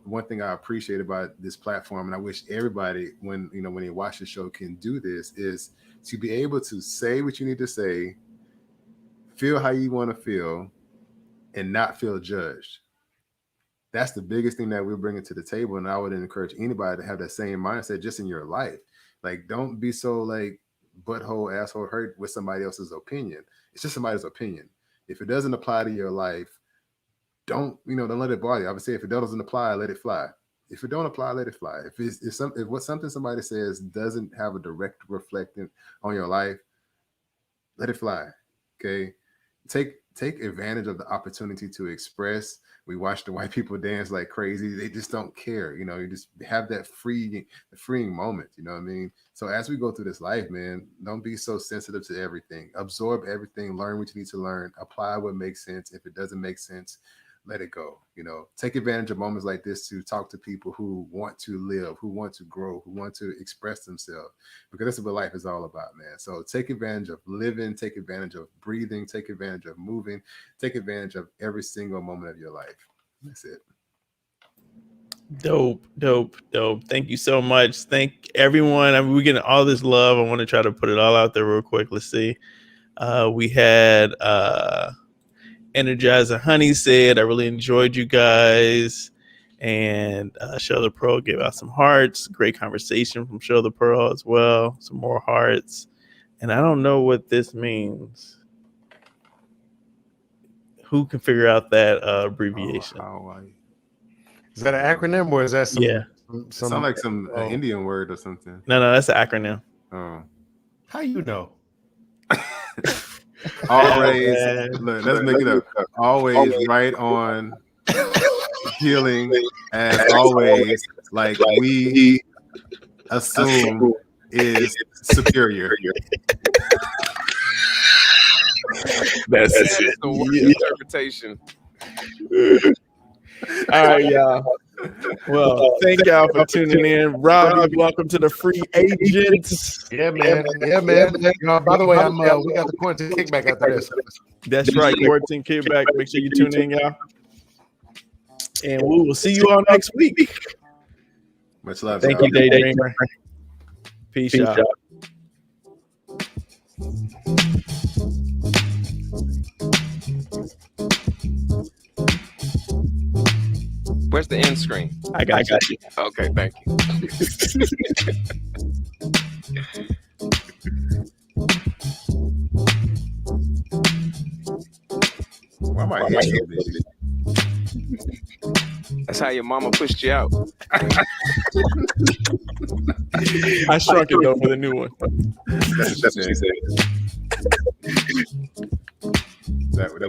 One thing I appreciate about this platform, and I wish everybody when they watch the show can do this, is to be able to say what you need to say, feel how you want to feel, and not feel judged. That's the biggest thing that we're bringing to the table. And I would encourage anybody to have that same mindset just in your life. Like, don't be so like butthole, asshole, hurt with somebody else's opinion. It's just somebody's opinion. If it doesn't apply to your life, don't let it bother you. I would say if it doesn't apply, let it fly. If it don't apply, let it fly. If something somebody says doesn't have a direct reflection on your life, let it fly. Okay. Take advantage of the opportunity to express. We watch the white people dance like crazy. They just don't care. You just have that freeing moment. You know what I mean? So as we go through this life, man, don't be so sensitive to everything. Absorb everything. Learn what you need to learn. Apply what makes sense. If it doesn't make sense, let it go. Take advantage of moments like this to talk to people who want to live, who want to grow, who want to express themselves, because that's what life is all about, man. So take advantage of living, take advantage of breathing, take advantage of moving, take advantage of every single moment of your life. That's it. Dope. Thank you so much. Thank everyone. We're getting all this love. I want to try to put it all out there real quick. Let's see. We had Energizer Honey said, I really enjoyed you guys. And Show the Pearl gave out some hearts. Great conversation from Show the Pearl as well. Some more hearts. And I don't know what this means. Who can figure out that abbreviation? Is that an acronym or is that some? Yeah. Sound like some Indian word or something. No, that's an acronym. Oh. How you know? Always, look, let's make it up. Always right on, healing, as always, like we assume is superior. That's the worst interpretation. All right, y'all. Well, thank y'all for tuning in. Robbie, welcome to the Free Agents. Yeah, man. By the way, we got the quarantine kickback after this. That's right, quarantine kickback. Make sure you tune in, y'all. And we will see you all next week. Much love. Thank you, Daydreamer. Peace, y'all. Where's the end screen? I got you. Okay, thank you. Why am I here so busy? That's how your mama pushed you out. I shrunk it though for the new one. That's what she said. That would